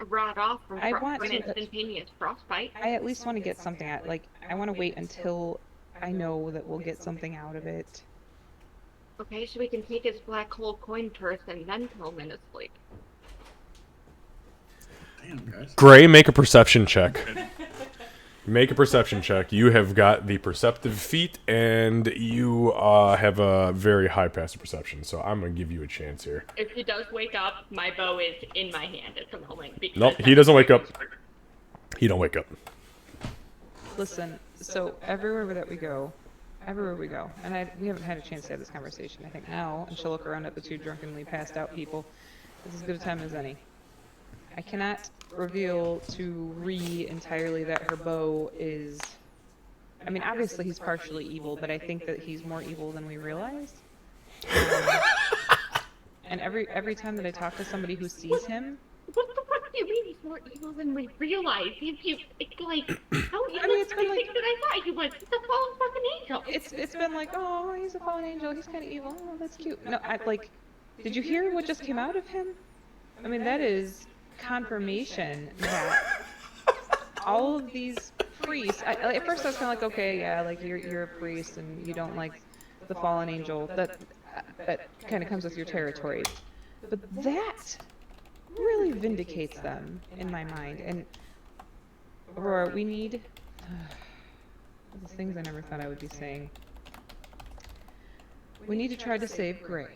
rot off from I want from to- instantaneous frostbite. I at least want to get something out. Like, I want to wait until I know that we'll get something out of it. Okay, so we can take his black hole coin purse and then kill him in his sleep. Damn, guys. Gray, make a perception check. Make a perception check. You have got the perceptive feat, and you have a very high passive perception, so I'm going to give you a chance here. If he does wake up, my bow is in my hand at the moment. Because Nope, he doesn't wake up. He don't wake up. Listen, so everywhere that we go, and we haven't had a chance to have this conversation, I think now, and she'll look around at the two drunkenly passed out people. This is as good a time as any. I cannot reveal to Ree entirely that her bow is... I mean, obviously he's partially evil, but I think that he's more evil than we realize. And every time that I talk to somebody who sees him, What the fuck do you mean he's more evil than we realize? It's like, how evil mean, it's do been you like- think that I thought he was? He's a fallen fucking angel. it's been like, oh, he's a fallen angel, he's kind of evil, oh, that's cute. No, did you hear what just came out of him? I mean, that is confirmation that all of these priests, at first I was kind of like, okay, yeah, like you're a priest and you don't like the fallen angel, that kind of comes with your territories. But that really vindicates them in my mind. And Aurora, we need the things I never thought I would be saying. We need to try to save Gray.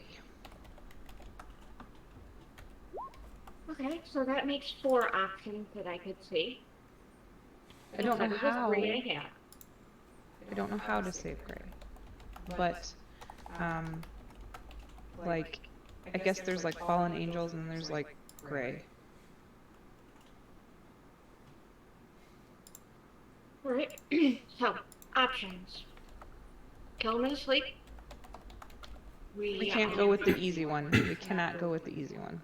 Okay, so that makes 4 options that I could see. I don't know That was how. 3 I had. I don't know how to save Gray, but like, I guess there's like fallen angels and there's like Gray. Alright, so, options. Kill him in his sleep. We can't go with the easy one. We cannot go with the easy one.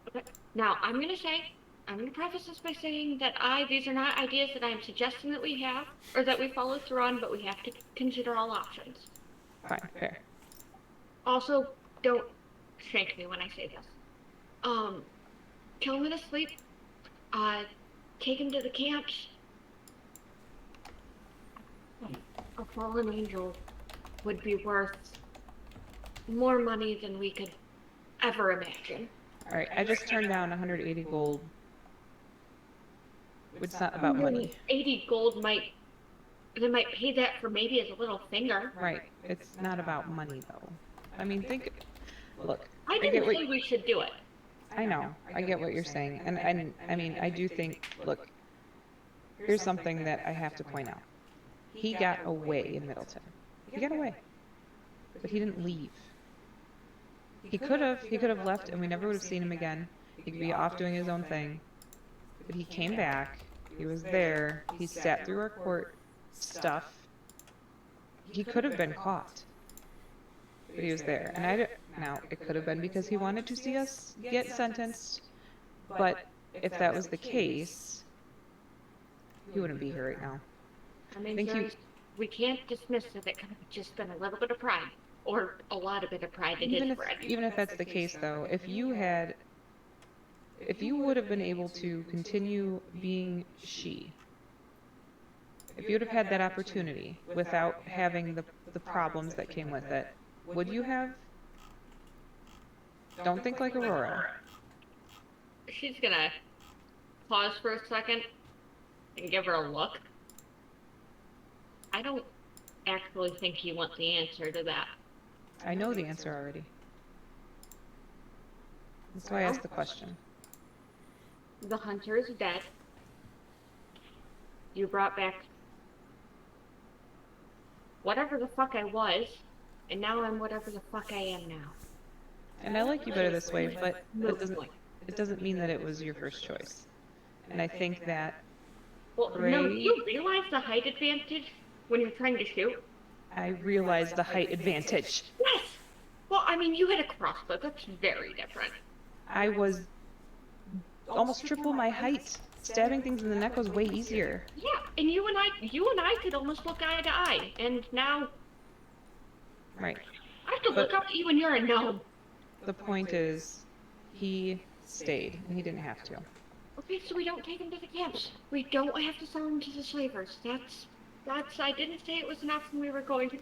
Okay. Now, I'm gonna preface this by saying that these are not ideas that I'm suggesting that we have, or that we follow through on, but we have to consider all options. Fine, fair. Also, don't shank me when I say this. Kill him in his sleep. Take him to the camps. A fallen angel would be worth more money than we could ever imagine. Alright, I just turned down 180 gold. It's not about money. 80 gold they might pay that for maybe as a little finger. Right, it's not about money though. I mean, look, I get didn't what- say we should do it. I know, I get what you're saying, and I mean, I do think, look, here's something that I have to point out. He got away in Middleton. He got away. But he didn't leave. He could have left and we never would have seen him again. He could be off doing his own thing. But he came back, he was there, he sat through our court stuff. He could have been caught. But he was there. And now, it could have been because he wanted to see us get sentenced. But if that was the case, he wouldn't be here right now. I mean, Thank you. we can't dismiss that it could have just been a little bit of pride. Or a lot of bit of pride in Even his if, bread. even if that's the case, though, if you would have been able to continue being she, if you would have had that opportunity without having the problems that came with it, would you have? Don't think like Aurora. She's gonna pause for a second and give her a look. I don't actually think you want the answer to that. I know the answer already. That's why I asked the question. The hunter is dead. You brought back whatever the fuck I was, and now I'm whatever the fuck I am now. And I like you better this way, but Moot that point. it doesn't mean that it was your first choice. And I think that Well, no, Ray- you realize the height advantage when you're trying to shoot? I realized the height advantage. Yes! Well, I mean, you had a crossbow. That's very different. I was almost triple my height. Stabbing things in the neck was way easier. Yeah, and you and I could almost look eye to eye, and now Right. I have to look But- up at you and you're a gnome. The point is, he stayed, and he didn't have to. Okay, so we don't take him to the camps. We don't have to sell him to the slavers. That's. I didn't say it was an option we were going to.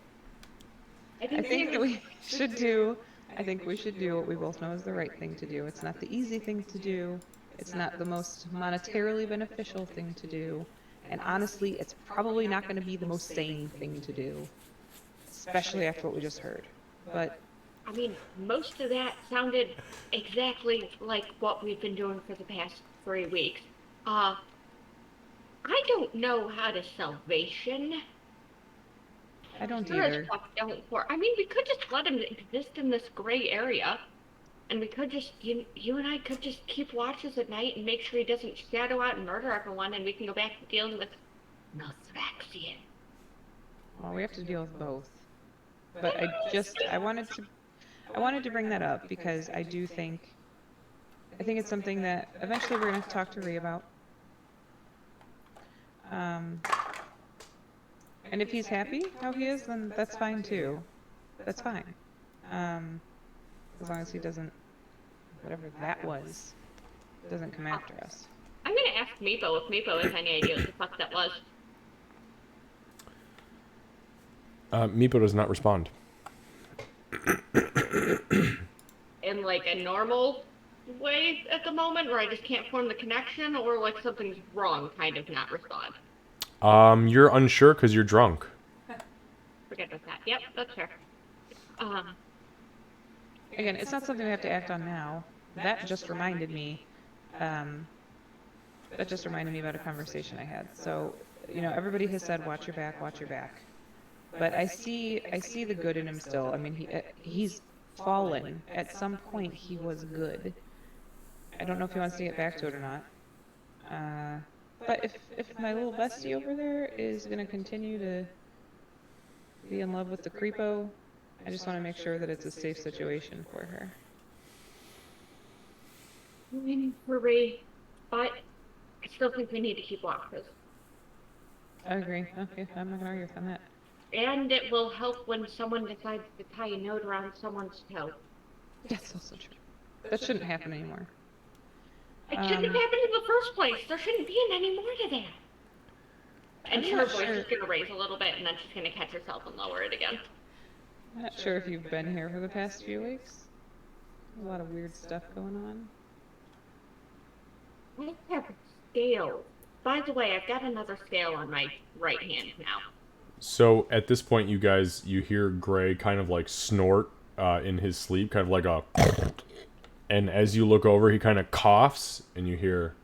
I think that we should do. I think we should do what we both know is the right thing to do. It's not the easy thing to do. It's not the most monetarily beneficial thing to do. And honestly, it's probably not going to be the most sane thing to do. Especially after what we just heard. But I mean, most of that sounded exactly like what we've been doing for the past 3 weeks. I don't know how to salvation. I don't Sure as either. fuck don't for. I mean, we could just let him exist in this gray area, and we could just you and I could just keep watches at night and make sure he doesn't shadow out and murder everyone, and we can go back to dealing with Nothraxian. Well, we have to deal with both. But I wanted to bring that up because I think it's something that eventually we're gonna have to talk to Rhea about. And if he's happy how he is, then that's fine too. That's fine. As long as he doesn't, whatever that was, doesn't come after us. I'm gonna ask Meepo if Meepo has any idea what the fuck that was. Meepo does not respond. In like a normal way at the moment, where I just can't form the connection, or like something's wrong, kind of not respond. You're unsure because you're drunk. Forget about that. Yep, that's fair. Again, it's not something we have to act on now. That just reminded me. That just reminded me about a conversation I had. So, you know, everybody has said, "Watch your back, watch your back." But I see the good in him still. I mean, he's fallen. At some point, he was good. I don't know if he wants to get back to it or not. But if my little bestie over there is gonna continue to be in love with the creepo, I just want to make sure that it's a safe situation for her. Marie, but I still think we need to keep watches. I agree. Okay, I'm not gonna argue on that. And it will help when someone decides to tie a note around someone's toe. That's also true. That shouldn't happen anymore. It shouldn't have happened in the first place. There shouldn't be any more to that. And I'm her not voice sure. is going to raise a little bit, and then she's going to catch herself and lower it again. I'm not sure if you've been here for the past few weeks. There's a lot of weird stuff going on. I have scales. By the way, I've got another scale on my right hand now. So at this point, you hear Gray kind of like snort in his sleep, kind of like a. And as you look over, he kind of coughs, and you hear.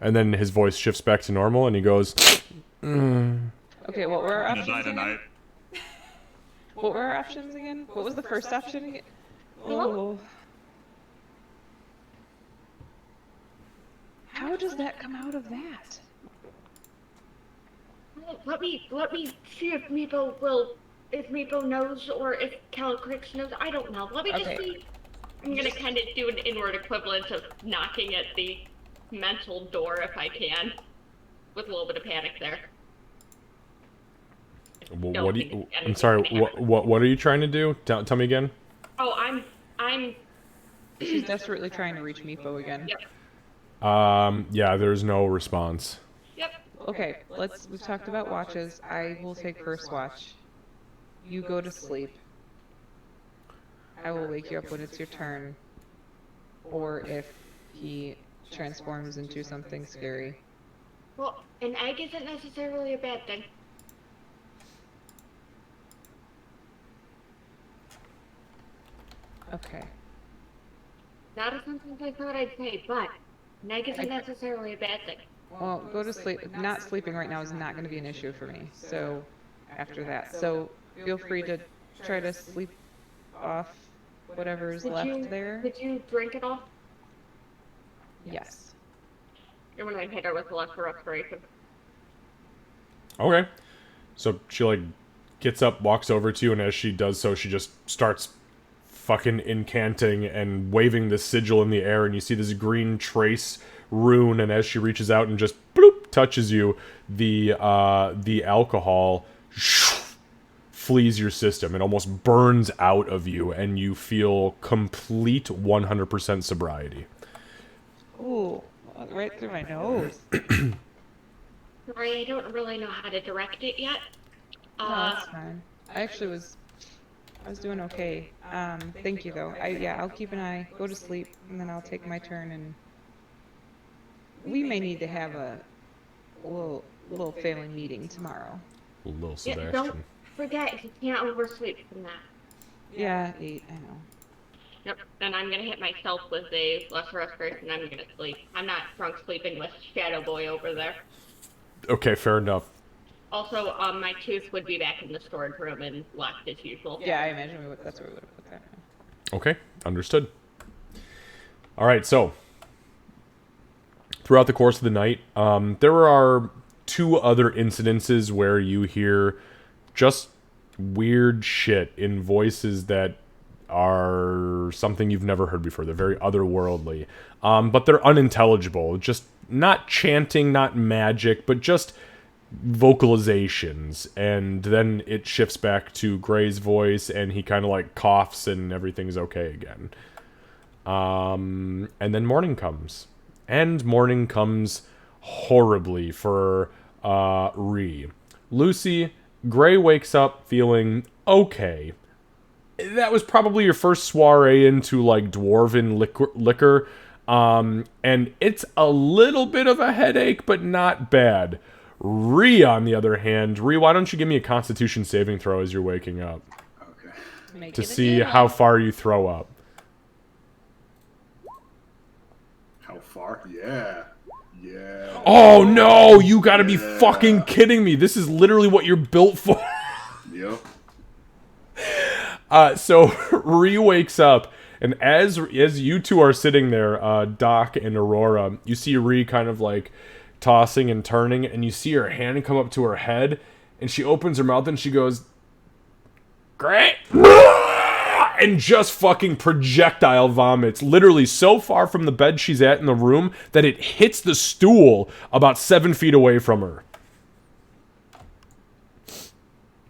And then his voice shifts back to normal, and he goes. Okay, what were our Gonna options die again? tonight. What were our options again? What was the first option again? Oh. How does that come out of that? Let me see if Meepo knows, or if Calycrix knows. I don't know. Let me just Okay. see. I'm gonna kind of do an inward equivalent of knocking at the mental door if I can, with a little bit of panic there. Well, what do you? I'm sorry. What are you trying to do? Tell me again. Oh, I'm. She's desperately trying to reach Meepo again. Yep. Yeah, there's no response. Yep. Okay, we've talked about watches. I will take first watch. You go to sleep. I will wake you up when it's your turn. Or if he transforms into something scary. Well, an egg isn't necessarily a bad thing. Okay. Not a sentence I thought I'd say, but an egg isn't necessarily a bad thing. Well, go to sleep. Not sleeping right now is not going to be an issue for me. So, after that. So, feel free to try to sleep off whatever's left there. Did you drink it all? Yes. I'm gonna hit her with a lesser restoration. Okay. So she like gets up, walks over to you, and as she does so, she just starts fucking incanting and waving this sigil in the air, and you see this green trace rune, and as she reaches out and just bloop touches you, the alcohol flees your system. It almost burns out of you, and you feel complete 100% sobriety. Ooh, right through my nose. Sorry, I don't really know how to direct it yet. No, that's fine. I was doing okay. Thank you though. I'll keep an eye, go to sleep, and then I'll take my turn, and we may need to have a little family meeting tomorrow. Little Yeah, Sebastian. don't forget, you can't oversleep from that. Yeah, 8, I know. Yep, and I'm gonna hit myself with a lesser restoration. I'm gonna sleep. I'm not drunk sleeping with Shadow Boy over there. Okay, fair enough. Also, my tooth would be back in the storage room and locked as usual. Yeah, I imagine that's where we would have put that. Okay, understood. Alright, so throughout the course of the night, there are 2 other incidences where you hear just weird shit in voices that are something you've never heard before. They're very otherworldly. But they're unintelligible. Just not chanting, not magic, but just vocalizations. And then it shifts back to Gray's voice, and he kind of like coughs, and everything's okay again. And then morning comes. And morning comes horribly for Ree. Lucy, Gray wakes up feeling okay. That was probably your first soiree into, like, dwarven liquor. And it's a little bit of a headache, but not bad. Ree, on the other hand, Ree, why don't you give me a Constitution saving throw as you're waking up? Okay. To see how far you throw up. How far? Yeah. Yeah. Oh, no! You gotta be fucking kidding me! This is literally what you're built for! Yep. So Ree wakes up, and as you two are sitting there, Doc and Aurora, you see Ree kind of like tossing and turning, and you see her hand come up to her head, and she opens her mouth and she goes, "Great!" and just fucking projectile vomits, literally so far from the bed she's at in the room that it hits the stool about 7 feet away from her.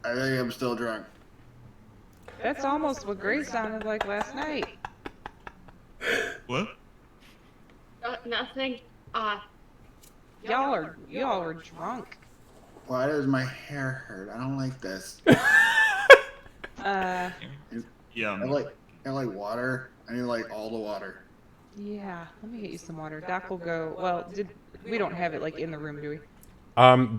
I think I'm still drunk. That's almost what Gray sounded like last night. What? Nothing. Y'all were drunk. Why does my hair hurt? I don't like this. Yeah. I like water. I need like all the water. Yeah, let me get you some water. Doc will go. Well, we don't have it like in the room, do we?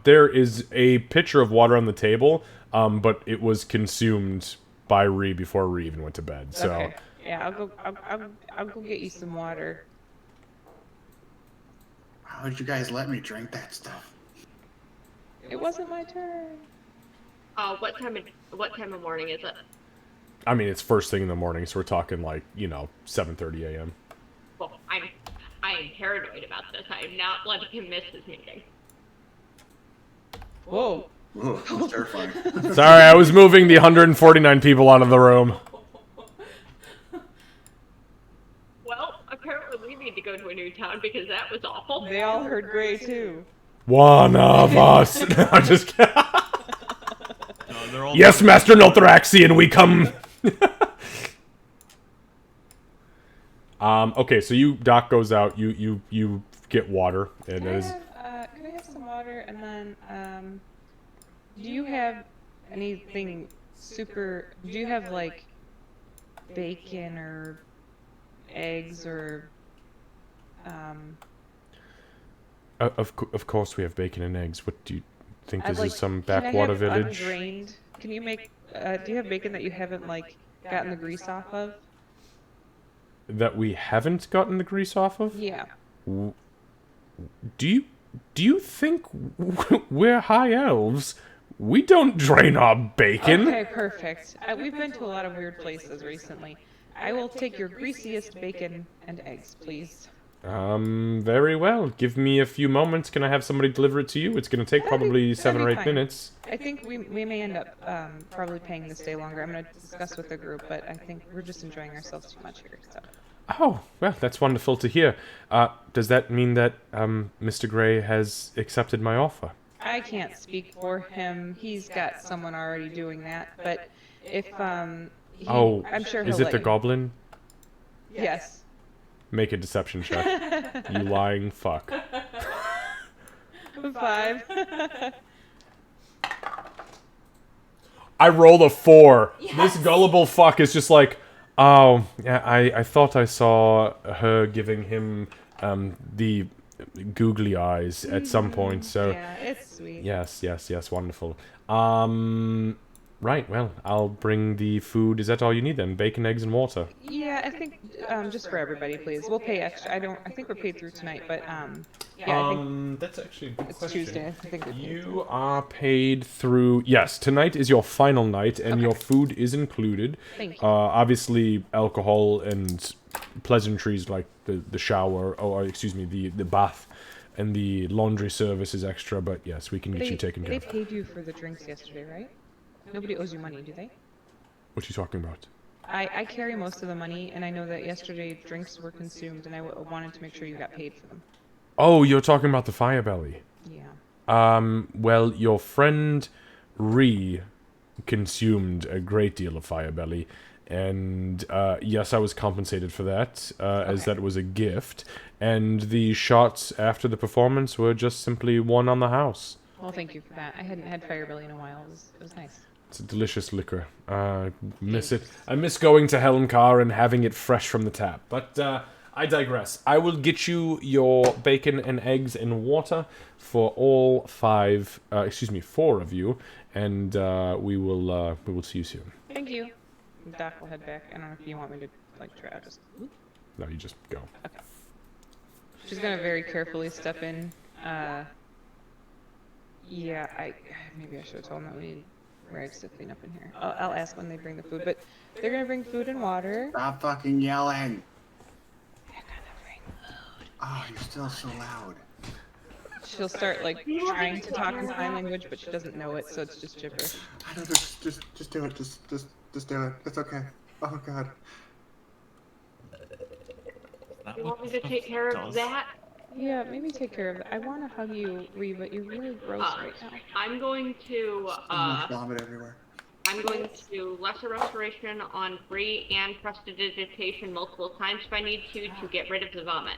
There is a pitcher of water on the table, but it was consumed by Ree before Ree even went to bed. So Okay. Yeah, I'll go get you some water. How would you guys let me drink that stuff? It wasn't my turn. What time of morning is it? I mean, it's first thing in the morning, so we're talking like 7:30 a.m. Well, I am paranoid about this. I am not letting him miss his meeting. Whoa. Whoa, that's terrifying. Sorry, I was moving the 149 people out of the room. Well, apparently we need to go to a new town because that was awful. They all heard Gray too. One of us. No, I'm just kidding. No, they're all Yes, Master Nothraxian, we come. Okay, so Doc goes out. You get water, and Can I have some water? And then, do you have anything super? Do you have like bacon or eggs or Of course we have bacon and eggs. What do you think? I'd This like, is some can I backwater have village? Undrained? Can you make? Do you have bacon that you haven't like gotten the grease off of? That we haven't gotten the grease off of? Yeah. Do you think we're high elves? We don't drain our bacon. Okay, perfect. We've been to a lot of weird places recently. I will take your greasiest bacon and eggs, please. Very well. Give me a few moments. Can I have somebody deliver it to you? It's gonna take probably That'd 7 be or 8 fine. minutes. I think we may end up probably paying to stay longer. I'm gonna discuss with the group, but I think we're just enjoying ourselves too much here. So. Oh, well, that's wonderful to hear. Does that mean that Mr. Gray has accepted my offer? I can't speak for him. He's got someone already doing that. But if Oh, I'm sure he'll is it let the you- goblin? Yes. Make a deception check. You lying fuck. 5. I rolled a 4. This gullible fuck is just like, oh, yeah, I thought I saw her giving him the googly eyes at some point, so Yeah, it's sweet. yes, wonderful. Right, well, I'll bring the food. Is that all you need then? Bacon, eggs, and water? Yeah, I think just for everybody, please. We'll pay extra. I think we're paid through tonight, but yeah, I think That's actually a good it's Tuesday. I think we're paid. You are paid through. Yes, tonight is your final night, and your food is included. Thank you. Obviously, alcohol and pleasantries like the shower, or excuse me, the bath, and the laundry service is extra. But yes, we can get you taken care They of. paid you for the drinks yesterday, right? Nobody owes you money, do they? What are you talking about? I carry most of the money, and I know that yesterday drinks were consumed, and I wanted to make sure you got paid for them. Oh, you're talking about the fire belly. Yeah. Well, your friend Ree consumed a great deal of fire belly, and yes, I was compensated for that, as Okay. that was a gift. And the shots after the performance were just simply one on the house. Well, thank you for that. I hadn't had Fire Belly in a while. It was nice. It's a delicious liquor. Miss it. I miss going to Helen Carr and having it fresh from the tap. But I digress. I will get you your bacon and eggs and water for all 4 of you, and we will see you soon. Thank you. Doc will head back. I don't know if you want me to try. I'll just. No, you just go. She's gonna very carefully step in. Yeah, maybe I should have told them that we need rags to clean up in here. I'll ask when they bring the food, but they're gonna bring food and water. Stop fucking yelling. They're gonna bring food. Oh, you're still so loud. She'll start trying to talk in sign language, but she doesn't know it, so it's just gibberish. I know, just do it. Just do it. It's okay. Oh god. That You what want me the to stuff take care of does? that? Yeah, maybe take care of it. I want to hug you, Ree, but you're really gross right now. I'm going to So much vomit everywhere. I'm going to do lesser restoration on free and prestidigitation multiple times if I need to get rid of the vomit.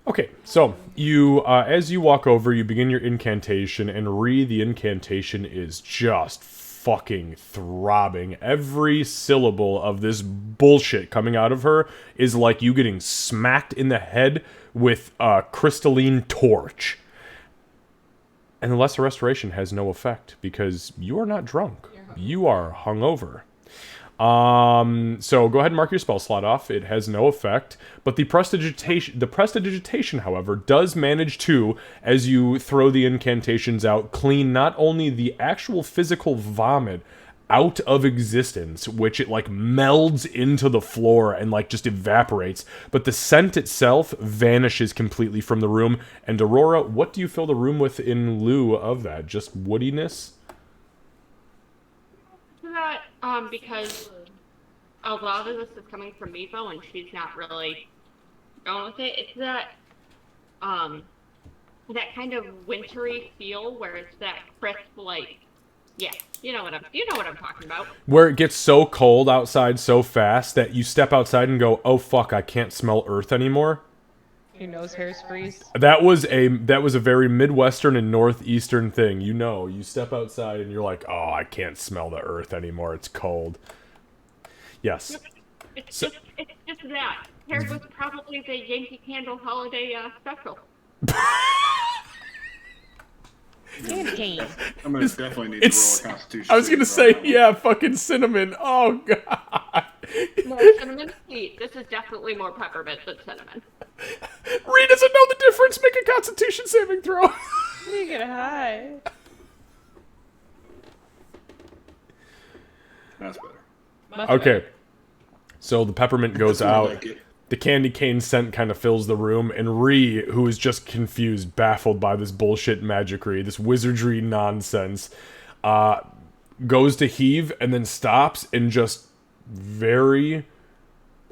Okay, so you, as you walk over, you begin your incantation, and the incantation is just fucking throbbing. Every syllable of this bullshit coming out of her is like you getting smacked in the head with a crystalline torch. And the lesser restoration has no effect because you are not drunk. You are hungover. So go ahead and mark your spell slot off. It has no effect. But the prestidigitation, however, does manage to, as you throw the incantations out, clean not only the actual physical vomit out of existence, which it melds into the floor and just evaporates, but the scent itself vanishes completely from the room. And Aurora, what do you fill the room with in lieu of that? Just woodiness? That because a lot of this is coming from Mevo and she's not really going with it. It's that that kind of wintry feel where it's that crisp, yeah, you know what I'm talking about. Where it gets so cold outside so fast that you step outside and go, oh fuck, I can't smell earth anymore. Your nose hairs freeze. That was a very Midwestern and Northeastern thing. You step outside and you're like, oh, I can't smell the earth anymore. It's cold. Yes. It's So- just that paired with probably the Yankee Candle holiday special. And cane. I'm gonna definitely need to roll It's. a Constitution. I was gonna saving say, throw. yeah, fucking cinnamon. Oh god. More cinnamon sweet. This is definitely more peppermint than cinnamon. Ree doesn't know the difference. Make a Constitution saving throw. You get high. That's better. Much Okay. better. So the peppermint goes That's more out. like it. The candy cane scent kind of fills the room, and Ree, who is just confused, baffled by this bullshit magicry, this wizardry nonsense, goes to heave and then stops and just very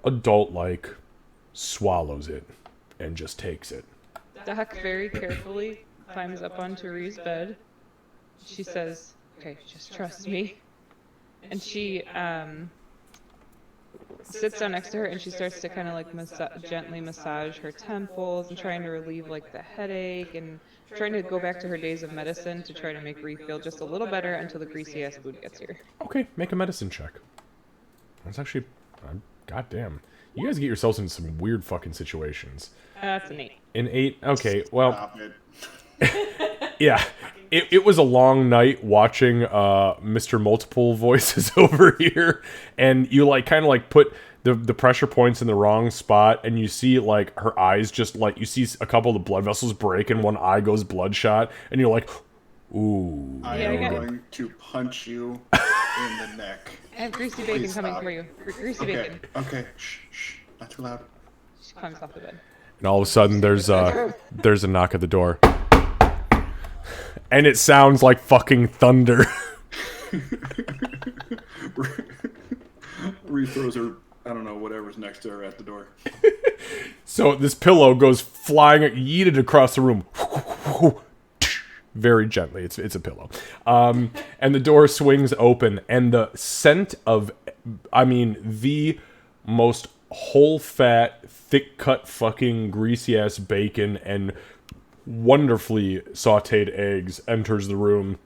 adult-like swallows it and just takes it. Doc very carefully climbs up onto Ree's bed. She says, "Okay, just trust me." And she sits down next to her and she starts to kind of like gently massage her temples and trying to relieve like the headache and trying to go back to her days of medicine to try to make Ree feel just a little better until the greasy ass food gets here. Okay, make a medicine check. That's actually, goddamn. You guys get yourselves into some weird fucking situations. That's an 8. An 8? Okay, well, Stop it. yeah. It was a long night watching Mr. Multiple Voices over here, and you like kind of like put the pressure points in the wrong spot, and you see like her eyes just like you see a couple of the blood vessels break, and one eye goes bloodshot, and you're like, ooh. I Yeah, I am got it. going to punch you in the neck. And greasy bacon Please coming stop. for you. Greasy Okay, bacon. okay, shh, not too loud. She climbs off the bed. And all of a sudden, there's a knock at the door, and it sounds like fucking thunder. Ree throws her, I don't know, whatever's next to her at the door. So this pillow goes flying, yeeted across the room, very gently. It's a pillow, and the door swings open, and the scent of, I mean, the most whole fat, thick cut, fucking greasy ass bacon and wonderfully sautéed eggs enters the room.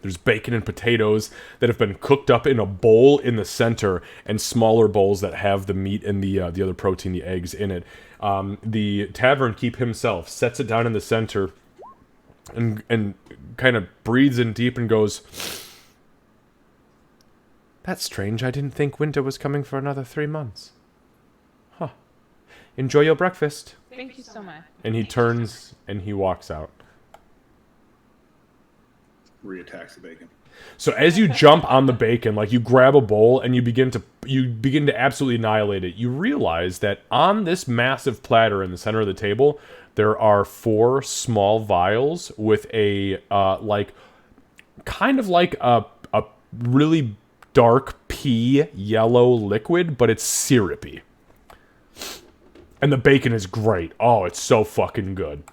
There's bacon and potatoes that have been cooked up in a bowl in the center, and smaller bowls that have the meat and the other protein, the eggs, in it. The tavern keep himself sets it down in the center, and kind of breathes in deep and goes, "That's strange. I didn't think winter was coming for another 3 months. Huh. Enjoy your breakfast." Thank you so much. And he turns and he walks out. Ree attacks the bacon. So as you jump on the bacon, like you grab a bowl and you begin to absolutely annihilate it. You realize that on this massive platter in the center of the table, there are 4 small vials with a kind of like a really dark pea yellow liquid, but it's syrupy. And the bacon is great. Oh, it's so fucking good.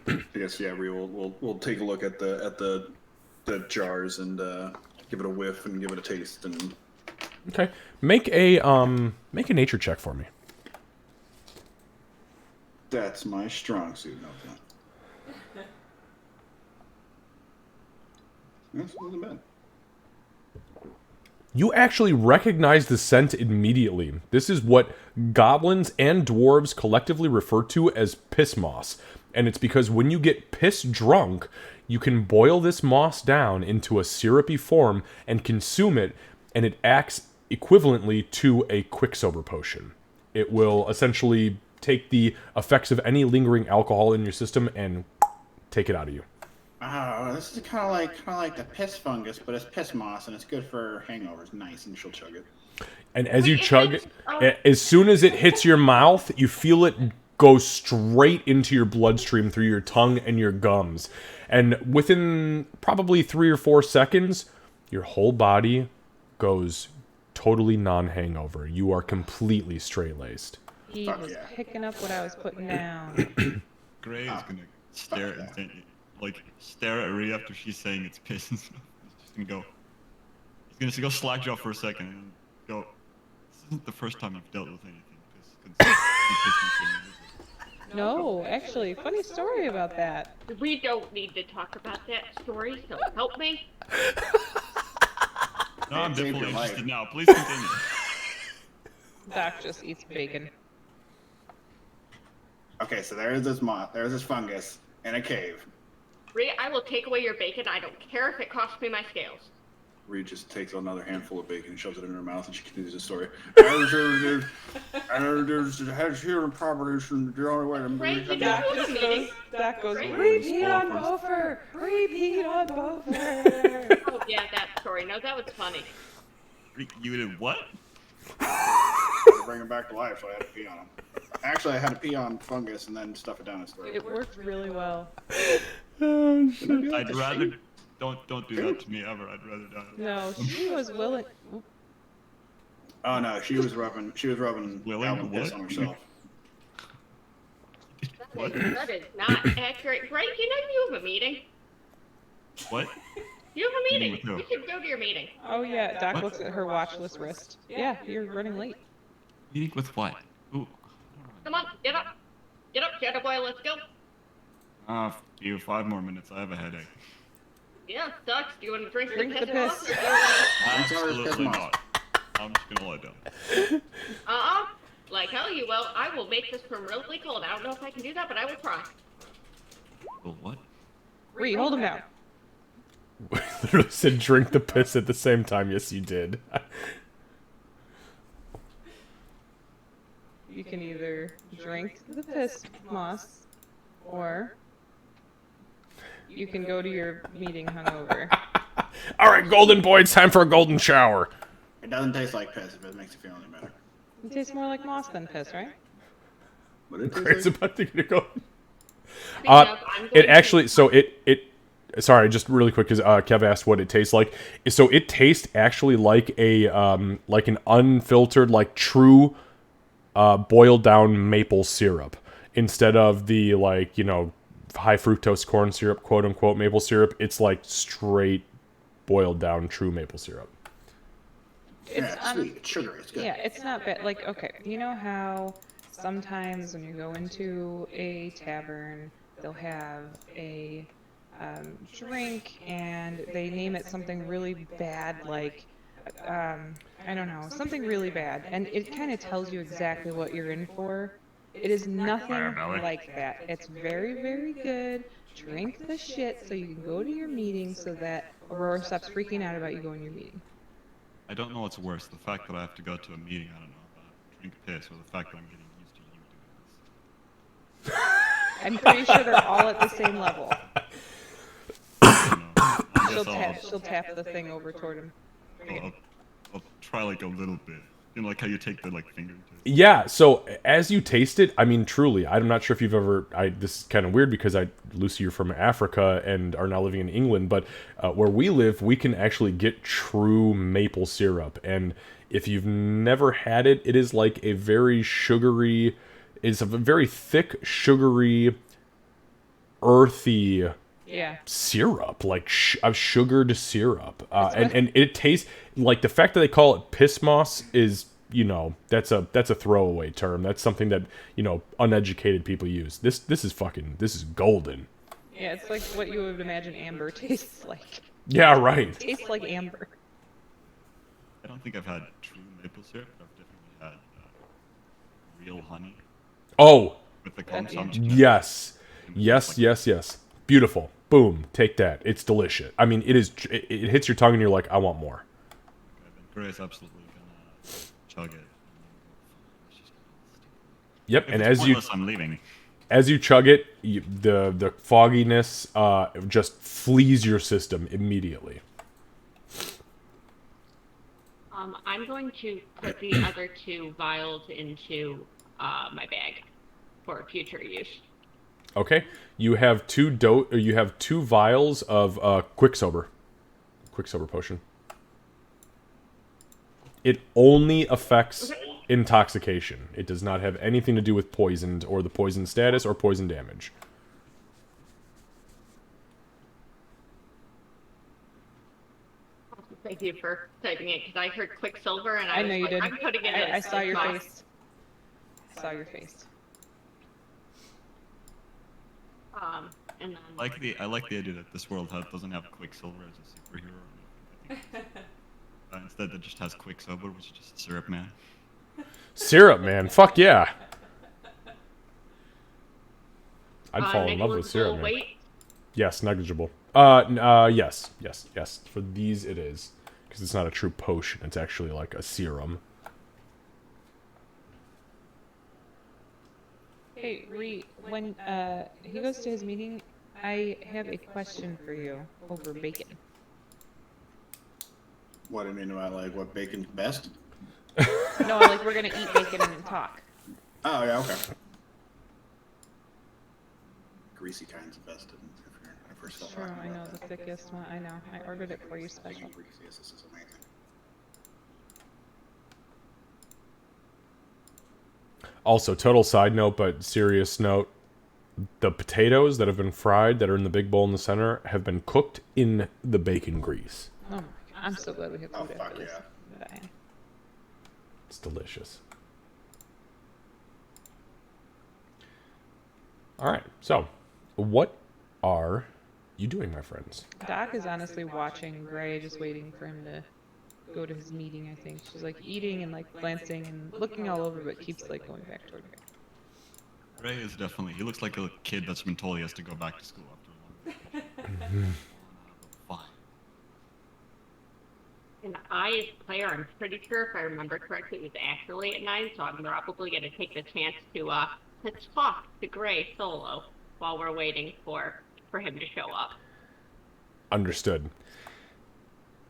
I guess yeah, Ree we'll take a look at the jars and give it a whiff and give it a taste and Okay, make a nature check for me. that's my strong suit. No, that's wasn't bad. You actually recognize the scent immediately. This is what goblins and dwarves collectively refer to as piss moss. And it's because when you get piss drunk, you can boil this moss down into a syrupy form and consume it, and it acts equivalently to a quicksilver potion. It will essentially take the effects of any lingering alcohol in your system and take it out of you. Oh, this is kind of like the piss fungus, but it's piss moss, and it's good for hangovers. Nice, and she'll chug it. And as you Wait, chug it's- it, as soon as it hits your mouth, you feel it go straight into your bloodstream through your tongue and your gums. And within probably 3 or 4 seconds, your whole body goes totally non-hangover. You are completely straight-laced. He Fuck was yeah. picking up what I was putting down. Gray is gonna stare that. stare at Rhea after she's saying it's piss and stuff. He's just gonna go. He's gonna go slack jaw for a second and go. This isn't the first time I've dealt with anything piss. No, actually, funny story about that. We don't need to talk about that story, so help me. No, I'm Save your definitely life. interested now. Please continue. Doc just eats bacon. Okay, so there's this moth, there's this fungus in a cave. Rhea, I will take away your bacon. I don't care if it costs me my scales. Ree just takes another handful of bacon and shoves it in her mouth, and she continues the story. There's healing properties, and the only way to Ray, make you it. know who's meeting? Doc goes, Right? repeat on Bofer! Repeat on Bofer! Oh yeah, that story. No, that was funny. You did what? to bring him back to life, so I had to pee on him. Actually, I had to pee on fungus and then stuff it down his throat. It worked really well. Oh, shit. I'd rather don't do that to me ever. I'd rather die. No, she was willing. Oh no, she was rubbing Willing Alvin piss what? on herself. What? That is not accurate. Greg, you know you have a meeting. What? You have a meeting. Meeting with You who? should go to your meeting. Oh yeah, Doc What? looks at her watchless wrist. Yeah, you're running late. Meeting with what? Ooh. Come on, get up. Get up, Shadow Boy, let's go. You 5 more minutes. I have a headache. Yeah, sucks. Do you want to drink, Drink the the piss? piss. Or do you wanna- Absolutely Piss not. I'm just gonna lie down. Like hell you will. I will make this room really cold. I don't know if I can do that, but I will try. Well, what? Ree, hold him down. Literally said drink the piss at the same time. Yes, you did. You can either drink the piss moss, or you can go to your meeting hungover. All right, golden boy, it's time for a golden shower. It doesn't taste like piss if it makes you feel any better. It tastes more like moss than piss, right? But it It's tastes like, about to go. Speaking of, I'm It going actually, so it. Sorry, just really quick, because Kev asked what it tastes like. So it tastes actually like like an unfiltered, like true, boiled down maple syrup instead of the like high fructose corn syrup, quote unquote maple syrup. It's like straight boiled down true maple syrup. Yeah, it's sweet, it's sugary, it's good. Yeah, it's not bad. Like, okay, you know how sometimes when you go into a tavern, they'll have a drink and they name it something really bad, like, I don't know, something really bad, and it kind of tells you exactly what you're in for. It is nothing Firebelly. like that. It's very, very good. Drink the shit so you can go to your meeting so that Aurora stops freaking out about you going to your meeting. I don't know what's worse, the fact that I have to go to a meeting I don't know about, drink piss, or the fact that I'm getting used to you doing this. I'm pretty sure they're all at the same level. I don't know. I guess She'll tap the thing over toward him. I'll try like a little bit. You know, like how you take the like finger to Yeah, so as you taste it, I mean, truly, I'm not sure if you've ever. This is kind of weird because Lucy, you're from Africa and are now living in England, but where we live, we can actually get true maple syrup, and if you've never had it, it is like a very sugary. It's a very thick, sugary, earthy Yeah. syrup, like a sugared syrup, and it tastes like the fact that they call it piss moss is, that's a throwaway term. That's something that uneducated people use. This is golden. Yeah, it's like what you would imagine amber tastes like. Yeah, right. It tastes like amber. I don't think I've had true maple syrup, but I've definitely had real honey Oh, with the That's- consumption. yes. Beautiful. Boom. Take that. It's delicious. I mean, it hits your tongue and you're like, I want more. Okay, then Grace absolutely gonna chug it. Yep. If And it's as you pointless, I'm leaving. chug it, the fogginess just flees your system immediately. I'm going to put the other 2 vials into my bag for future use. Okay, you have two vials of Quicksilver potion. It only affects intoxication. It does not have anything to do with poisoned or the poison status or poison damage. Thank you for typing it, because I heard Quicksilver and I I know was you like, did. I'm putting it in. I saw your box. face. I saw your face. And then I like the idea that this world doesn't have Quicksilver as a superhero. I think instead, it just has Quicksilver, which is just syrup man. Syrup, man. Fuck yeah. I'd fall in love with negligible syrup, man. weight. Yes, negligible. Yes. For these, it is. Because it's not a true potion. It's actually like a serum. Hey, Ree, when he goes to his meeting, I have a question for you over bacon. What I mean about like what bacon's best? No, like we're gonna eat bacon and talk. Oh yeah, okay. Greasy kind's the best. If we're still Sure, talking I know about the that. thickest one. I know. I ordered it for you special. Bacon greasiest, this is amazing. Also, total side note, but serious note, the potatoes that have been fried that are in the big bowl in the center have been cooked in the bacon grease. Oh my god, I'm so glad we have Oh food fuck after this. yeah. Dying. It's delicious. All right, so what are you doing, my friends? Doc is honestly watching Gray, just waiting for him to go to his meeting, I think. She's like eating and like glancing and looking all over, but keeps like going back toward her. Ray is definitely. He looks like a kid that's been told he has to go back to school after a long day. Fine. And I, as a player, I'm pretty sure if I remember correctly, it was actually at 9, so I'm probably going to take the chance to talk to Gray solo while we're waiting for him to show up. Understood.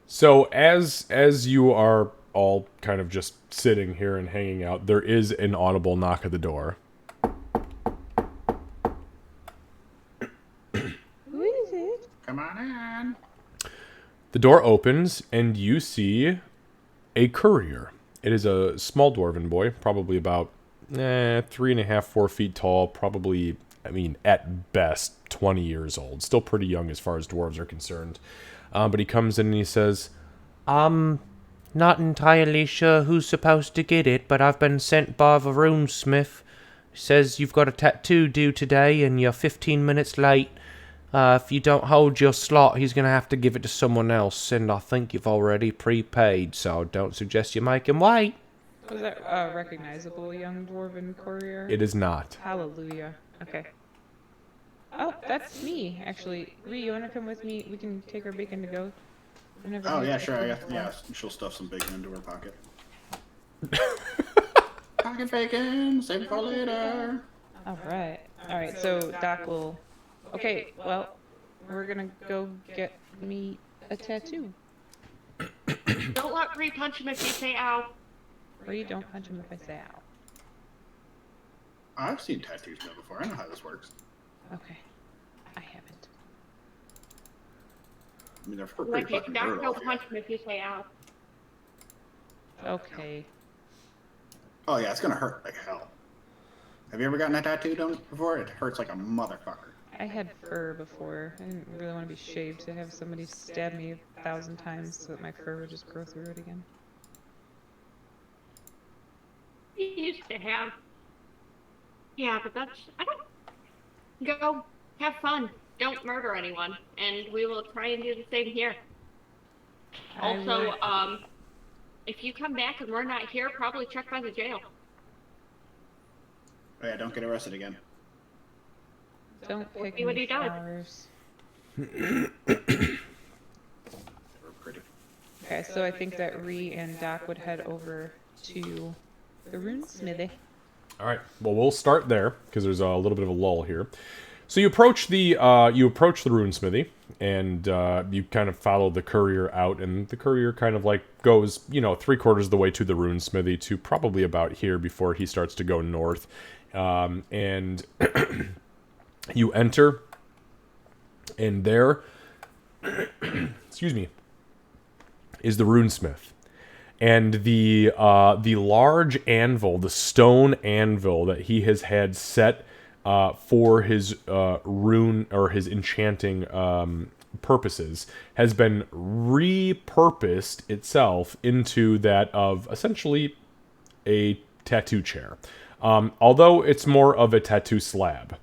So as you are all kind of just sitting here and hanging out, there is an audible knock at the door. Who is it? Come on in. The door opens and you see a courier. It is a small dwarven boy, probably about 3.5, 4 feet tall, probably, I mean, at best 20 years old. Still pretty young as far as dwarves are concerned. But he comes in and he says, I'm not entirely sure who's supposed to get it, but I've been sent by the runesmith. He says you've got a tattoo due today and you're 15 minutes late. If you don't hold your slot, he's going to have to give it to someone else, and I think you've already prepaid, so don't suggest you make him wait. Was that a recognizable young dwarven courier? it is not. Hallelujah. Okay. Oh, that's me, actually. Ree, you wanna come with me? We can take our bacon to go. Whenever Oh we yeah, get sure. I food guess, for yeah, lunch. she'll stuff some bacon into her pocket. Pocket bacon, save it for later. Alright. Alright, so Doc will... Okay, well, we're gonna go get me a tattoo. Don't let Ree punch him if you say ow. Ree, don't punch him if I say ow. I've seen tattoos done before. I know how this works. Okay. I haven't. I mean, they're pretty Like, fucking Doc, brutal. don't punch him if you say ow. Okay. Oh yeah, it's gonna hurt like hell. Have you ever gotten a tattoo done before? It hurts like a motherfucker. I had fur before. I didn't really want to be shaved to have somebody stab me 1,000 times so that my fur would just grow through it again. He used to have. Yeah, but that's. I don't. Go. Have fun. Don't murder anyone. And we will try and do the same here. I Also, will- if you come back and we're not here, probably check by the jail. Oh yeah, don't get arrested again. Don't pick see what any he does. flowers. They were pretty. Okay, so I think that Ree and Doc would head over to the rune smithy. All right. Well, we'll start there because there's a little bit of a lull here. So you approach the rune smithy, and you kind of follow the courier out, and the courier kind of like goes, 3/4 of the way to the rune smithy to probably about here before he starts to go north, and you enter, and there, excuse me, is the runesmith. And the large anvil, the stone anvil that he has had set for his rune or his enchanting purposes, has been repurposed itself into that of essentially a tattoo chair. Although it's more of a tattoo slab.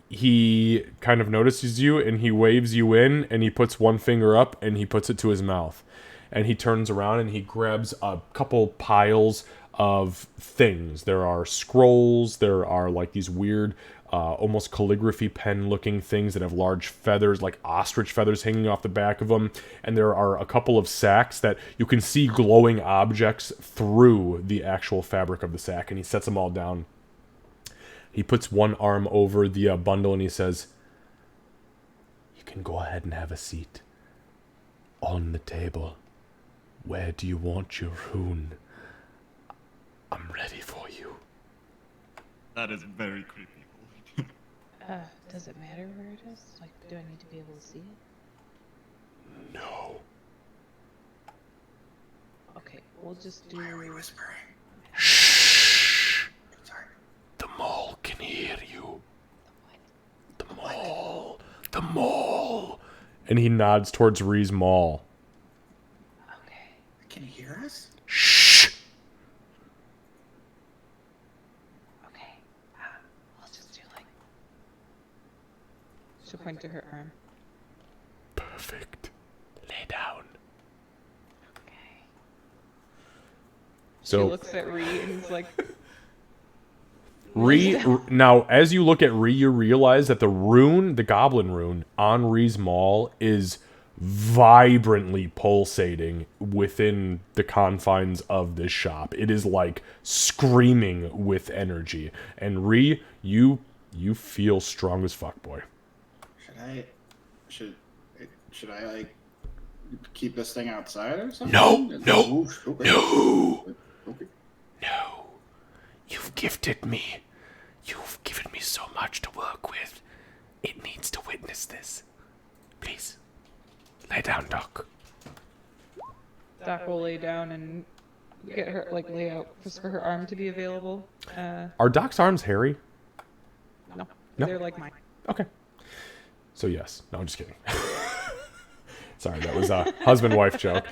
He kind of notices you and he waves you in, and he puts one finger up and he puts it to his mouth. And he turns around and he grabs a couple piles of things. There are scrolls, there are like these weird, almost calligraphy pen looking things that have large feathers, like ostrich feathers hanging off the back of them. And there are a couple of sacks that you can see glowing objects through the actual fabric of the sack. And he sets them all down. He puts one arm over the bundle and he says, "You can go ahead and have a seat on the table. Where do you want your rune? That is very creepy. Does it matter where it is? Like, do I need to be able to see it? No. Okay, we'll just do. Why are we whispering? Shh. Sorry. The mole can hear you. The mall. The mall. And he nods towards Ree's mall. Okay. Can you hear us? Shh. Okay. I'll just do like. She'll point to her arm. Perfect. Lay down. Okay. She So looks at Ree and is like, Now, as you look at Ree, you realize that the rune, the goblin rune, on Ree's maul is vibrantly pulsating within the confines of this shop. It is like screaming with energy. And Ree, you feel strong as fuck, boy. Should I like keep this thing outside or something? No. Okay. No. Okay. No. You've gifted me. You've given me so much to work with. It needs to witness this. Please. Lay down, Doc. Doc will lay down and get her, like, lay out just for her arm to be available. Are Doc's arms hairy? No. No? They're like mine. Okay. So yes. No, I'm just kidding. Sorry, that was a husband-wife joke.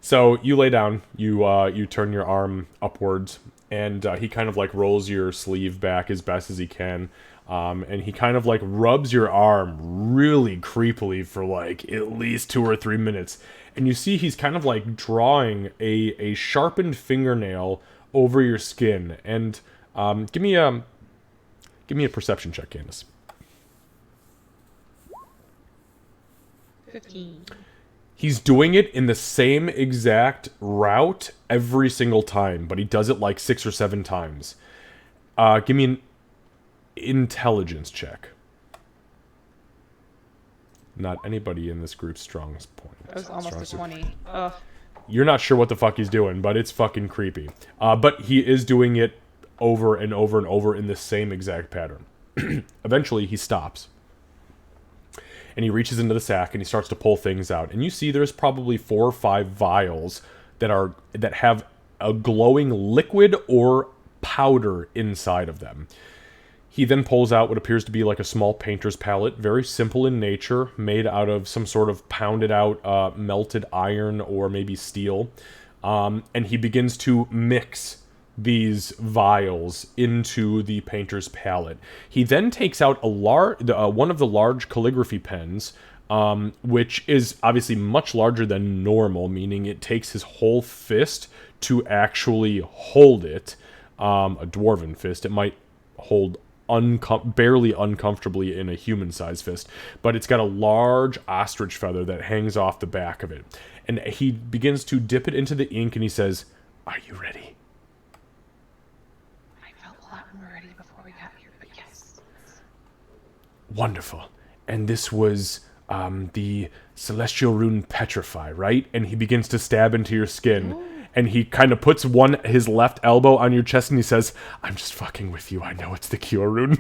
So you lay down, you turn your arm upwards, and he kind of like rolls your sleeve back as best as he can, and he kind of like rubs your arm really creepily for like at least 2 or 3 minutes, and you see he's kind of like drawing a sharpened fingernail over your skin. And give me a perception check, Candace. 15. He's doing it in the same exact route every single time, but he does it like 6 or 7 times. Give me an intelligence check. Not anybody in this group's strongest point. That was almost a Strong suit. 20. Ugh. You're not sure what the fuck he's doing, but it's fucking creepy. But he is doing it over and over and over in the same exact pattern. Eventually, he stops. And he reaches into the sack and he starts to pull things out. And you see there's probably 4 or 5 vials that have a glowing liquid or powder inside of them. He then pulls out what appears to be like a small painter's palette, very simple in nature, made out of some sort of pounded out melted iron or maybe steel. And he begins to mix these vials into the painter's palette. He then takes out one of the large calligraphy pens, which is obviously much larger than normal, meaning it takes his whole fist to actually hold it. A dwarven fist. It might hold barely uncomfortably in a human-sized fist, but it's got a large ostrich feather that hangs off the back of it. And he begins to dip it into the ink, and he says, "Are you ready?" I felt a lot more ready before we got here, but yes. Wonderful. And this was the celestial rune Petrify, right? And he begins to stab into your skin. Ooh. And he kind of puts his left elbow on your chest and he says, "I'm just fucking with you. I know it's the cure rune."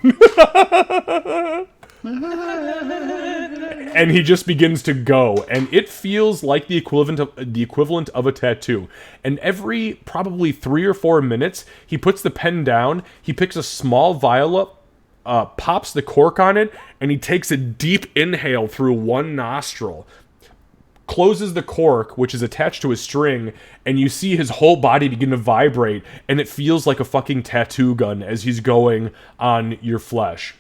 And he just begins to go. And it feels like the equivalent of a tattoo. And every probably 3 or 4 minutes, he puts the pen down, he picks a small vial up, pops the cork on it, and he takes a deep inhale through one nostril, closes the cork, which is attached to a string, and you see his whole body begin to vibrate, and it feels like a fucking tattoo gun as he's going on your flesh.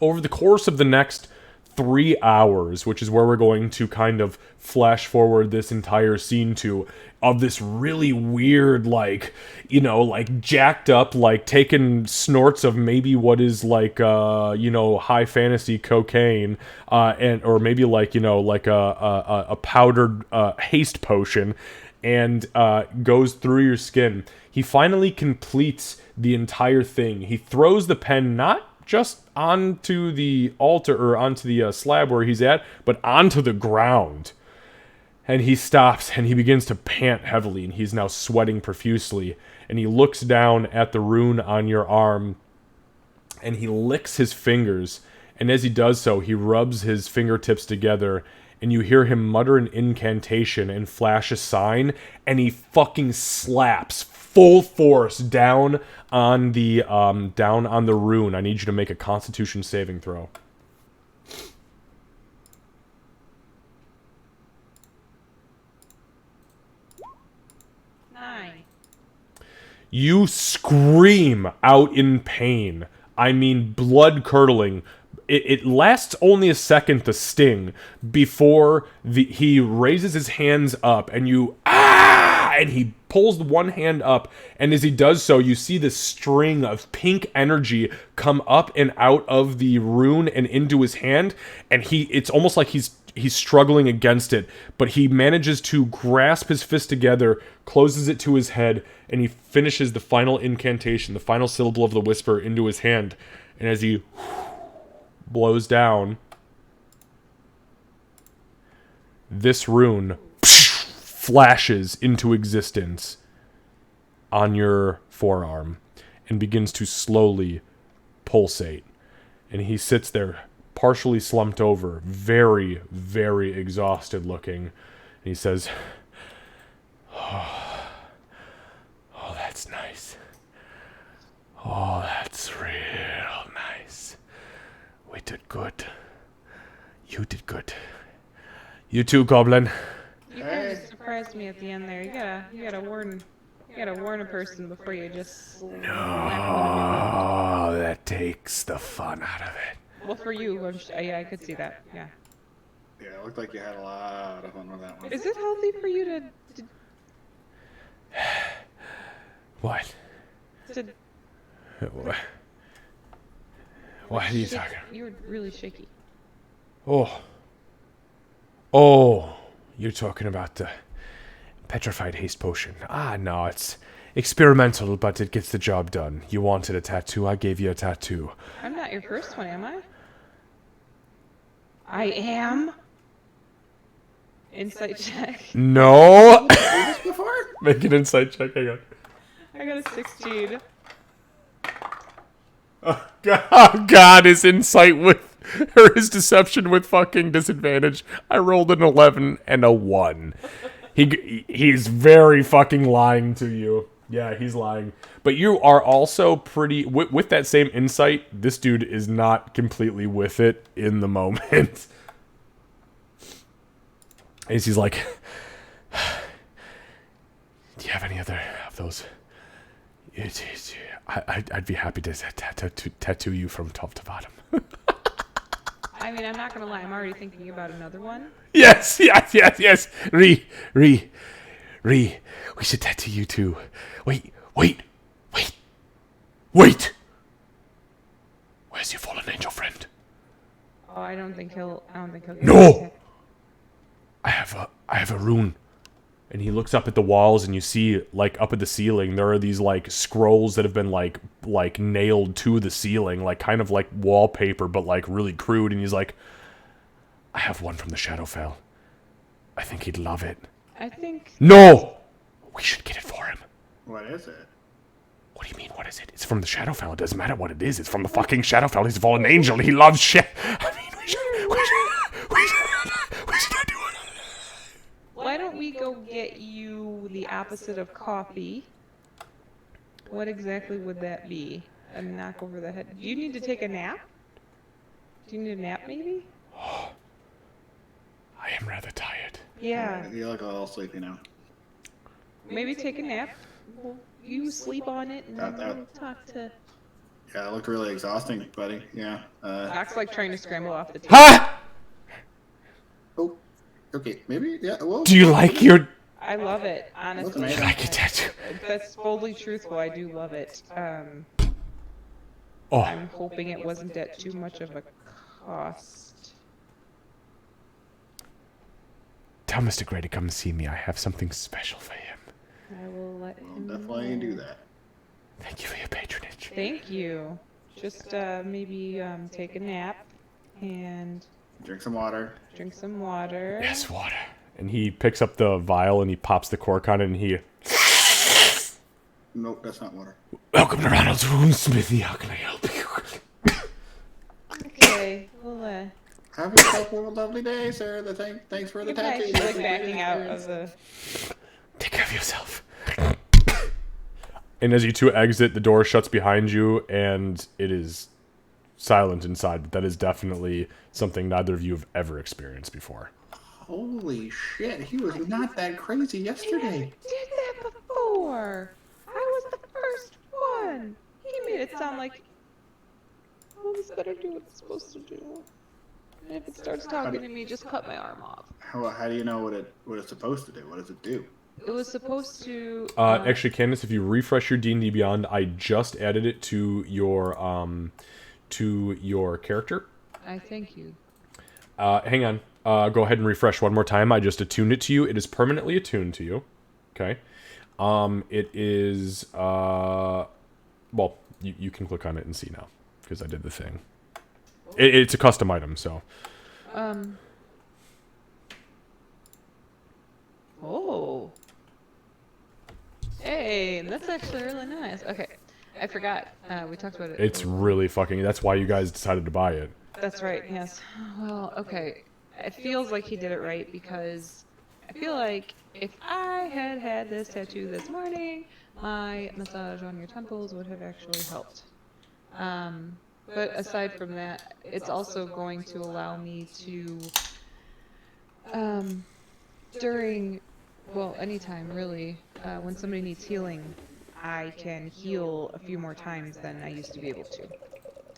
Over the course of the next 3 hours, which is where we're going to kind of flash forward this entire scene to, of this really weird, like, jacked up, like taking snorts of maybe what is like, high fantasy cocaine, or maybe like, a powdered haste potion, and goes through your skin. He finally completes the entire thing. He throws the pen not just onto the altar or onto the slab where he's at, but onto the ground. And he stops and he begins to pant heavily, and he's now sweating profusely. And he looks down at the rune on your arm and he licks his fingers. And as he does so, he rubs his fingertips together, and you hear him mutter an incantation and flash a sign, and he fucking slaps full force down on the rune. I need you to make a Constitution saving throw. You scream out in pain. I mean, blood curdling. It lasts only a second to sting before he raises his hands up, and you and he pulls one hand up, and as he does so, you see this string of pink energy come up and out of the rune and into his hand, and it's almost like he's struggling against it, but he manages to grasp his fist together, closes it to his head, and he finishes the final incantation, the final syllable of the whisper into his hand. And as he blows down, this rune flashes into existence on your forearm and begins to slowly pulsate. And he sits there, partially slumped over, very, very exhausted looking. And he says, "Oh, that's nice. Oh, that's real nice. We did good. You did good. You too, Goblin." You kind of surprised me at the end there. You gotta warn a person before you just slap them. Oh, that takes the fun out of it. Well, for you, yeah, I could see that. Yeah. Yeah, it looked like you had a lot of fun with that one. Is it healthy for you to What? What are you talking about? You were really shaky. Oh, you're talking about the petrified haste potion. Ah, no, it's experimental, but it gets the job done. You wanted a tattoo, I gave you a tattoo. I'm not your first one, am I? I am. Insight check. No! Make an insight check, hang on. I got a 16. Oh God, his insight or his deception with fucking disadvantage. I rolled an 11 and a 1. He's very fucking lying to you. Yeah, he's lying. But you are also pretty... With that same insight, this dude is not completely with it in the moment. As he's like... Do you have any other of those? I'd be happy to tattoo you from top to bottom. I mean, I'm not gonna lie, I'm already thinking about another one. Yes. Ree. We should tattoo you too. Wait. Where's your fallen angel friend? Oh, I don't think he'll get No! it. I have a rune. And he looks up at the walls, and you see, like, up at the ceiling, there are these, like, scrolls that have been, like nailed to the ceiling, like, kind of like wallpaper, but, like, really crude. And he's like, I have one from the Shadowfell. I think he'd love it. I think No! We should get it for him. What is it? What do you mean, what is it? It's from the Shadowfell. It doesn't matter what it is. It's from the fucking Shadowfell. He's a fallen angel. He loves shit. I mean, we should not do it. why don't we go get you the opposite of coffee? What exactly would that be? A knock over the head. Do you need to take a nap? Do you need a nap maybe? I am rather tired. Yeah. You look a little sleepy now. Maybe take a nap. Well, you sleep on it and then we'll talk to... Yeah, it looked really exhausting, buddy. Yeah. Doc's like trying to scramble off the table. Ha! Oh, okay. Maybe, yeah. Well, Do you like your... I love it, honestly. You like your tattoo? That's boldly truthful. I do love it. Oh, I'm hoping it wasn't at too much of a cost. tell Mr. Gray to come see me. I have something special for him. I will let him definitely know. do that. Thank you for your patronage. Thank you. Just maybe take a nap and Drink some water. drink some water. Yes, water. And he picks up the vial and he pops the cork on it and he... Nope, that's not water. Welcome to Ronald's Woundsmithy. How can I help you? Okay, well, Have yourself a lovely day, sir. Thanks for the goodbye. taxi. She's like backing out of the. Take care of yourself. And as you two exit, the door shuts behind you, and it is silent inside. But that is definitely something neither of you have ever experienced before. Holy shit, he was not that crazy yesterday. Did that before. I was the first one. He made it sound like. Well, this better do what it's supposed to do. And if it starts talking to me, just cut my arm off. How do you know what it's supposed to do? What does it do? It was supposed to. Actually, Candace, if you refresh your D&D Beyond, I just added it to your character. I thank you. Hang on. Go ahead and refresh one more time. I just attuned it to you. It is permanently attuned to you. Okay. It is. Well, you can click on it and see now because I did the thing. It's a custom item, so. Oh. Hey, that's actually really nice. Okay, I forgot. We talked about it. It's really fucking. That's why you guys decided to buy it. That's right. Yes. Well, okay. It feels like he did it right because I feel like if I had had this tattoo this morning, my massage on your temples would have actually helped. But aside from that, it's also going to allow me to, anytime really, when somebody needs healing, I can heal a few more times than I used to be able to.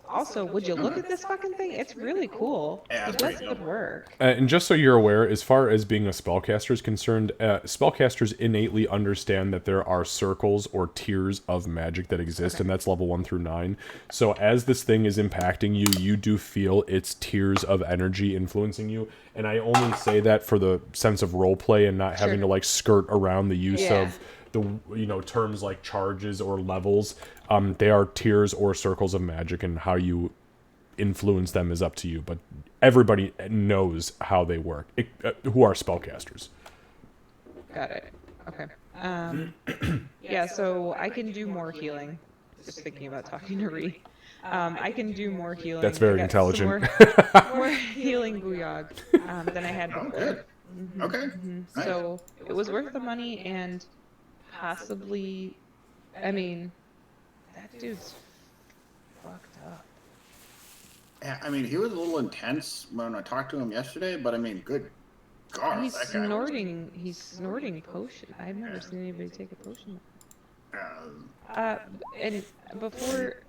Also, would you look at this fucking thing? It's really cool. Yeah, It it's does pretty good dope. work. And just so you're aware, as far as being a spellcaster is concerned, spellcasters innately understand that there are circles or tiers of magic that exist, and that's level 1 through 9. So as this thing is impacting you, you do feel its tiers of energy influencing you. And I only say that for the sense of roleplay and not having to like skirt around the use of the terms like charges or levels. They are tiers or circles of magic, and how you influence them is up to you. But everybody knows how they work, who are spellcasters. Got it. Okay. Yeah, so I can do more healing. Just thinking about talking to Ree. I can do more healing. That's very I got some intelligent. more healing booyog than I had Oh, before. good. Okay. Nice. So it was worth the money, and possibly, I mean, that dude's fucked up. Yeah, I mean, he was a little intense when I talked to him yesterday, but I mean, good God, He's that guy snorting. He's snorting potion. I've never seen anybody take a potion. was, And before.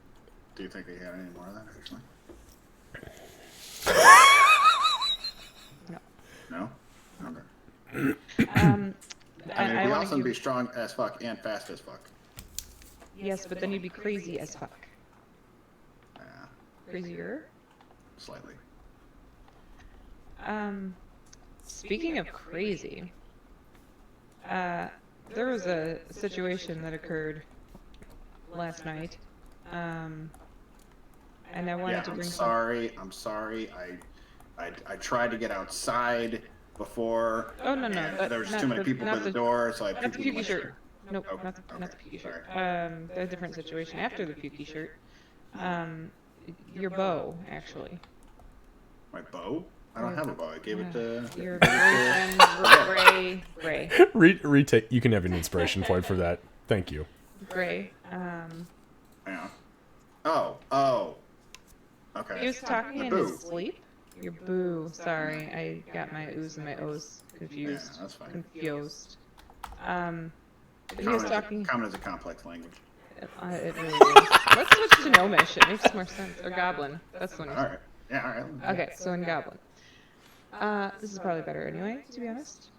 do you think he had any more of that, actually? No. No? Okay. I I mean, I we wanna also give- be strong as fuck and fast as fuck. Yes, but then you'd be crazy as fuck. Yeah, Crazier. slightly. Speaking of crazy, there was a situation that occurred last night, and I wanted Yeah, to I'm bring sorry. I'm sorry. I tried to get outside before. Oh, no, no, and but there was not too many the- people not by the the- door, so I not the puked in pukey my shirt. Nope, Okay, not the okay, pukey shirt. sorry. A different situation after the pukey shirt. Your bow, actually. My bow? I don't have a bow. I gave it to. Your boyfriend, Gray. Retake. You can have an inspiration point for that. Thank you. Gray. Yeah. Oh. Okay. He was talking The in boo. his sleep. Your boo. Sorry, I got my oohs and my ohs confused. Yeah, that's fine. Confused. He was talking. Common is a complex language. It really is. Let's switch to Gnomish. It makes more sense. Or Goblin. That's the one. All right. Yeah. All right. Okay, so in Goblin. This is probably better anyway, to be honest.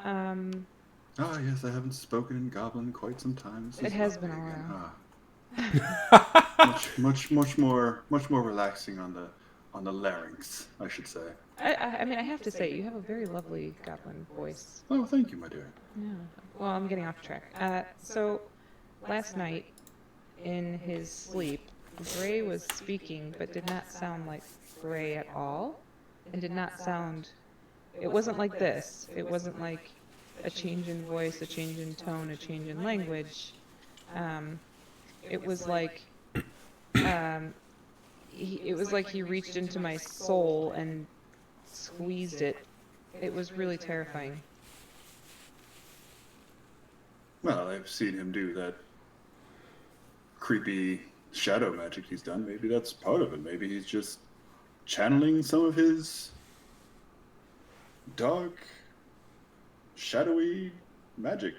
Oh yes, I haven't spoken in Goblin in quite some time. This It is has lovely been a again. while. Much more relaxing on the larynx, I should say. I mean, I have to say, you have a very lovely Goblin voice. Oh, thank you, my dear. Yeah. Well, I'm getting off track. So, last night, in his sleep, Gray was speaking, but did not sound like Gray at all. It did not sound it wasn't like this. It wasn't like a change in voice, a change in tone, a change in language. It was like it was like he reached into my soul and squeezed it. It was really terrifying. Well, I've seen him do that creepy shadow magic he's done. Maybe that's part of it. Maybe he's just channeling some of his dark, shadowy magic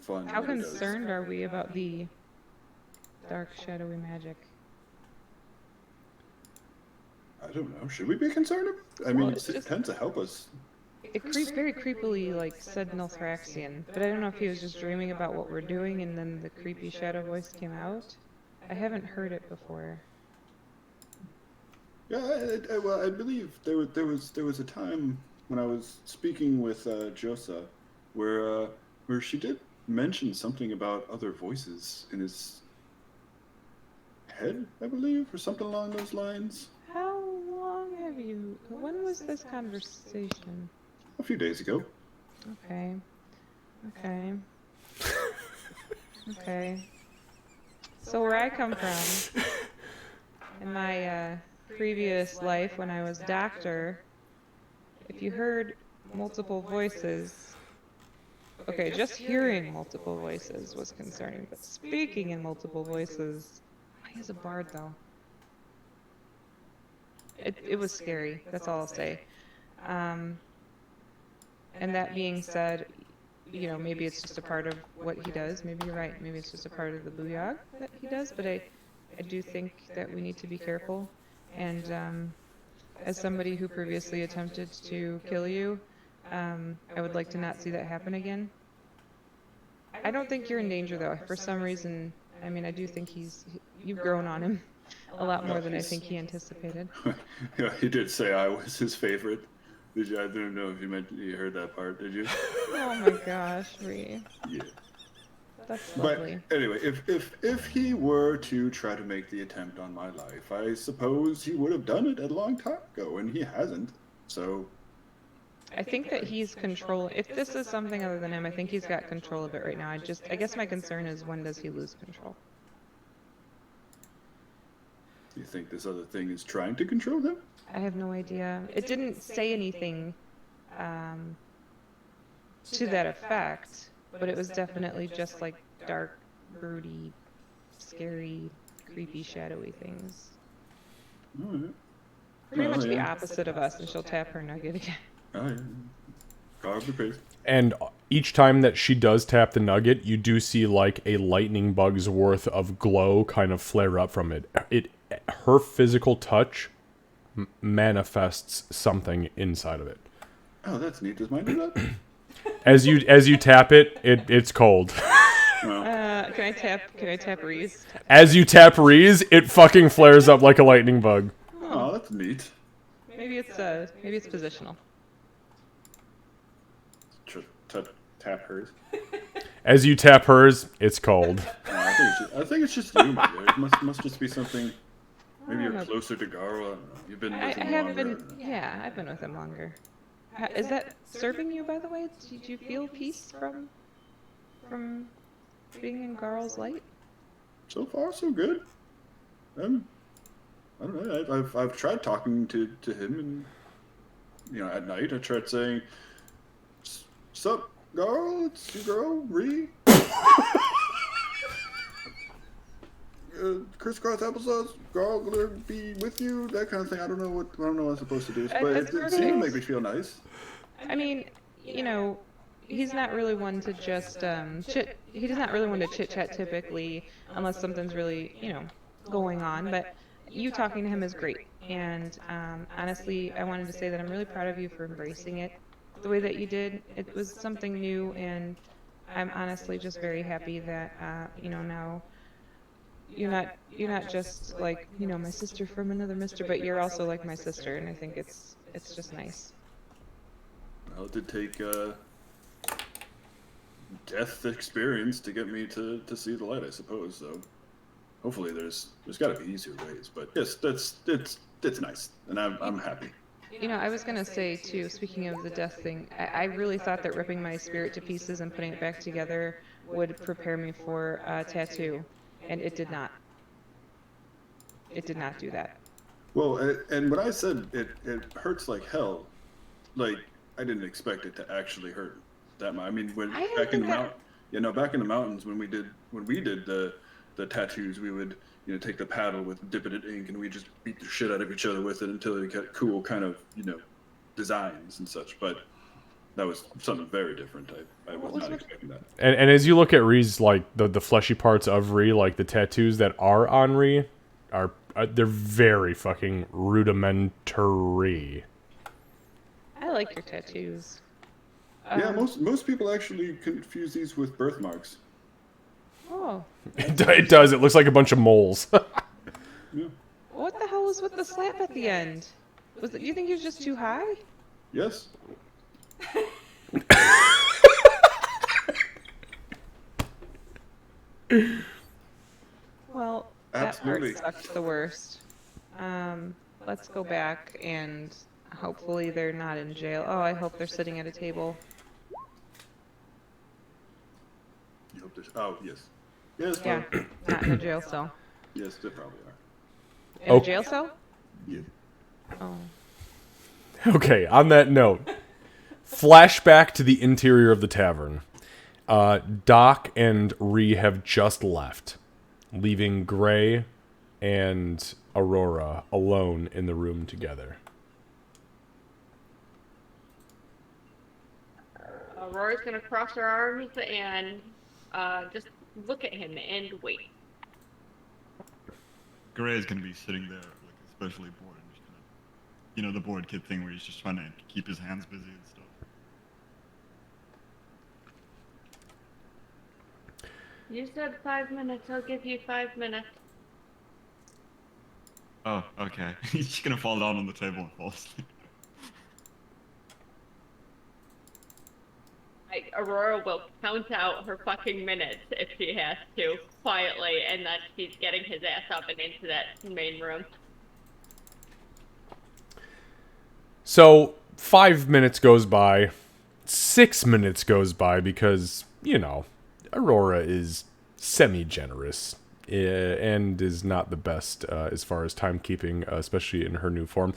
fun. How that he does. concerned are we about the dark, shadowy magic? I don't know. Should we be concerned? I mean, Well, it it's just- tends to help us. It very creepily like said Nilthraxian, but I don't know if he was just dreaming about what we're doing and then the creepy shadow voice came out. I haven't heard it before. Yeah, well, I believe there was a time when I was speaking with Josa, where she did mention something about other voices in his head, I believe, or something along those lines. How long have you... When was this conversation? A few days ago. Okay. Okay. Okay. So where I come from, in my previous life when I was doctor, if you heard multiple voices... Okay, just hearing multiple voices was concerning, but speaking in multiple voices... He's a bard, though. It was scary, that's all I'll say. And that being said, you know, maybe it's just a part of what he does. Maybe you're right. Maybe it's just a part of the booyah that he does. But I do think that we need to be careful. And as somebody who previously attempted to kill you, I would like to not see that happen again. I don't think you're in danger, though. For some reason, I mean, I do think you've grown on him a lot more than I think he anticipated. Yeah, he did say I was his favorite. Did you? I don't know if you heard that part. Did you? Oh my gosh, Ree. Yeah. That's But lovely. anyway, if he were to try to make the attempt on my life, I suppose he would have done it a long time ago, and he hasn't. So I think that he's control. If this is something other than him, I think he's got control of it right now. I guess my concern is when does he lose control? you think this other thing is trying to control him? I have no idea. It didn't say anything to that effect, but it was definitely just like dark, broody, scary, creepy, shadowy things. All right. Pretty Oh, much the yeah. opposite of us, and she'll tap her nugget again. Oh, yeah. God be praised. And each time that she does tap the nugget, you do see like a lightning bug's worth of glow kind of flare up from it. Her physical touch manifests something inside of it. Oh, that's neat. Does mine do that? As you tap it, it's cold. Well, Can I tap Reese? As you tap Reese, it fucking flares up like a lightning bug. oh, that's neat. Maybe it's positional. Tap hers. As you tap hers, it's cold. I think it's just you, my dear. It must just be something. Maybe you're know. closer to Garo. I don't know. You've been with I him haven't longer. been. Yeah, I've been with him longer. Is that serving you, by the way? Did you feel peace from being in Garl's light? So far, so good. I don't know. I've tried talking to him, and at night I tried saying, "Sup, Garl? It's your girl, Ree." Crisscross applesauce, Garl gonna be with you, that kind of thing. I don't know what I'm supposed to do, but That's it seemed to make me feel nice. I mean, he's not really one to just chit. He's not really one to chit chat typically, unless something's really going on. But you talking to him is great, and honestly, I wanted to say that I'm really proud of you for embracing it the way that you did. It was something new, and I'm honestly just very happy that now you're not just like my sister from another mister, but you're also like my sister, and I think it's just nice. Well, it did take death experience to get me to see the light, I suppose. So hopefully there's got to be easier ways. But yes, it's nice, and I'm happy. You know, I was gonna say too, speaking of the death thing, I really thought that ripping my spirit to pieces and putting it back together would prepare me for a tattoo, and it did not. It did not do that. Well, and when I said it hurts like hell, like I didn't expect it to actually hurt that much. I mean, when I didn't back in think the that- mount, back in the mountains when we did the tattoos, we would take the paddle with dip it in ink and we just beat the shit out of each other with it until it got cool kind of designs and such. But that was something very different. I was not expecting that. And as you look at Rhee's, like, the fleshy parts of Rhee, like the tattoos that are on Rhee, are they're very fucking rudimentary. I like your tattoos. Yeah, most people actually confuse these with birthmarks. Oh, It does. It looks like a bunch of moles. Yeah. what the hell was with the slap at the end? Was it? You think he was just too high? Yes. Well, Absolutely. that part sucked the worst. Let's go back and hopefully they're not in jail. Oh, I hope they're sitting at a table. You hope there's. Oh, yes. Yes. Yeah, not in a jail cell. Yes, they probably are. In Oh. a jail cell? Yeah. Oh. Okay, on that note, flashback to the interior of the tavern. Doc and Rhee have just left, leaving Gray and Aurora alone in the room together. Aurora's gonna cross her arms and just look at him and wait. Gray is gonna be sitting there, like, especially bored, and just kind of, the bored kid thing where he's just trying to keep his hands busy and stuff. You said 5 minutes. I'll give you 5 minutes. Oh, okay. He's just gonna fall down on the table and fall asleep. Aurora will count out her fucking minutes if she has to, quietly, and then she's getting his ass up and into that main room. So 5 minutes goes by, 6 minutes goes by because, Aurora is semi-generous and is not the best as far as timekeeping, especially in her new form.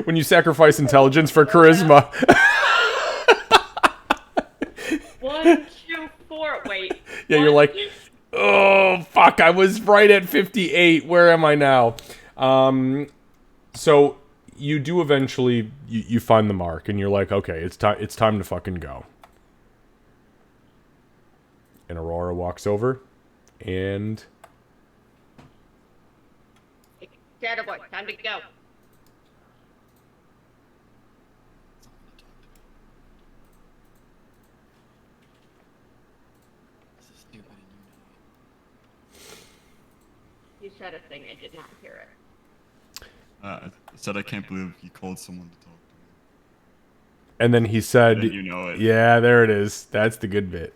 When you sacrifice intelligence for charisma. 1, 2, 4. Wait. Yeah, you're like, oh, fuck, I was right at 58. Where am I now? So you do eventually, you find the mark, and you're like, okay, it's time to fucking go. And Aurora walks over, and... Shadow Boy, time to go. You said a thing, I did not hear it. I said I can't believe you called someone to talk to me. And then he said, And you know it. yeah, there it is. That's the good bit.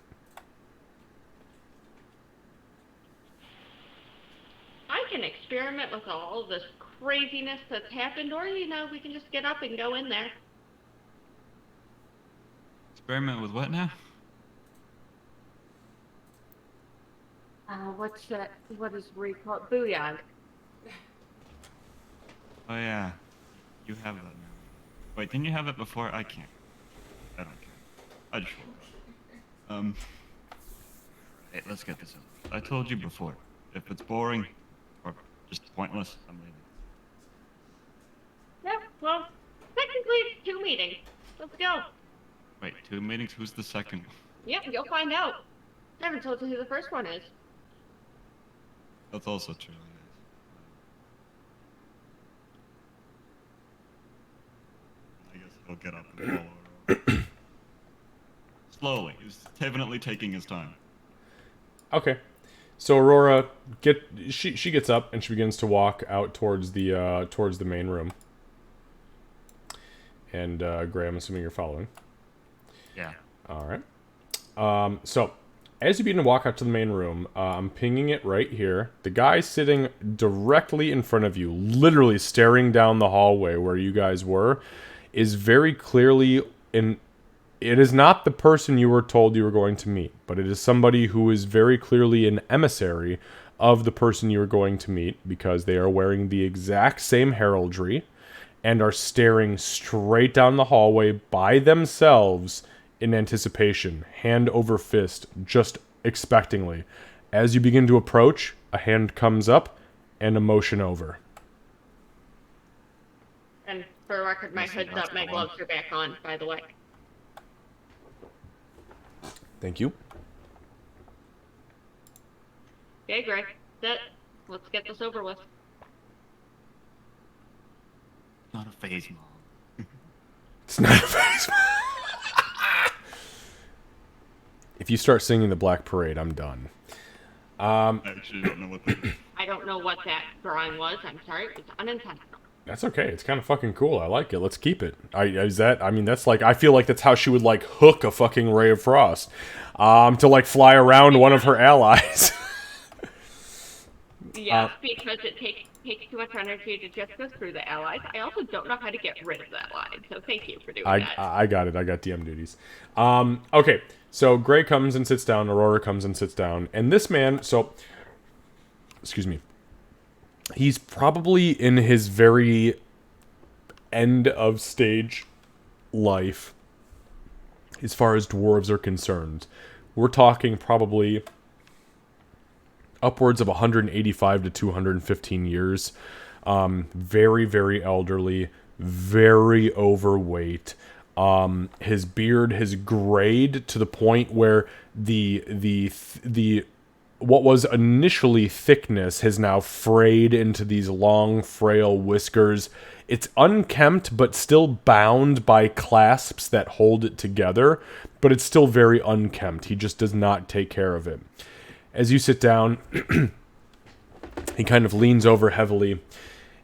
I can experiment with all this craziness that's happened, or, we can just get up and go in there. Experiment with what now? What's that? What is Rhee called? Booyah. Oh yeah, you have that now. Wait, didn't you have it before? I can't. I don't care. I just woke up. Hey, let's get this over. I told you before. If it's boring or just pointless, I'm leaving. Yep, well, technically it's 2 meetings. Let's go. Wait, 2 meetings? Who's the second one? Yep, you'll find out. I haven't told you who the first one is. That's also true. I guess he'll get up and follow her. Slowly. He's definitely taking his time. Okay. So Aurora she gets up and she begins to walk out towards the main room. And Gray, I'm assuming you're following. Yeah. All right. So as you begin to walk out to the main room, I'm pinging it right here. The guy sitting directly in front of you, literally staring down the hallway where you guys were, is very clearly in... It is not the person you were told you were going to meet, but it is somebody who is very clearly an emissary of the person you were going to meet, because they are wearing the exact same heraldry and are staring straight down the hallway by themselves in anticipation, hand over fist, just expectingly. As you begin to approach, a hand comes up and a motion over. And for the record, my hood's up, my gloves are back on, by the way. Thank you. Okay, Greg. That's it. Let's get this over with. Not a phase, Mom. It's not a face. If you start singing the Black Parade, I'm done. I actually don't know what that is. I don't know what that drawing was. I'm sorry. It was unintentional. That's okay. It's kind of fucking cool. I like it. Let's keep it. That's like, I feel like that's how she would, like, hook a fucking Ray of Frost. To, like, fly around one of her allies. Yeah, because it takes too much energy to just go through the allies. I also don't know how to get rid of that line, so thank you for doing that. I got it. I got DM duties. Okay, so Gray comes and sits down. Aurora comes and sits down. And this man, so... Excuse me. He's probably in his very end of stage life as far as dwarves are concerned. We're talking probably upwards of 185 to 215 years. Very, very elderly, very overweight. His beard has grayed to the point where the what was initially thickness has now frayed into these long, frail whiskers. It's unkempt, but still bound by clasps that hold it together, but it's still very unkempt. He just does not take care of it. As you sit down, he kind of leans over heavily,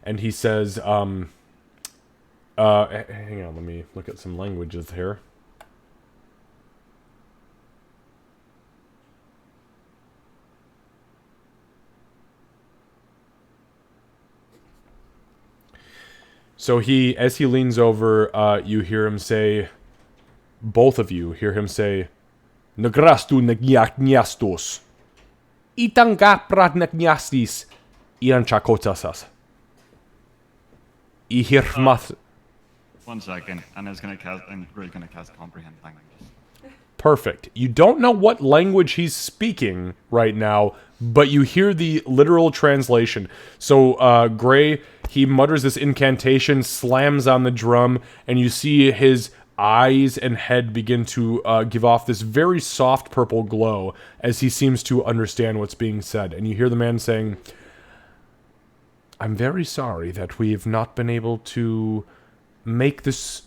and he says, hang on, let me look at some languages here. So as he leans over, you hear him say, both of you hear him say, Nagrastu nagyastos. Itangaprat nagyastis. Ianchakotasas. Ihirmath. 1 second. Anna's gonna cast. I'm really gonna cast comprehend languages. Perfect. You don't know what language he's speaking right now, but you hear the literal translation. So, Gray, he mutters this incantation, slams on the drum, and you see his eyes and head begin to give off this very soft purple glow as he seems to understand what's being said. And you hear the man saying, I'm very sorry that we've not been able to make this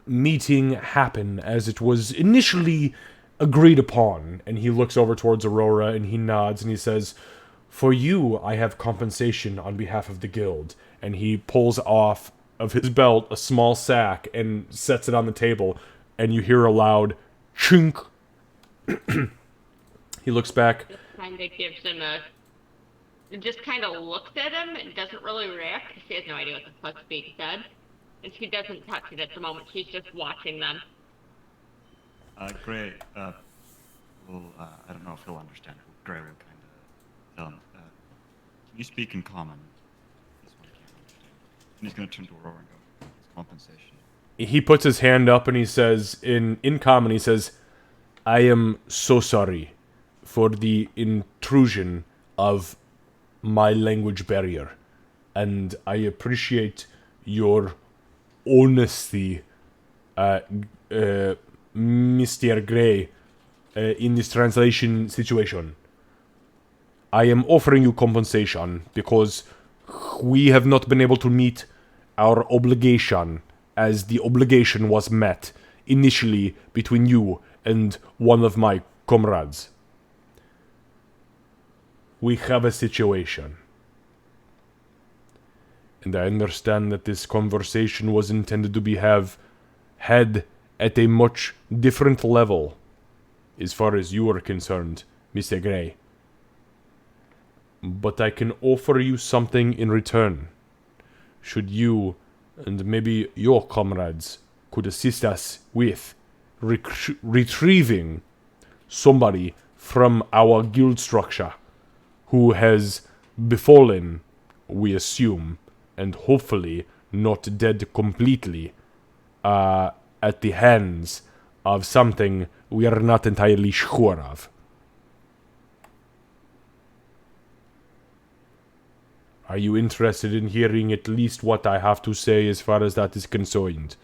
meeting happen as it was initially agreed upon. And he looks over towards Aurora and he nods and he says, for you, I have compensation on behalf of the guild. And he pulls off of his belt a small sack and sets it on the table. And you hear a loud chink. He looks back. Just kind of gives him just kind of looks at him and doesn't really react because she has no idea what the fuck's being said. And she doesn't touch it at the moment. She's just watching them. Gray, I don't know if he'll understand. Gray will kind of tell him, can you speak in common? This one can't understand. And he's going to turn to Aurora and go, it's compensation. He puts his hand up and he says, in common, he says, I am so sorry for the intrusion of my language barrier. And I appreciate your honesty, Mr. Gray, in this translation situation. I am offering you compensation because we have not been able to meet our obligation as the obligation was met initially between you and one of my comrades. We have a situation. And I understand that this conversation was intended to be had at a much different level as far as you are concerned, Mr. Gray. But I can offer you something in return. Should you and maybe your comrades could assist us with retrieving somebody from our guild structure who has befallen, we assume, and hopefully not dead completely, at the hands of something we are not entirely sure of. Are you interested in hearing at least what I have to say as far as that is concerned?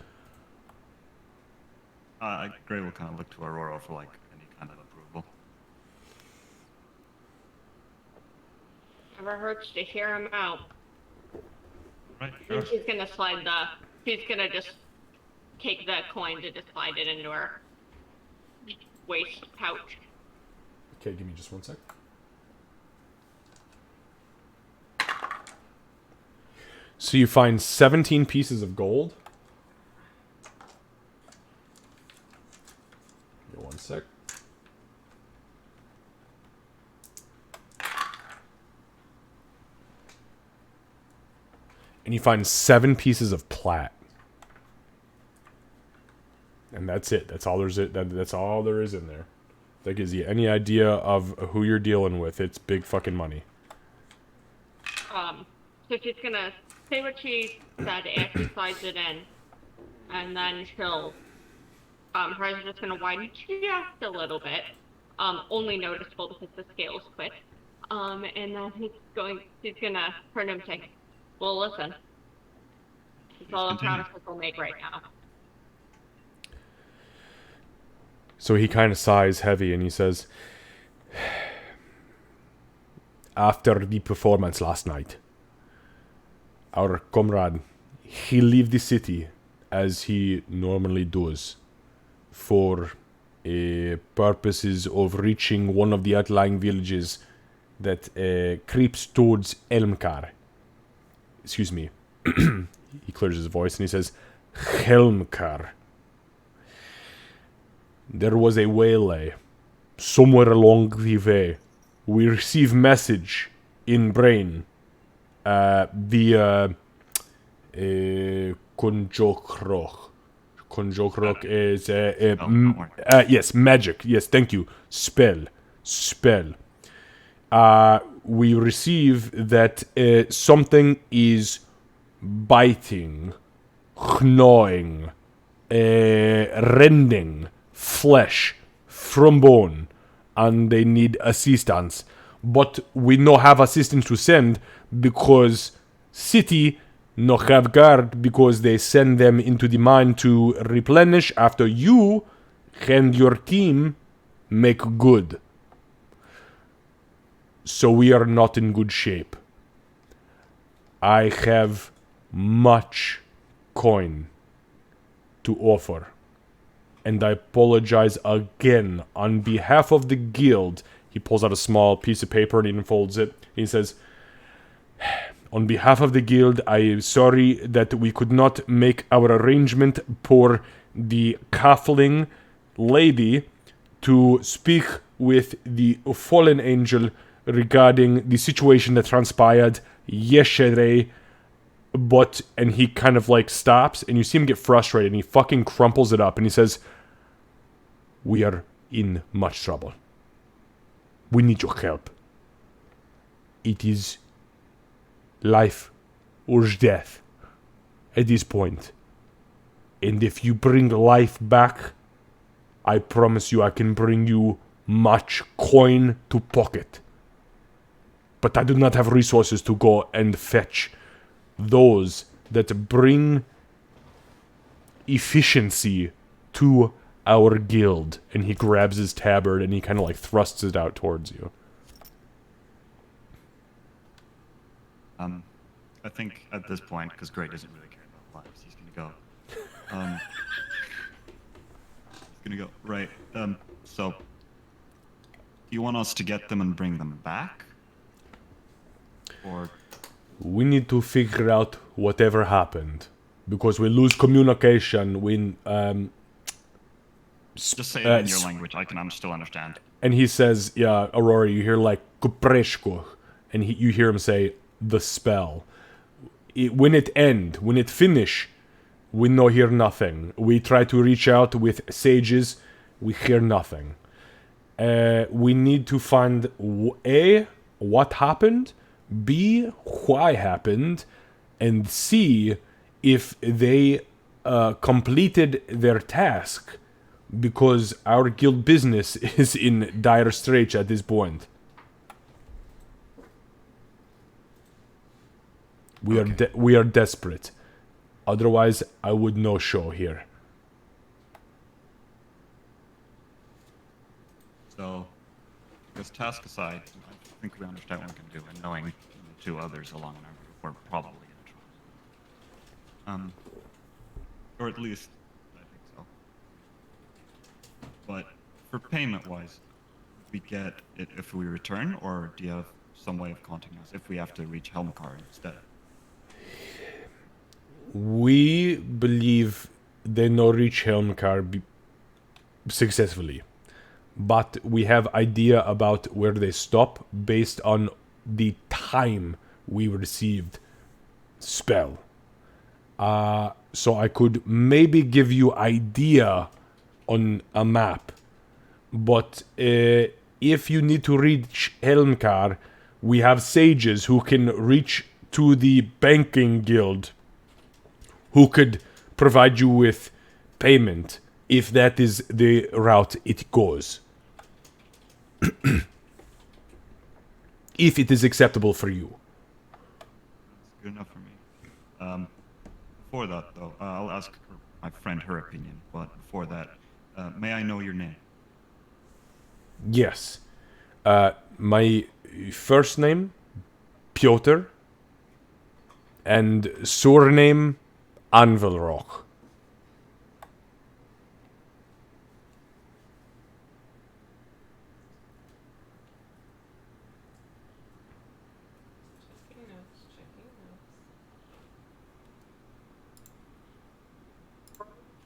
Gray will kind of look to Aurora for like any kind of approval. Never hurts to hear him out. Right, sure. And she's gonna just take the coins and just slide it into her waist pouch. Okay, give me just one sec. So you find 17 pieces of gold. Give me one sec. And you find 7 pieces of plat. And that's it. That's all that's all there is in there. If that gives you any idea of who you're dealing with, it's big fucking money. So she's gonna say what she said as she slides it in, and then she'll, her eyes are just gonna widen just a little bit, only noticeable because the scales quit, and then she's gonna turn to him and say, well, listen, it's all the promises we'll make right now. So he kind of sighs heavy and he says, after the performance last night, our comrade, he left the city as he normally does for purposes of reaching one of the outlying villages that creeps towards Elmkar. Excuse me. He clears his voice and he says, Helmkar. There was a waylay somewhere along the way. We receive message in brain via Konjokrok. Konjokrok is yes, magic. Yes, thank you. Spell. We receive that something is biting, gnawing, rending flesh from bone, and they need assistance. But we no have assistance to send because city no have guard because they send them into the mine to replenish after you and your team make good. So we are not in good shape. I have much coin to offer. And I apologize again on behalf of the guild. He pulls out a small piece of paper and he unfolds it. He says, on behalf of the guild, I am sorry that we could not make our arrangement for the Kaffling lady to speak with the fallen angel regarding the situation that transpired yesterday. But, and he kind of like stops and you see him get frustrated and he fucking crumples it up and he says, we are in much trouble. We need your help. It is life or death at this point. And if you bring life back, I promise you I can bring you much coin to pocket. But I do not have resources to go and fetch those that bring efficiency to our guild. And he grabs his tabard and he kind of like thrusts it out towards you. I think at this point, because Gray doesn't really care about lives, he's gonna go. He's gonna go, right. So, you want us to get them and bring them back? Or... We need to figure out whatever happened. Because we lose communication when, Just say it in your language. I'm still understand. And he says, yeah, Aurora, you hear like kupreshko, and you hear him say the spell. When it finish, we no hear nothing. We try to reach out with sages, we hear nothing. We need to find A, what happened, B, why happened, and C, if they completed their task, because our guild business is in dire straits at this point. We are desperate. Otherwise, I would no show here. So, this task aside, I think we understand what we can do, and knowing the two others along our group, we're probably in trouble. Or at least, I think so. But for payment-wise, we get it if we return, or do you have some way of contacting us if we have to reach Helmkar instead? We believe they no reach Helmkar successfully, but we have idea about where they stop based on the time we received spell. So I could maybe give you idea on a map, but if you need to reach Helmkar, we have sages who can reach to the banking guild, who could provide you with payment if that is the route it goes. If it is acceptable for you. That's good enough for me. Before that, though, I'll ask my friend her opinion, but before that, may I know your name? Yes. My first name, Piotr, and surname, Anvilrock.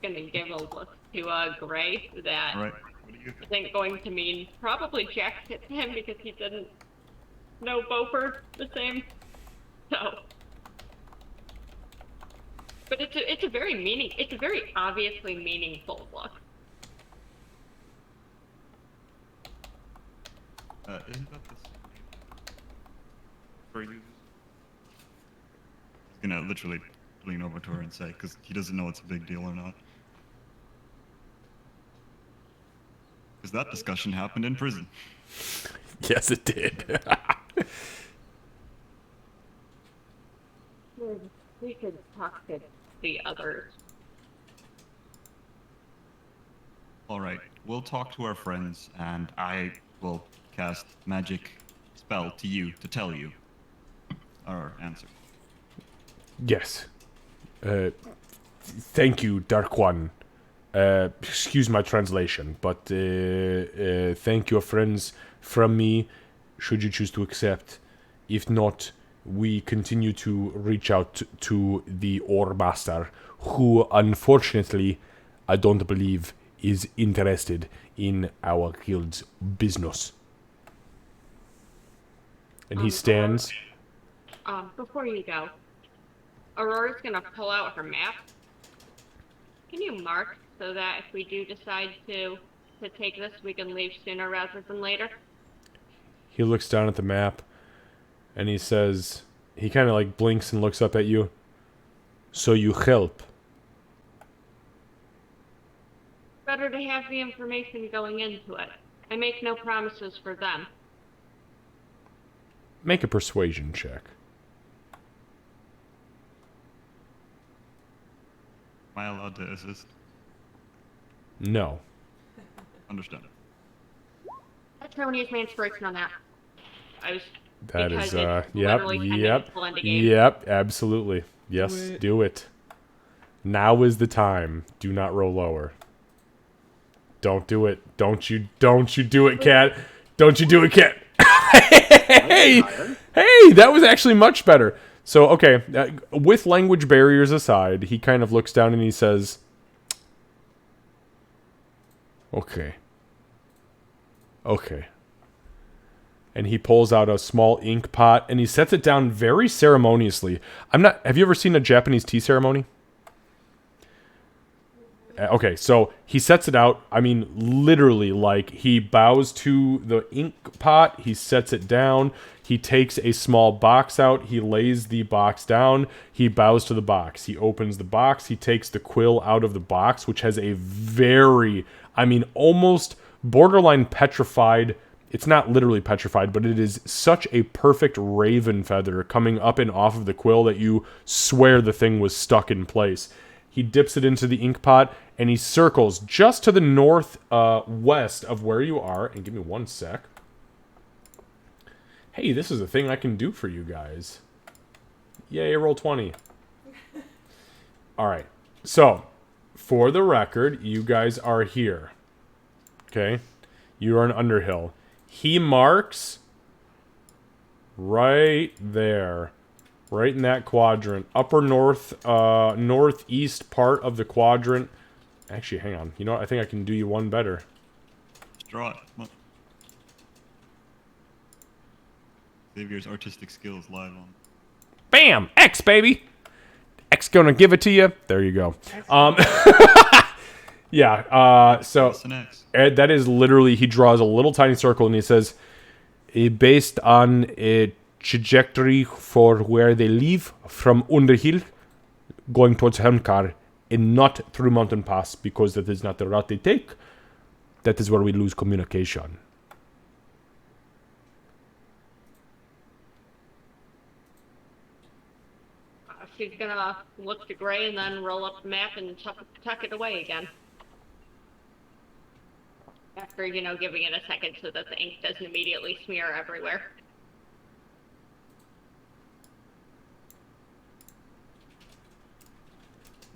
Gonna give a look to Gray that All right. What do you think? isn't going to mean probably jack shit to him because he didn't know Beaufort the same. So, but it's a very obviously meaningful look. Isn't that the same for you? He's gonna literally lean over to her and say, because he doesn't know it's a big deal or not. Because that discussion happened in prison. Yes, it did. We could talk to the others. Alright, we'll talk to our friends, and I will cast magic spell to you to tell you our answer. Yes. Thank you, Dark One. Excuse my translation, but thank your friends from me, should you choose to accept. If not, we continue to reach out to the Ore Master, who, unfortunately, I don't believe is interested in our guild's business. And he stands. Before you go, Aurora's gonna pull out her map. Can you mark so that if we do decide to take this, we can leave sooner rather than later? He looks down at the map, and he says, he kind of like blinks and looks up at you. So you help. Better to have the information going into it. I make no promises for them. Make a persuasion check. Am I allowed to assist? No. Understand. That's how I use my inspiration on that. I was That is, because it's yep, literally 10 yep, minutes till end of game. yep, absolutely. Yes, Do it. do it. Now is the time. Do not roll lower. Don't do it. Don't you do it, cat. Don't you do it, cat. Hey, hey, that was actually much better. So, okay, with language barriers aside, he kind of looks down and he says, Okay. Okay. And he pulls out a small ink pot and he sets it down very ceremoniously. Have you ever seen a Japanese tea ceremony? Okay, so he sets it out. I mean, literally, like, he bows to the ink pot, he sets it down, he takes a small box out, he lays the box down, he bows to the box, he opens the box, he takes the quill out of the box, which has a very, I mean, almost borderline petrified, it's not literally petrified, but it is such a perfect raven feather coming up and off of the quill that you swear the thing was stuck in place. He dips it into the ink pot, and he circles just to the north west of where you are. And give me one sec. Hey, this is a thing I can do for you guys. Yay, roll 20. Alright, so, for the record, you guys are here. Okay? You are in Underhill. He marks right there. Right in that quadrant. Upper north, northeast part of the quadrant. Actually, hang on. You know what? I think I can do you one better. Just draw it. Come on. Xavier's artistic skills live on. Bam! X, baby! X gonna give it to you. There you go. Yeah, so... That's an X. That is literally... He draws a little tiny circle and he says, based on a trajectory for where they leave from Underhill, going towards Helmkar, and not through Mountain Pass, because that is not the route they take. That is where we lose communication. She's gonna look to Gray and then roll up the map and tuck it away again. After, you know, giving it a second so that the ink doesn't immediately smear everywhere.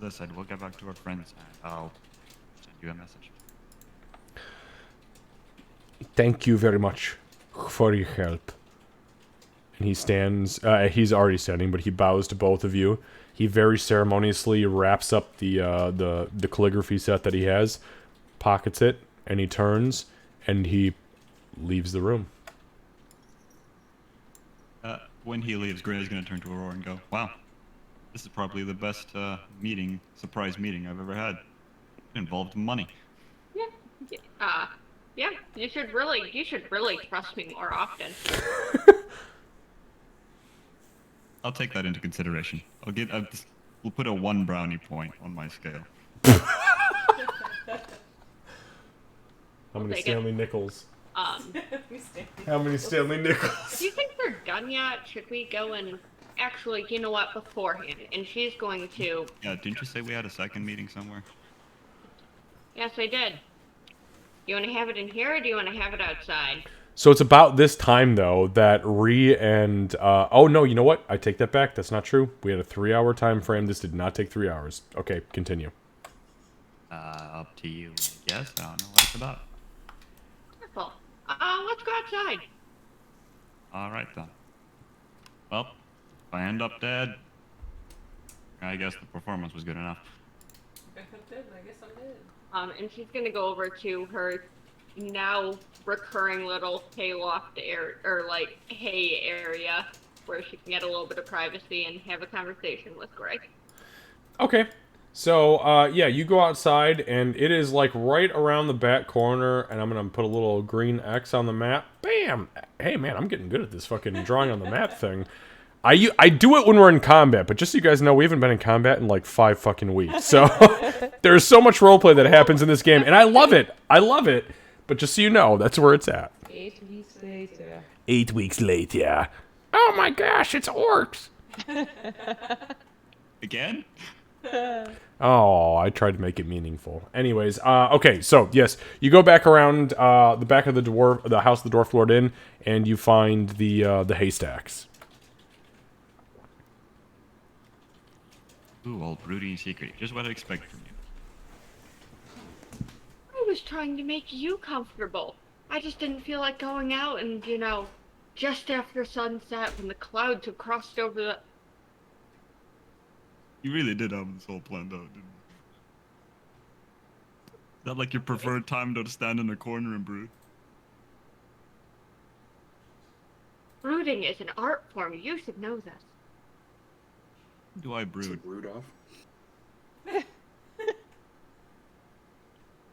As I said, we'll get back to our friends and I'll send you a message. Thank you very much for your help. And he stands, he's already standing, but he bows to both of you. He very ceremoniously wraps up the calligraphy set that he has, pockets it, and he turns, and he leaves the room. When he leaves, Gray's gonna turn to Aurora and go, wow, this is probably the best surprise meeting I've ever had. It involved money. Yeah. Yeah, you should really trust me more often. I'll take that into consideration. We'll put a 1 brownie point on my scale. How many take Stanley Nickels? How How many Stanley Nickels? Do you think they're done yet? Should we go and... Actually, you know what, beforehand, and she's going to... Yeah, didn't you say we had a second meeting somewhere? Yes, I did. You want to have it in here, or do you want to have it outside? So it's about this time, though, that Ree and... oh, no, you know what? I take that back. That's not true. We had a 3-hour time frame. This did not take 3 hours. Okay, continue. Up to you, I guess. I don't know what it's about. Wonderful. Let's go outside. Alright, then. Well, if I end up dead, I guess the performance was good enough. And she's gonna go over to her now recurring little hayloft hay area where she can get a little bit of privacy and have a conversation with Greg. Okay. So, yeah, you go outside, and it is, like, right around the back corner, and I'm gonna put a little green X on the map. Bam! Hey, man, I'm getting good at this fucking drawing on the map thing. I do it when we're in combat, but just so you guys know, we haven't been in combat in, like, 5 fucking weeks. So, there's so much roleplay that happens in this game, and I love it! I love it! But just so you know, that's where it's at. 8 weeks later. 8 weeks later. Oh my gosh, it's orcs! Again? Oh, I tried to make it meaningful. Anyways, okay, so yes, you go back around the back of the house the dwarf lord in, and you find the haystacks. Ooh, old broody secret. Just what I expect from you. I was trying to make you comfortable. I just didn't feel like going out and, you know, just after sunset when the clouds have crossed over the... You really did have this all planned out, didn't that like your preferred time to stand in a corner and brood? Brooding is an art form. You should know this. Do I Is brood? it Rudolph?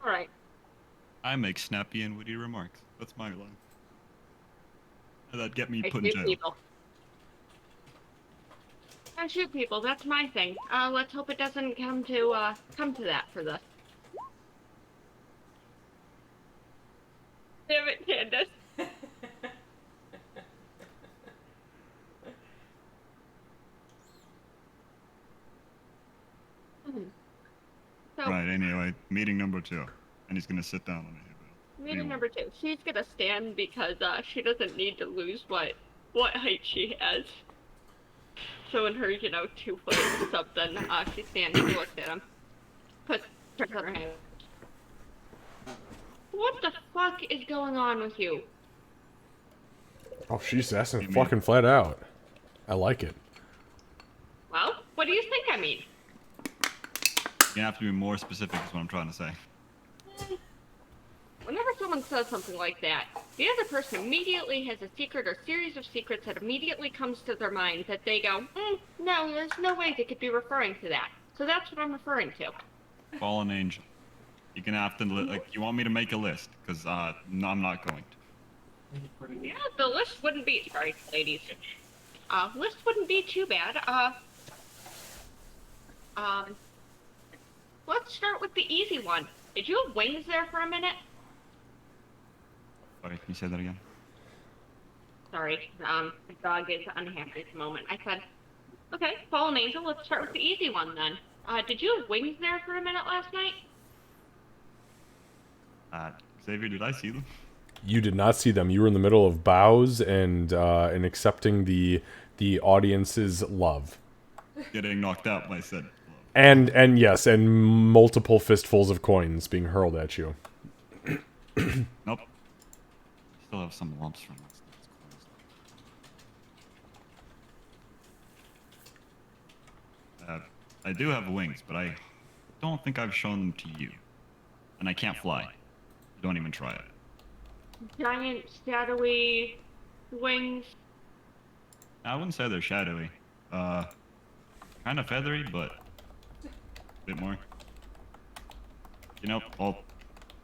All right. I make snappy and witty remarks. That's my line. That'd get me I put in shoot jail. people. I shoot people. That's my thing. Let's hope it doesn't come to that for this. Damn it, Candace. So, Right, anyway, meeting number 2. And he's gonna sit down on it. meeting number 2. She's gonna stand because she doesn't need to lose what height she has. So in her, 2 foot or something, she stands, she looks at him, puts her hand. What the fuck is going on with you? Oh, she's asking You mean- fucking flat out. I like it. Well, what do you think I mean? You have to be more specific is what I'm trying to say. Whenever someone says something like that, the other person immediately has a secret or series of secrets that immediately comes to their mind that they go, no, there's no way they could be referring to that. So that's what I'm referring to. Fallen angel. You're gonna have to, you want me to make a list? Because, no, I'm not going to. Yeah, the list wouldn't be, sorry, ladies. List wouldn't be too bad. Let's start with the easy one. Did you have wings there for a minute? Sorry, can you say that again? Sorry, the dog is unhappy at the moment. I said, okay, fallen angel, let's start with the easy one then. Did you have wings there for a minute last night? Xavier, did I see them? You did not see them. You were in the middle of bows and accepting the audience's love. Getting knocked out by said. And yes, and multiple fistfuls of coins being hurled at you. Nope. Still have some lumps from last night's. I do have wings, but I don't think I've shown them to you. And I can't fly. Don't even try it. Giant, shadowy wings. I wouldn't say they're shadowy. Kind of feathery, but a bit more. All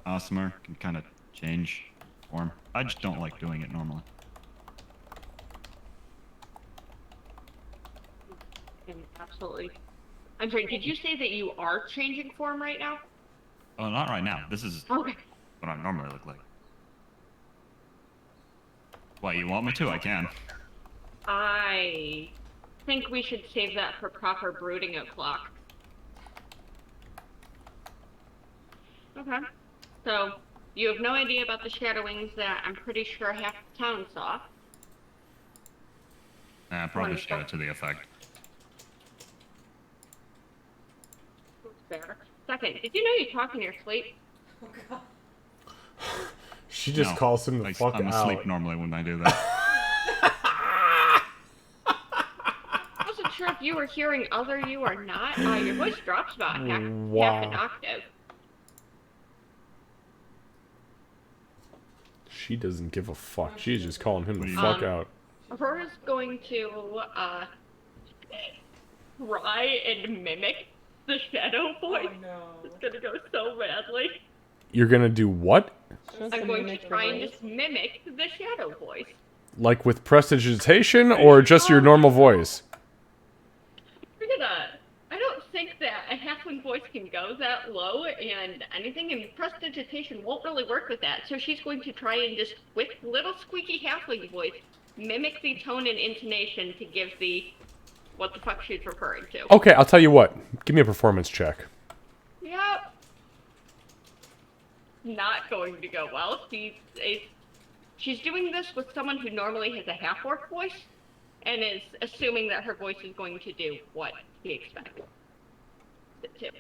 Osmer can kind of change form. I just don't like doing it normally. Absolutely. I'm sorry, did you say that you are changing form right now? Oh, not right now. This is Okay. what I normally look like. Why, you want me to? I can. I think we should save that for proper brooding o'clock. Okay. So, you have no idea about the shadowings that I'm pretty sure half the town saw. Probably show it to the effect. Fair. Second, did you know you talk in your sleep? She just No, calls him the fuck I'm out. asleep normally when I do that. I wasn't sure if you were hearing other you or not. Your voice drops about half an Wow. octave. She doesn't give a fuck. She's just calling him What the do you fuck mean? out. Aurora's going to try and mimic the shadow voice. Oh no. It's gonna go so badly. You're gonna do what? I'm going to try and just mimic the shadow voice. Like with prestidigitation or just your normal voice? We're gonna. I don't think that a halfling voice can go that low, and anything in prestidigitation won't really work with that. So she's going to try and just, with little squeaky halfling voice, mimic the tone and intonation to give the what the fuck she's referring to. Okay, I'll tell you what. Give me a performance check. Yep. Not going to go well. She's doing this with someone who normally has a half-orc voice, and is assuming that her voice is going to do what he expected it to.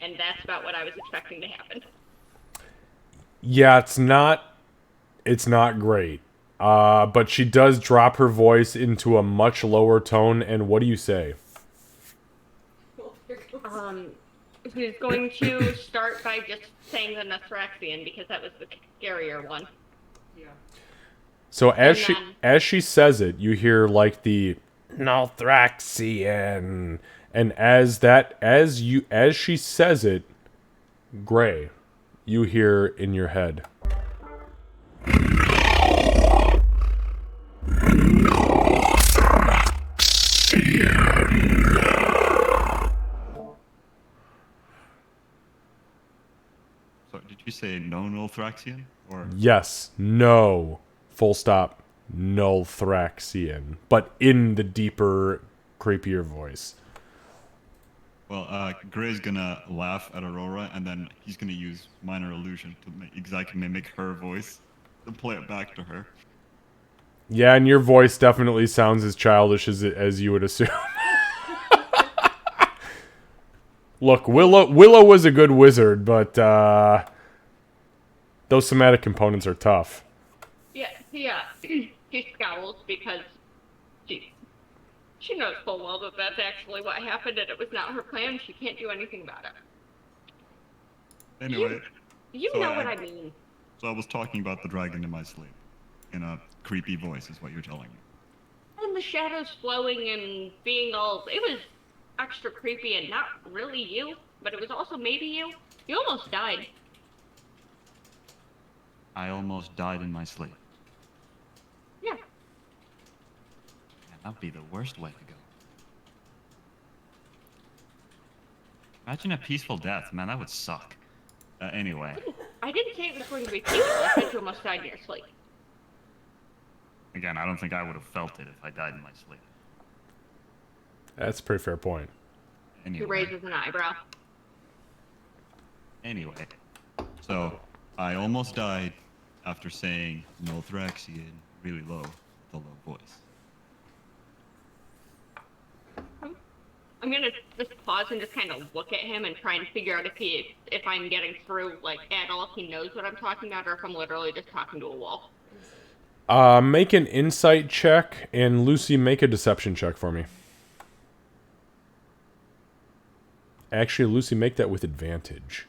And that's about what I was expecting to happen. Yeah, it's not great. But she does drop her voice into a much lower tone, and what do you say? who's going to start by just saying the Nathraxian because that was the scarier one. So And then- as she says it, you hear like the Nalthraxian, and as she says it, Gray, you hear in your head. So did you say no Nolthraxian? Or Yes, no, full stop, Nalthraxian, but in the deeper, creepier voice. well, Gray's gonna laugh at Aurora, and then he's gonna use minor illusion to exactly mimic her voice and play it back to her. Yeah, and your voice definitely sounds as childish as you would assume. Look, Willow was a good wizard, but those somatic components are tough. Yeah, she scowls because she knows full well that that's actually what happened and it was not her plan. She can't do anything about it. Anyway, You So know I- what I mean. so I was talking about the dragon in my sleep. In a creepy voice is what you're telling me. And the shadows flowing and being all... It was extra creepy and not really you, but it was also maybe you. You almost died. I almost died in my sleep. Yeah. Man, that'd be the worst way to go. Imagine a peaceful death, man, that would suck. Anyway, I didn't say it was going to be peaceful. I said you almost died in your sleep. again, I don't think I would have felt it if I died in my sleep. That's a pretty fair point. He Anyway, raises an eyebrow. anyway, so I almost died after saying Nolthraxian really low, with a low voice. I'm gonna just pause and just kind of look at him and try and figure out if I'm getting through, like, at all, if he knows what I'm talking about, or if I'm literally just talking to a wall. Make an insight check, and Lucy, make a deception check for me. Actually, Lucy, make that with advantage.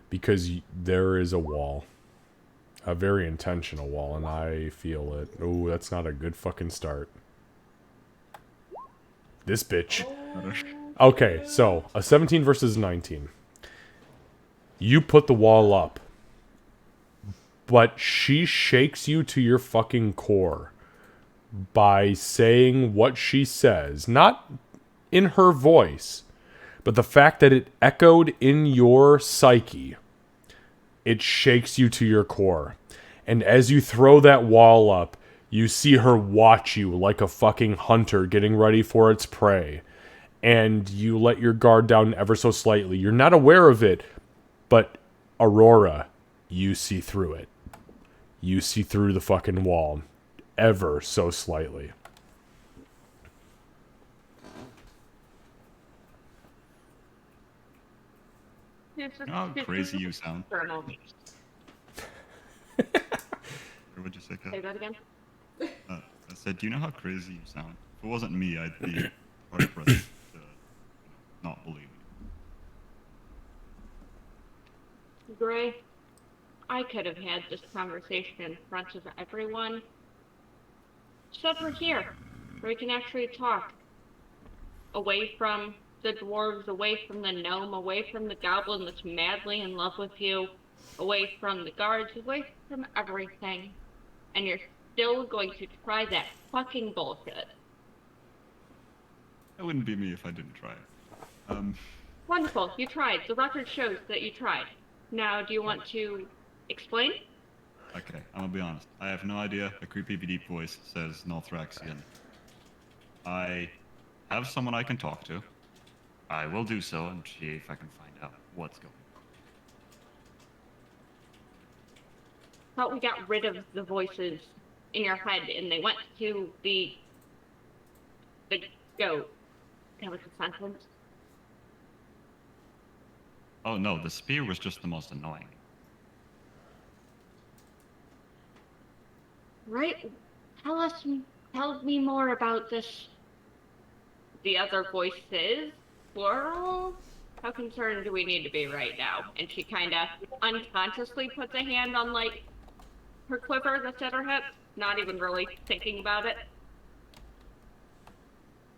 Because there is a wall. A very intentional wall, and I feel it. Oh, that's not a good fucking start. This bitch. Okay, so, a 17 versus 19. You put the wall up. But she shakes you to your fucking core by saying what she says. Not in her voice, but the fact that it echoed in your psyche. It shakes you to your core. And as you throw that wall up, you see her watch you like a fucking hunter getting ready for its prey. And you let your guard down ever so slightly. You're not aware of it, but Aurora, you see through it. You see through the fucking wall. Ever so slightly. You know how crazy you sound? For a moment. Or would you say, Say Kat? that again? I said, do you know how crazy you sound? If it wasn't me, I'd be hard pressed to not believe you. Gray, I could have had this conversation in front of everyone. Except we're here, where we can actually talk. Away from the dwarves, away from the gnome, away from the goblin that's madly in love with you, away from the guards, away from everything. And you're still going to try that fucking bullshit. That wouldn't be me if I didn't try it. Wonderful, you tried. The record shows that you tried. Now, do you want to explain? Okay, I'm gonna be honest. I have no idea. A creepy deep voice says Nolthraxian. I have someone I can talk to. I will do so and see if I can find out what's going on. Thought we got rid of the voices in your head and they went to the goat. That was a sentence. Oh no, the spear was just the most annoying. Right? Tell me more about this. The other voices, plural? how concerned do we need to be right now? And she kind of unconsciously puts a hand on, like, her quiver that's at her hip, not even really thinking about it.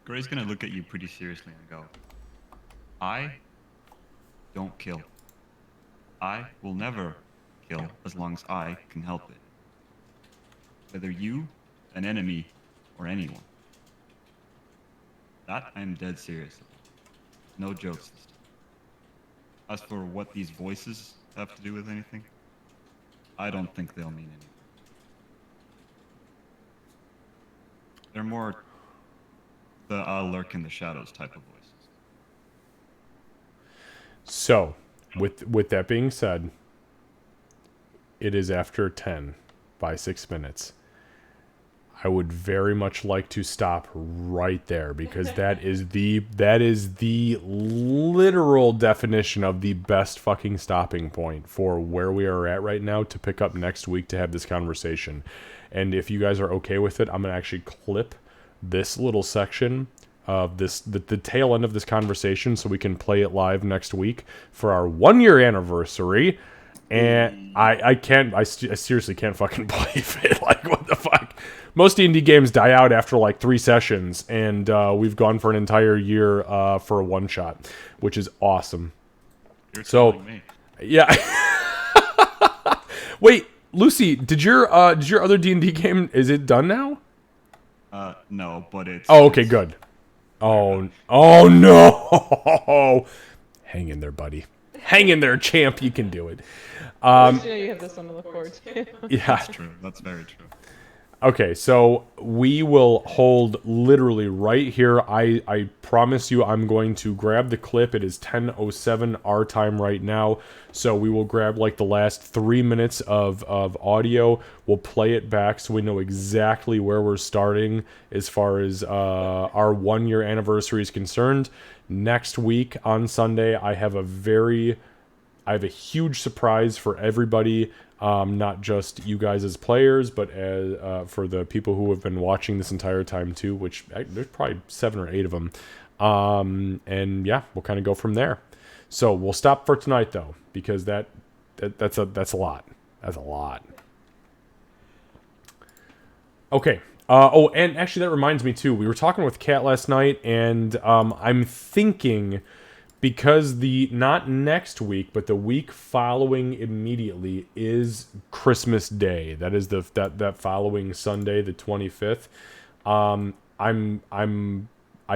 Gray's gonna look at you pretty seriously and go, I don't kill. I will never kill as long as I can help it. Whether you, an enemy, or anyone. That I'm dead serious about. No jokes. As for what these voices have to do with anything, I don't think they'll mean anything. They're more the I'll lurk in the shadows type of voices. So, with that being said, it is after 10 by 6 minutes. I would very much like to stop right there because that is the literal definition of the best fucking stopping point for where we are at right now to pick up next week to have this conversation. And if you guys are okay with it, I'm gonna actually clip this little section of this the tail end of this conversation so we can play it live next week for our 1 year anniversary. And I seriously can't fucking believe it. Like, what the fuck? Most D&D games die out after like 3 sessions, and we've gone for an entire year for a one shot, which is awesome. You're So, telling me. yeah. Wait, Lucy, did your other D&D game, is it done now? No, but it's... Oh, okay, good. Oh no! Hang in there, buddy. Hang in there, champ. You can do it. You know you have this one to look forward to. Yeah. That's true. That's very true. Okay, so we will hold literally right here. I promise you I'm going to grab the clip. It is 10:07 our time right now. So we will grab like the last 3 minutes of audio. We'll play it back so we know exactly where we're starting as far as our 1 year anniversary is concerned. Next week on Sunday, I have a huge surprise for everybody. Not just you guys as players, but as, for the people who have been watching this entire time too, which there's probably 7 or 8 of them. And yeah, we'll kind of go from there. So we'll stop for tonight though, because that's a lot. That's a lot. Okay. Oh, and actually that reminds me too. We were talking with Kat last night, and I'm thinking, because not next week, but the week following immediately is Christmas Day. That is that following Sunday, the 25th. I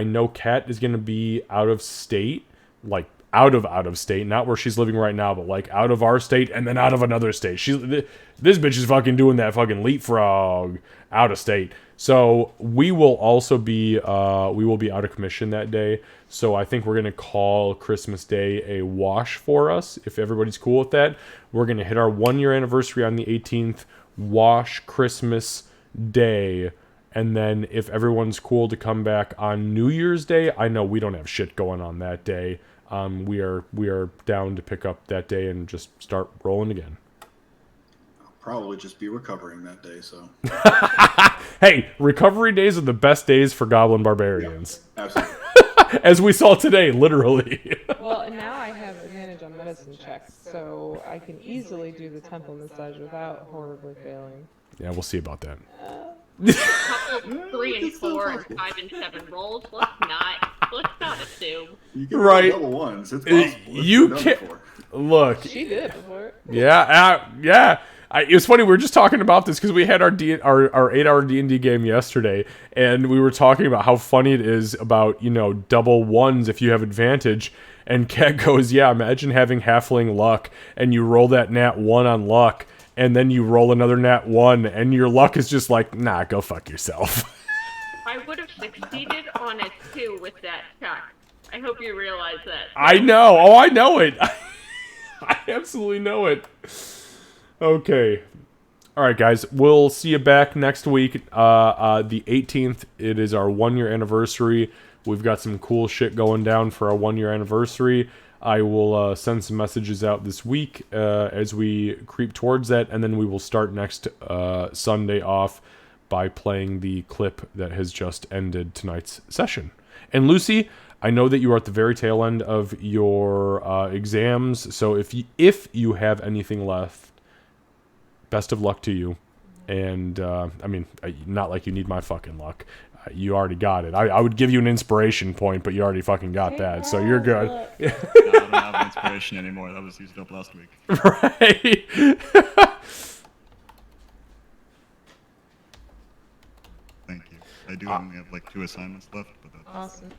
know Kat is going to be out of state, like out of state, not where she's living right now, but like out of our state and then out of another state. This bitch is fucking doing that fucking leapfrog out of state. So we will also be out of commission that day. So I think we're going to call Christmas Day a wash for us. If everybody's cool with that, we're going to hit our 1 year anniversary on the 18th, wash Christmas Day. And then if everyone's cool to come back on New Year's Day, I know we don't have shit going on that day. We are down to pick up that day and just start rolling again. I'll probably just be recovering that day, so. Hey, recovery days are the best days for Goblin Barbarians. Yeah, absolutely. As we saw today, literally. Well, and now I have advantage on medicine checks, so I can easily do the temple massage without horribly failing. Yeah, we'll see about that. Couple 3 and 4 and 5 and 7 rolls. Let's not assume. You can Right. roll double ones. It's possible. It's You been done can't- before. Look, She did before. yeah. It was funny. We were just talking about this because we had our 8-hour D&D game yesterday, and we were talking about how funny it is about double ones if you have advantage. And Kat goes, "Yeah, imagine having halfling luck, and you roll that nat 1 on luck, and then you roll another nat 1, and your luck is just like, nah, go fuck yourself." I would have succeeded on a 2 with that check. I hope you realize that. I know. Oh, I know it. I absolutely know it. Okay. All right, guys. We'll see you back next week. The 18th, it is our 1 year anniversary. We've got some cool shit going down for our 1 year anniversary. I will send some messages out this week as we creep towards that, and then we will start next Sunday off by playing the clip that has just ended tonight's session. And Lucy, I know that you are at the very tail end of your exams, so if you have anything left, best of luck to you. And I mean, not like you need my fucking luck. You already got it. I would give you an inspiration point, but you already fucking got that, so you're good. No, I don't have inspiration anymore. That was used up last week. Right. Thank you. I do only have like 2 assignments left, but that's Awesome.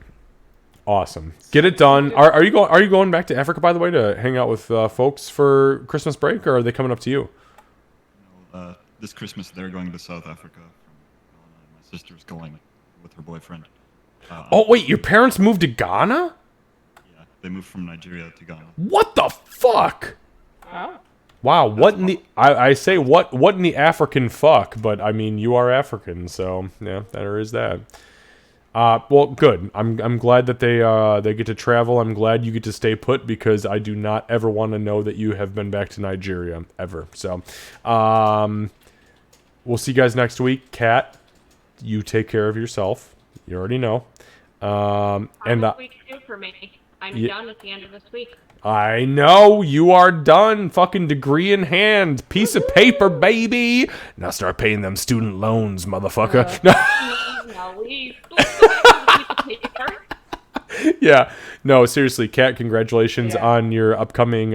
Awesome. Get it done. Are you going back to Africa, by the way, to hang out with folks for Christmas break, or are they coming up to you? this Christmas they're going to South Africa. My sister's going with her boyfriend. Oh wait, your parents moved to Ghana? Yeah, they moved from Nigeria to Ghana. What the fuck? Wow. Wow, what in the I say what in the African fuck, but I mean you are African, so yeah, there is that. Well, good. I'm glad that they get to travel. I'm glad you get to stay put because I do not ever want to know that you have been back to Nigeria ever. So, we'll see you guys next week. Kat, you take care of yourself. You already know. How much week do for me? I'm done at the end of this week. I know you are done. Fucking degree in hand, piece of paper, baby. Now start paying them student loans, motherfucker. Yeah, no, seriously, Kat, congratulations on your upcoming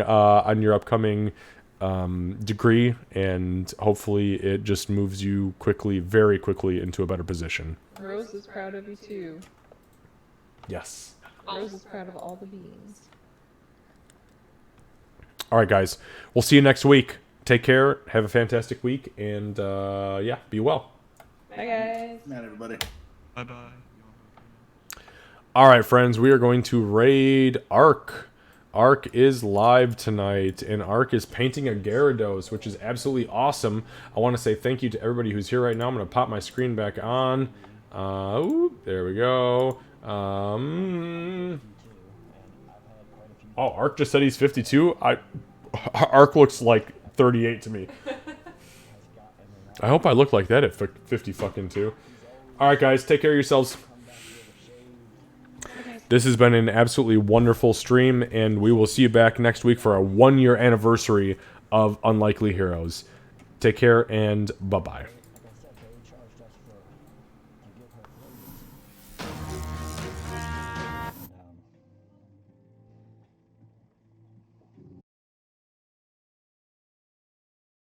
degree, and hopefully it just moves you quickly, very quickly, into a better position. Rose is proud of you too. Yes. Rose is proud of all the beans. All right, guys, we'll see you next week. Take care, have a fantastic week, and yeah, be well. Bye, guys. Good night, everybody. Bye-bye. All right, friends, we are going to raid Ark. Ark is live tonight, and Ark is painting a Gyarados, which is absolutely awesome. I want to say thank you to everybody who's here right now. I'm going to pop my screen back on. There we go. Oh, Ark just said he's 52. Ark looks like 38 to me. I hope I look like that at 50 fucking 2. All right, guys, take care of yourselves. This has been an absolutely wonderful stream, and we will see you back next week for our 1-year anniversary of Unlikely Heroes. Take care, and bye-bye.